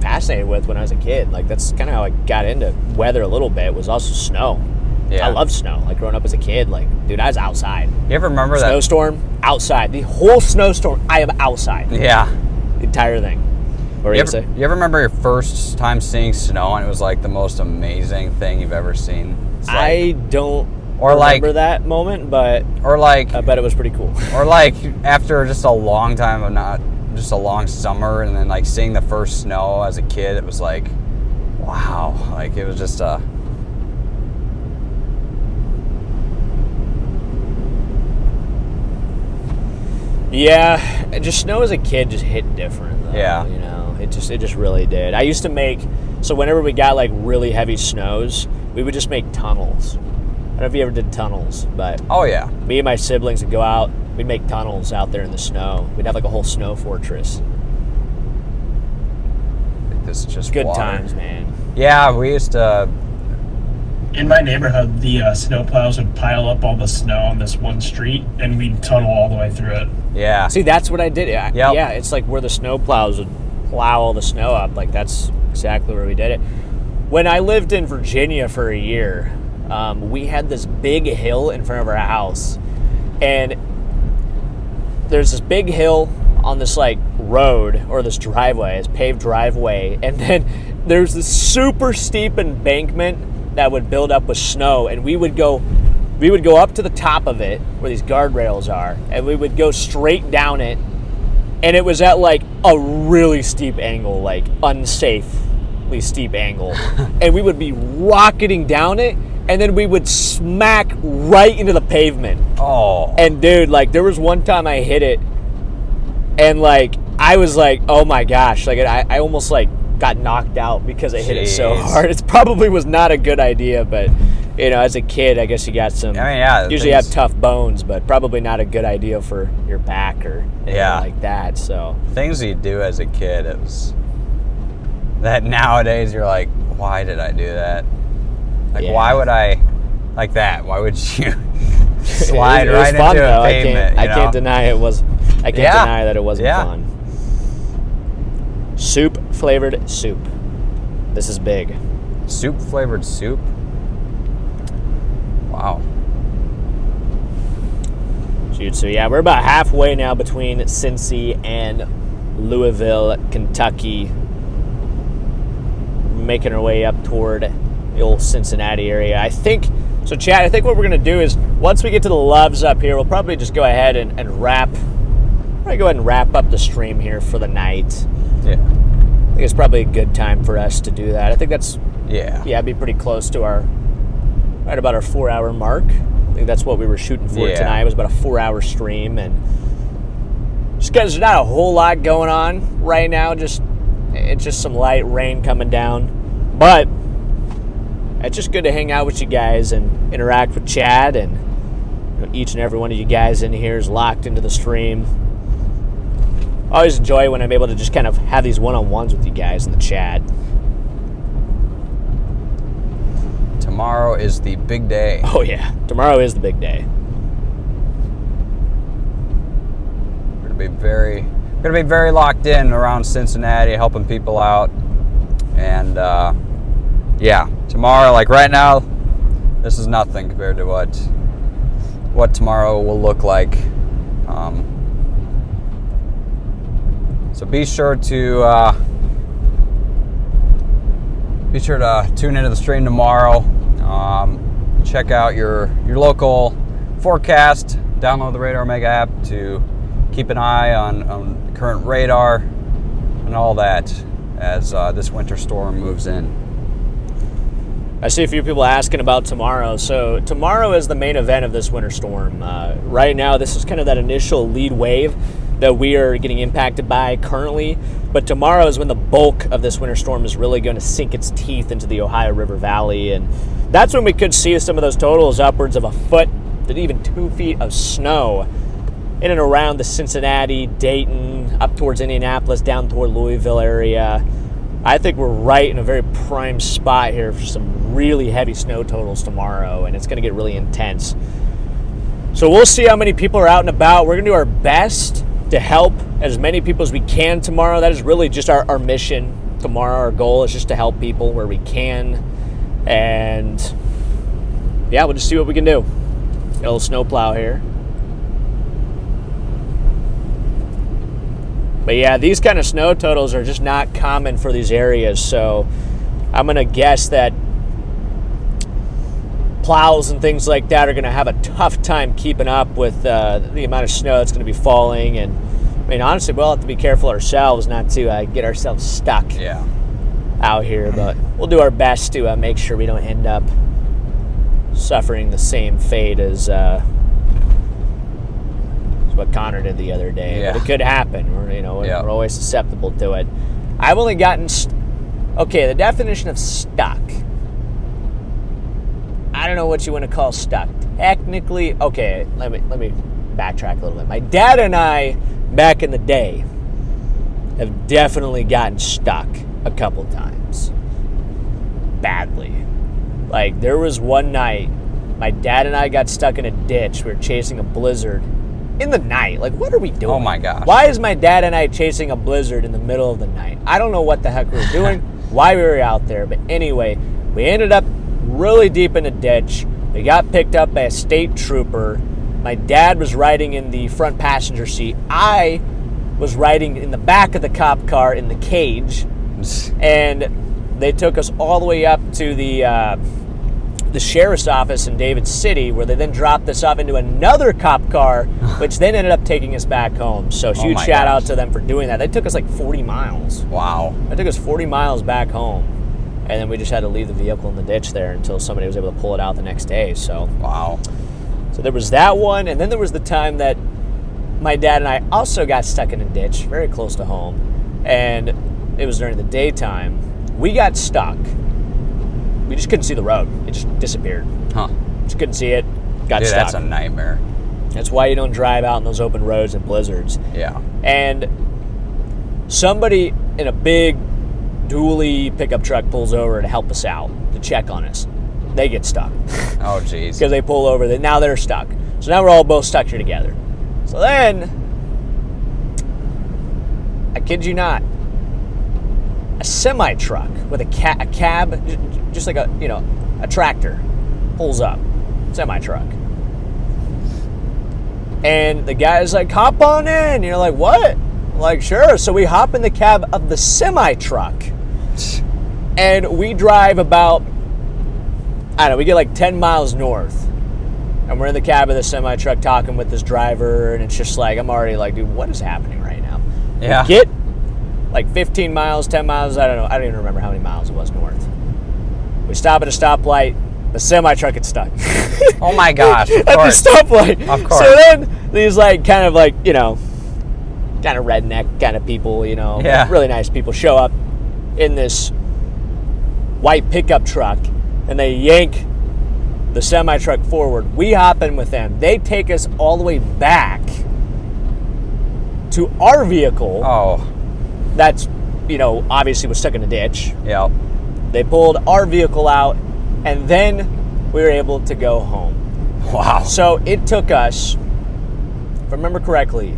fascinated with when I was a kid. Like, that's kind of how I got into weather a little bit, was also snow.
Yeah.
I love snow. Like, growing up as a kid, like, dude, I was outside.
You ever remember that?
Snowstorm, outside. The whole snowstorm, I am outside.
Yeah.
The entire thing. What were you going to say?
You ever remember your first time seeing snow and it was like the most amazing thing you've ever seen? It's like,
I don't remember that moment, but
or like,
I bet it was pretty cool.
or like after just a long time of not, just a long summer, and then like seeing the first snow as a kid, it was like, wow, like it was just a...
Yeah, just snow as a kid just hit different, though.
Yeah.
You know, it just really did. I used to make, so whenever we got like really heavy snows, we would just make tunnels. I don't know if you ever did tunnels, but
Oh yeah.
me and my siblings would go out, we'd make tunnels out there in the snow. We'd have like a whole snow fortress.
This is just
Good
water.
times, man.
Yeah, we used to...
In my neighborhood, the snowplows would pile up all the snow on this one street, and we'd tunnel all the way through it.
Yeah.
See, that's what I did.
Yep.
Yeah, it's like where the snow plows would plow all the snow up. Like, that's exactly where we did it. When I lived in Virginia for a year, we had this big hill in front of our house. And there's this big hill on this, like, road, or this driveway, this paved driveway. And then there's this super steep embankment that would build up with snow. And we would go up to the top of it where these guardrails are, and we would go straight down it, and it was at like a really steep angle, like unsafely steep angle, and we would be rocketing down it, and then we would smack right into the pavement.
Oh.
And dude, like, there was one time I hit it, and like I was like, oh my gosh, like I almost like got knocked out because I hit it so
Jeez.
hard. It probably was not a good idea, but you know, as a kid, I guess you got some.
I mean, yeah,
usually have tough bones, but probably not a good idea for your back or anything
Yeah.
like that. So
Things you do as a kid, it was... That nowadays you're like, why did I do that? Like,
Yeah.
why would I... Like that, why would you slide
it was
right
fun,
into
though.
a pavement?
I can't deny it was. I can't
Yeah.
deny that it wasn't
Yeah.
fun. Soup flavored soup. This is big.
Soup flavored soup? Wow.
Shoot, so yeah, we're about halfway now between Cincy and Louisville, Kentucky. Making our way up toward the old Cincinnati area. I think, so Chad, I think what we're going to do is, once we get to the Loves up here, we'll probably just go ahead and wrap going to go ahead and wrap up the stream here for the night.
Yeah.
I think it's probably a good time for us to do that. I think that's,
Yeah.
it'd be pretty close to right about our 4-hour mark. I think that's what we were shooting for tonight. It was about a 4-hour stream, and just because there's not a whole lot going on right now, it's just some light rain coming down. But it's just good to hang out with you guys and interact with Chad, and each and every one of you guys in here is locked into the stream. I always enjoy when I'm able to just kind of have these one-on-ones with you guys in the chat.
Tomorrow is the big day.
Oh yeah, tomorrow is the big day.
We're gonna be very locked in around Cincinnati, helping people out. And yeah, tomorrow, like right now, this is nothing compared to what tomorrow will look like. So be sure to tune into the stream tomorrow. Check out your local forecast. Download the Radar Mega app to keep an eye on current radar and all that as this winter storm moves in.
I see a few people asking about tomorrow. So tomorrow is the main event of this winter storm. Right now, this is kind of that initial lead wave that we are getting impacted by currently. But tomorrow is when the bulk of this winter storm is really going to sink its teeth into the Ohio River Valley. And that's when we could see some of those totals upwards of a foot to even 2 feet of snow in and around the Cincinnati, Dayton, up towards Indianapolis, down toward Louisville area. I think we're right in a very prime spot here for some really heavy snow totals tomorrow, and it's going to get really intense. So we'll see how many people are out and about. We're going to do our best to help as many people as we can tomorrow. That is really just our mission tomorrow. Our goal is just to help people where we can. And yeah, we'll just see what we can do. Got a little snowplow here. But yeah, these kind of snow totals are just not common for these areas. So I'm going to guess that plows and things like that are going to have a tough time keeping up with the amount of snow that's going to be falling. And I mean, honestly, we'll have to be careful ourselves not to get ourselves stuck out here. But we'll do our best to make sure we don't end up suffering the same fate as what Connor did the other day.
Yeah.
But it could happen. We're always susceptible to it. I've only gotten okay, the definition of stuck. I don't know what you want to call stuck. Technically, okay, let me backtrack a little bit. My dad and I, back in the day, have definitely gotten stuck a couple times. Badly. Like, there was one night, my dad and I got stuck in a ditch. We were chasing a blizzard in the night. Like, what are we doing?
Oh my gosh.
Why is my dad and I chasing a blizzard in the middle of the night? I don't know what the heck we were doing, why we were out there. But anyway, we ended up really deep in a ditch. We got picked up by a state trooper. My dad was riding in the front passenger seat. I was riding in the back of the cop car in the cage. And they took us all the way up to the sheriff's office in David City, where they then dropped us off into another cop car, which then ended up taking us back home. So huge shout out to them for doing that. They took us like 40 miles.
Wow.
It took us 40 miles back home. And then we just had to leave the vehicle in the ditch there until somebody was able to pull it out the next day. So
wow.
So there was that one, and then there was the time that my dad and I also got stuck in a ditch very close to home, and it was during the daytime. We got stuck. We just couldn't see the road. It just disappeared.
Huh.
Just couldn't see it. Got
Dude,
stuck.
that's a nightmare.
That's why you don't drive out in those open roads and blizzards.
Yeah.
And somebody in a big dually pickup truck pulls over to help us out, to check on us. They get stuck.
Oh, jeez.
Because they pull over. Now they're stuck. So now we're all both stuck here together. So then, I kid you not, a semi-truck with a cab, just like a tractor, pulls up. Semi-truck. And the guy's like, hop on in. And you're like, what? I'm like, sure. So we hop in the cab of the semi-truck. And we drive about, I don't know, we get like 10 miles north. And And we're in the cab of the semi truck talking with this driver, and it's just like, I'm already like, dude, what is happening right now?
Yeah.
We get like 15 miles, 10 miles, I don't know. I don't even remember how many miles it was north. We stop at a stoplight. The semi truck gets stuck.
Oh my gosh! Of
At the
course.
stoplight.
Of course.
So then these like kind of like, you know, kind of redneck kind of people, you know,
Yeah.
really nice people show up in this white pickup truck, and they yank the semi truck forward. We hop in with them. They take us all the way back to our vehicle.
Oh.
That's, you know, obviously was stuck in a ditch.
Yep.
They pulled our vehicle out, and then we were able to go home.
Wow.
So it took us, if I remember correctly,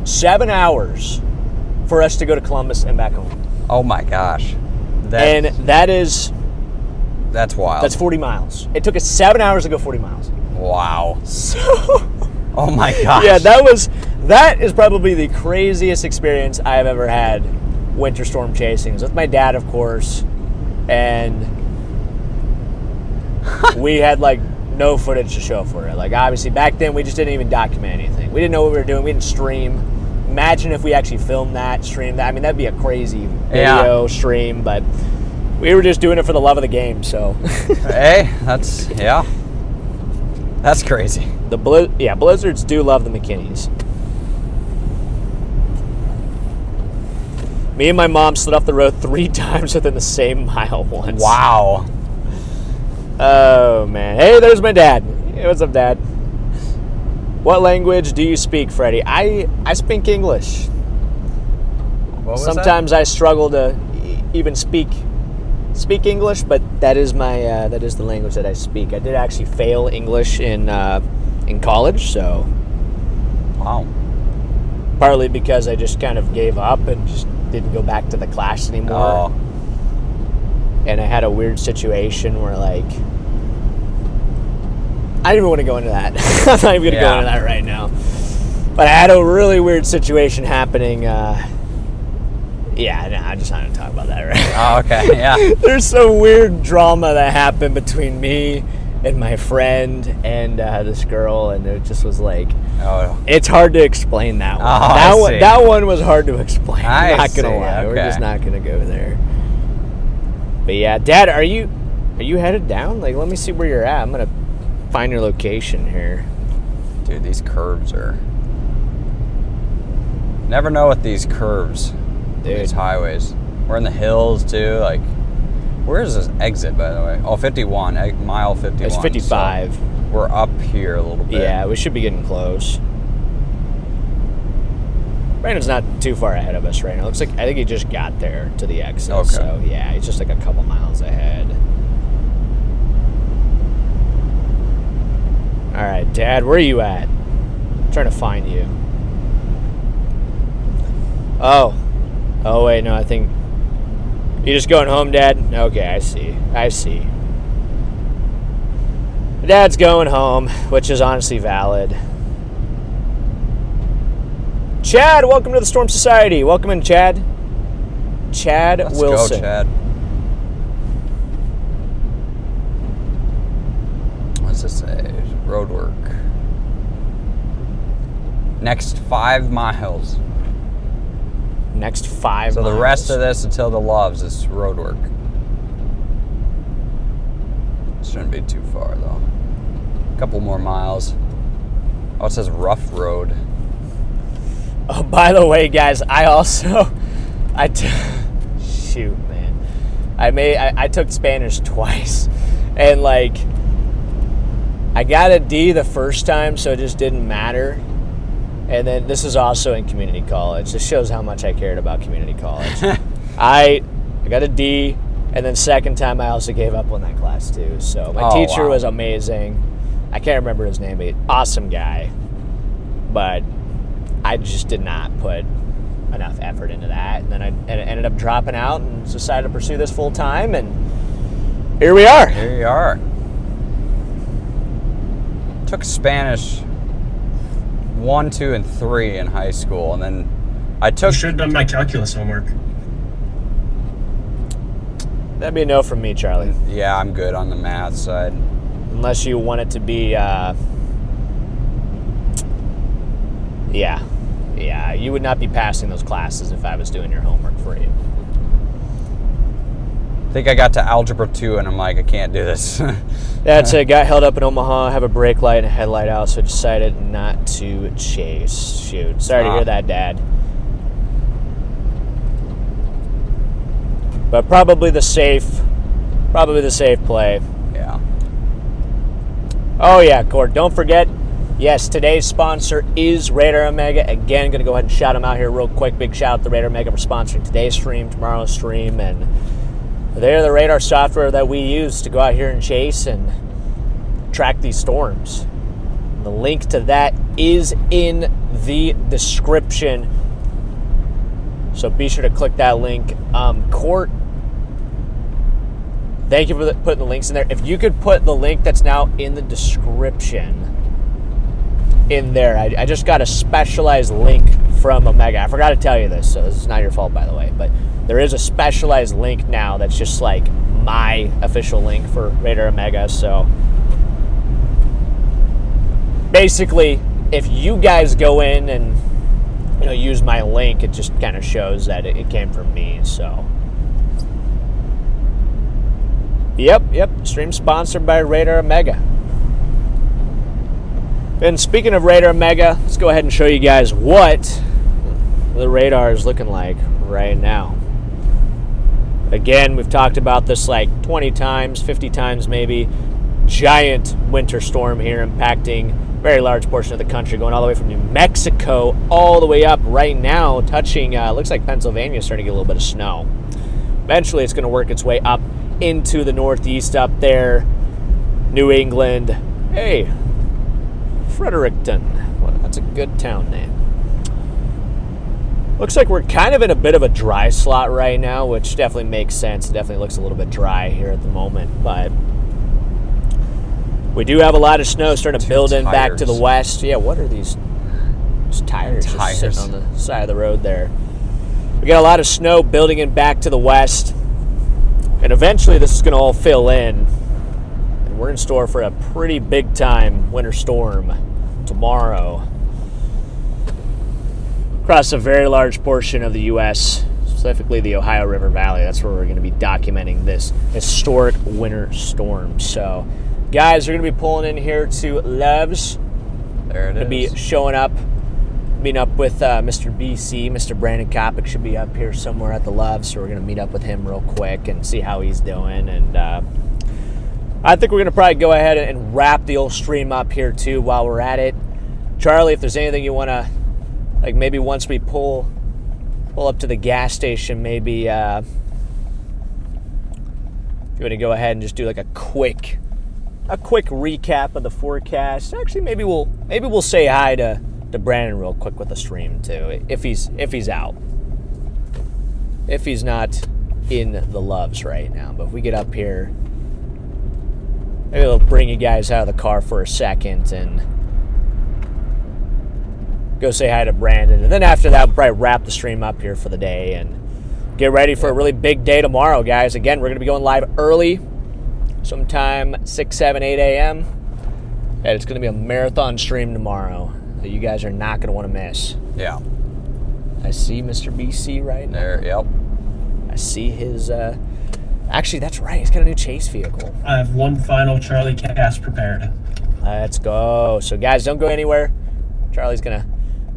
7 hours for us to go to Columbus and back home.
Oh my gosh.
And that's
wild.
That's 40 miles. It took us 7 hours to go 40 miles.
Wow.
So,
Oh my gosh.
yeah, that is probably the craziest experience I have ever had winter storm chasing. It was with my dad, of course, and we had like no footage to show for it. Like obviously back then we just didn't even document anything. We didn't know what we were doing. We didn't stream. Imagine if we actually filmed that, streamed that. I mean, that'd be a crazy video stream, but we were just doing it for the love of the game, so.
Hey, that's crazy.
Blizzards do love the McKinneys. Me and my mom slid off the road 3 times within the same mile once.
Wow.
Oh, man. Hey, there's my dad. Hey, what's up, Dad? What language do you speak, Freddie? I speak English.
What was
Sometimes I struggle to even speak English, but that is the language that I speak. I did actually fail English in college, so
that? Wow.
partly because I just kind of gave up and just didn't go back to the class anymore.
Oh.
And I had a weird situation where like I don't even want to go into that. I'm not even going to go into that right now. But I had a really weird situation happening. I'm just not going to talk about that right now.
Oh, okay. Yeah.
There's some weird drama that happened between me and my friend and this girl, and it just was like, it's hard to explain that one.
Oh,
That one was hard to explain. I'm not going to lie.
Okay.
We're just not going to go there. But yeah, Dad, are you headed down? Like, let me see where you're at. I'm going to find your location here.
Dude, these curves are... Never know with these curves.
Dude.
These highways. We're in the hills, too. Like, where is this exit, by the way? Oh, 51. Mile 51.
It's 55.
So we're up here a little bit.
Yeah, we should be getting close. Brandon's not too far ahead of us right now. Looks like I think he just got there to the exit.
Okay.
So yeah, he's just like a couple miles ahead. All right, Dad, where are you at? I'm trying to find you. Oh wait, no, I think you just going home, Dad? Okay, I see. Dad's going home, which is honestly valid. Chad, welcome to the Storm Society. Welcome in, Chad. Chad
Let's
Wilson.
go, Chad. What's this say? Road work. Next 5 miles.
Next 5
So
miles.
the rest of this until the Loves is road work. Shouldn't be too far though. A couple more miles. Oh, it says rough road.
Oh, by the way, guys, shoot, man. I took Spanish twice, and like, I got a D the first time, so it just didn't matter. And then this is also in community college. This shows how much I cared about community college. I got a D, and then second time I also gave up on that class too. So my teacher was amazing. I can't remember his name, but awesome guy. But I just did not put enough effort into that. And then I ended up dropping out and decided to pursue this full time, and here we are.
Here you are. Took Spanish 1, 2, and 3 in high school, and then I took...
I should have done my calculus homework.
That'd be a no from me, Charlie.
Yeah, I'm good on the math side.
Unless you want it to be Yeah. Yeah, you would not be passing those classes if I was doing your homework for you.
I think I got to Algebra 2 and I'm like, I can't do this.
That's it. Got held up in Omaha, have a brake light and a headlight out, so decided not to chase. Shoot. Sorry to hear that, Dad. But probably the safe play.
Yeah.
Oh yeah, Cord, don't forget, yes, today's sponsor is Radar Omega. Again, going to go ahead and shout them out here real quick. Big shout out to Radar Omega for sponsoring today's stream, tomorrow's stream, and they're the radar software that we use to go out here and chase and track these storms. The link to that is in the description, so be sure to click that link. Court, thank you for putting the links in there. If you could put the link that's now in the description in there. I just got a specialized link from Omega. I forgot to tell you this, so this is not your fault, by the way, but there is a specialized link now that's just like my official link for Radar Omega. So basically, if you guys go in and use my link, it just kind of shows that it came from me. So yep, stream sponsored by Radar Omega. And speaking of Radar Omega, let's go ahead and show you guys what the radar is looking like right now. Again, we've talked about this like 20 times, 50 times maybe. Giant winter storm here impacting a very large portion of the country, going all the way from New Mexico all the way up right now, touching, looks like Pennsylvania is starting to get a little bit of snow. Eventually it's going to work its way up into the Northeast up there, New England. Hey, Fredericton. Well, that's a good town name. Looks like we're kind of in a bit of a dry slot right now, which definitely makes sense. It definitely looks a little bit dry here at the moment, but we do have a lot of snow starting to build in back to the west. Yeah, what are these tires just sitting on the side of the road there? We got a lot of snow building in back to the west, and eventually this is going to all fill in. We're in store for a pretty big time winter storm tomorrow across a very large portion of the U.S., specifically the Ohio River Valley. That's where we're going to be documenting this historic winter storm. So, guys, we're going to be pulling in here to Loves.
There it is.
Going to be showing up, meeting up with Mr. BC. Mr. Brandon Kopic should be up here somewhere at the Loves, so we're going to meet up with him real quick and see how he's doing. And I think we're going to probably go ahead and wrap the old stream up here, too, while we're at it. Charlie, if there's anything you want to, like maybe once we pull up to the gas station, maybe you want to go ahead and just do like a quick recap of the forecast. Actually, maybe we'll say hi to Brandon real quick with the stream, too, if he's out. If he's not in the Loves right now. But if we get up here, maybe it'll bring you guys out of the car for a second and go say hi to Brandon. And then after that, we'll probably wrap the stream up here for the day and get ready for a really big day tomorrow, guys. Again, we're going to be going live early, sometime 6, 7, 8 a.m. And it's going to be a marathon stream tomorrow that you guys are not going to want to miss.
Yeah.
I see Mr. BC right now.
There, yep.
I see his... Actually, that's right. He's got a new chase vehicle.
I have one final Charlie cast prepared.
Let's go. So, guys, don't go anywhere. Charlie's going to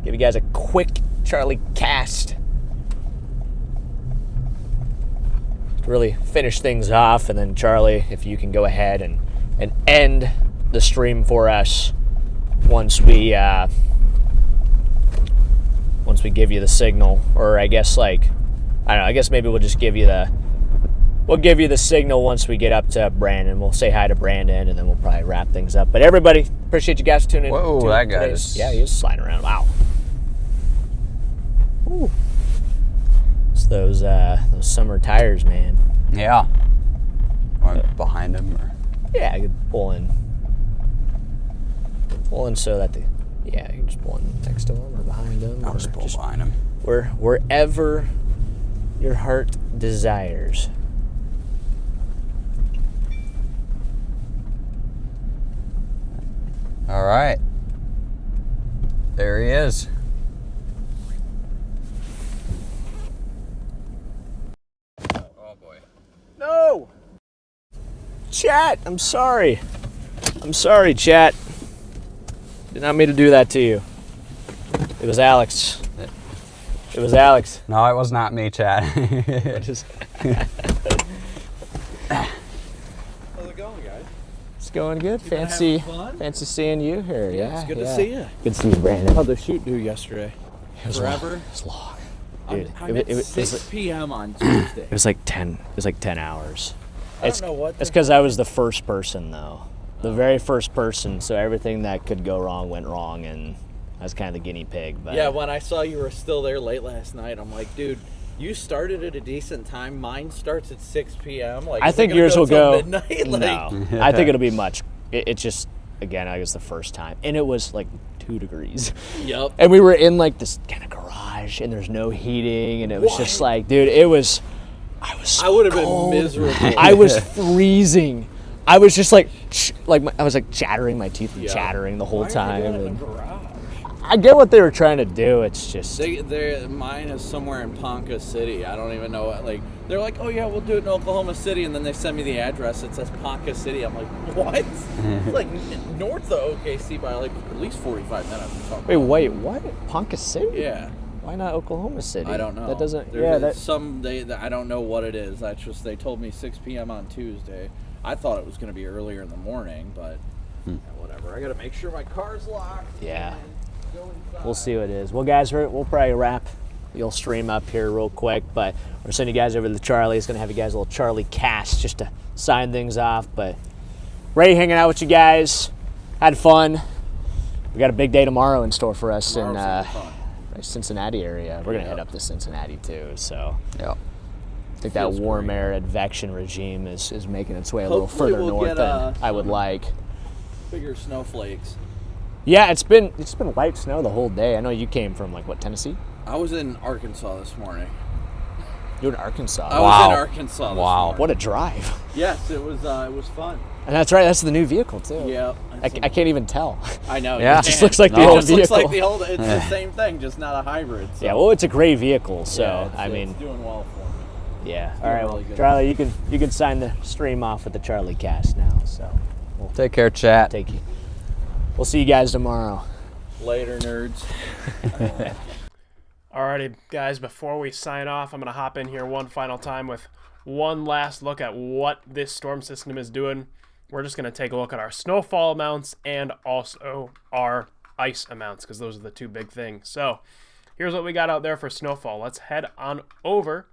give you guys a quick Charlie cast to really finish things off. And then, Charlie, if you can go ahead and end the stream for us once we give you the signal. Or I guess, like, I don't know, I guess maybe we'll just give you the... We'll give you the signal once we get up to Brandon. We'll say hi to Brandon, and then we'll probably wrap things up. But everybody, appreciate you guys tuning in.
Whoa, that guy is...
Yeah, he is sliding around. Wow. Ooh. It's those summer tires, man.
Yeah. Behind him? Or?
Yeah, you can pull in. Pull in so that you can just pull in next to him or behind him.
I'll just pull behind him.
Wherever your heart desires.
All right. There he is.
chat. I'm sorry. I'm sorry, chat. Did not mean to do that to you. It was Alex. It was Alex.
No, it was not me, Chad.
Just-
How's it going, guys?
It's going good.
been
Fancy,
having fun?
fancy seeing you here. Yeah,
It's good to see you.
Good to see you, Brandon.
How'd the shoot do yesterday?
It was
Forever?
long. It was long.
I'm
Dude,
at 6 p.m. on Tuesday.
It was like 10. It was like 10 hours.
I don't know what
It's
the-
because I was the first person, though. The very first person. So everything that could go wrong went wrong, and I was kind of the guinea pig. But
Yeah, when I saw you were still there late last night, I'm like, dude, you started at a decent time. Mine starts at 6 p.m. Like,
I
is it
think
gonna
yours will
till
go.
midnight? Like,
No, I think it'll be much. It's just again, I was the first time, and it was like 2 degrees.
Yep.
And we were in like this kind of garage, and there's no heating, and it was just like, dude, it was. I was. So
I would have
cold.
been miserable.
I was freezing. I was just like, I was like chattering my teeth and
Yeah.
chattering the whole
Why are
time.
they doing it in
And
a garage?
I get what they were trying to do. It's just.
Mine is somewhere in Ponca City. I don't even know what, like, they're like, oh yeah, we'll do it in Oklahoma City, and then they send me the address. It says Ponca City. I'm like, what? It's like north of OKC by like at least 45 minutes. or something.
Wait, what? Ponca City?
Yeah.
Why not Oklahoma City?
I don't know.
That doesn't.
There's
Yeah, that.
some day that I don't know what it is. That's just they told me 6 p.m. on Tuesday. I thought it was going to be earlier in the morning, but yeah, whatever. I got to make sure my car's locked.
Yeah.
and go inside.
We'll see what it is. Well, guys, we'll probably wrap the old stream up here real quick, but we're sending you guys over to the Charlie. It's going to have you guys a little Charlie cast just to sign things off. But Ray hanging out with you guys. Had fun. We got a big day tomorrow in store for us
Tomorrow's
in
gonna be fun.
Cincinnati area. We're going to
Yep.
head up to Cincinnati too. So
Yep.
I think that
Feels
warm
great.
air advection regime is making its way a little
Hopefully
further
we'll
north
get,
than I would
some-
like.
Bigger snowflakes.
Yeah, it's been light snow the whole day. I know you came from like what, Tennessee?
I was in Arkansas this morning.
You're in Arkansas.
I was
Wow.
in Arkansas. This
Wow.
morning.
What a drive.
Yes, it was fun.
And that's right, that's the new vehicle too.
Yeah.
I can't even tell.
I know.
Yeah.
you
It just
can.
looks like the
It
old
just looks like
vehicle.
the old. It's the same thing, just not a hybrid. So.
Yeah, well, it's a great vehicle, so
Yeah, it's
I mean,
doing well for me.
yeah. All
doing
right, well,
really good.
Charlie, you can sign the stream off with the Charlie cast now. So
Take care, chat.
take you. We'll see you guys tomorrow.
Later, nerds.
Alrighty, guys, before we sign off, I'm going to hop in here one final time with one last look at what this storm system is doing. We're just going to take a look at our snowfall amounts and also our ice amounts, because those are the two big things. So here's what we got out there for snowfall. Let's head on over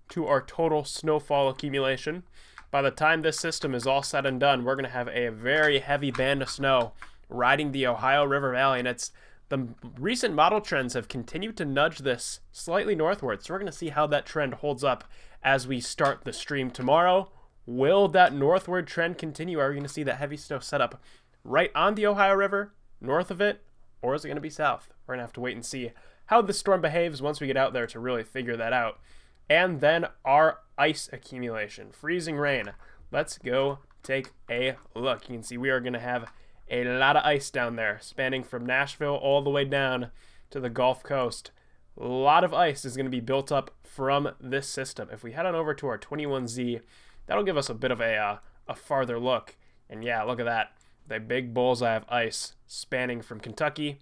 to our total snowfall accumulation. By the time this system is all said and done, we're going to have a very heavy band of snow riding the Ohio River Valley, and the recent model trends have continued to nudge this slightly northward. So we're going to see how that trend holds up as we start the stream tomorrow. Will that northward trend continue? Are we going to see that heavy snow setup right on the Ohio River, north of it, or is it going to be south? We're going to have to wait and see how the storm behaves once we get out there to really figure that out. And then our ice accumulation, freezing rain. Let's go take a look. You can see we are going to have a lot of ice down there, spanning from Nashville all the way down to the Gulf Coast. A lot of ice is going to be built up from this system. If we head on over to our 21Z, that'll give us a bit of a farther look. And yeah, look at that. The big bullseye of ice spanning from Kentucky,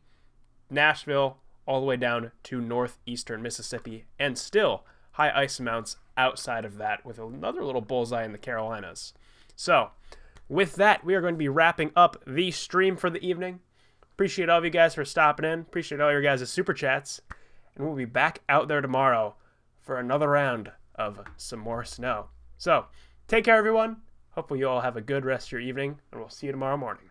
Nashville, all the way down to northeastern Mississippi, and still high ice amounts outside of that with another little bullseye in the Carolinas. So, with that, we are going to be wrapping up the stream for the evening. Appreciate all of you guys for stopping in. Appreciate all your guys' super chats. And we'll be back out there tomorrow for another round of some more snow. So, take care, everyone. Hopefully you all have a good rest of your evening, and we'll see you tomorrow morning.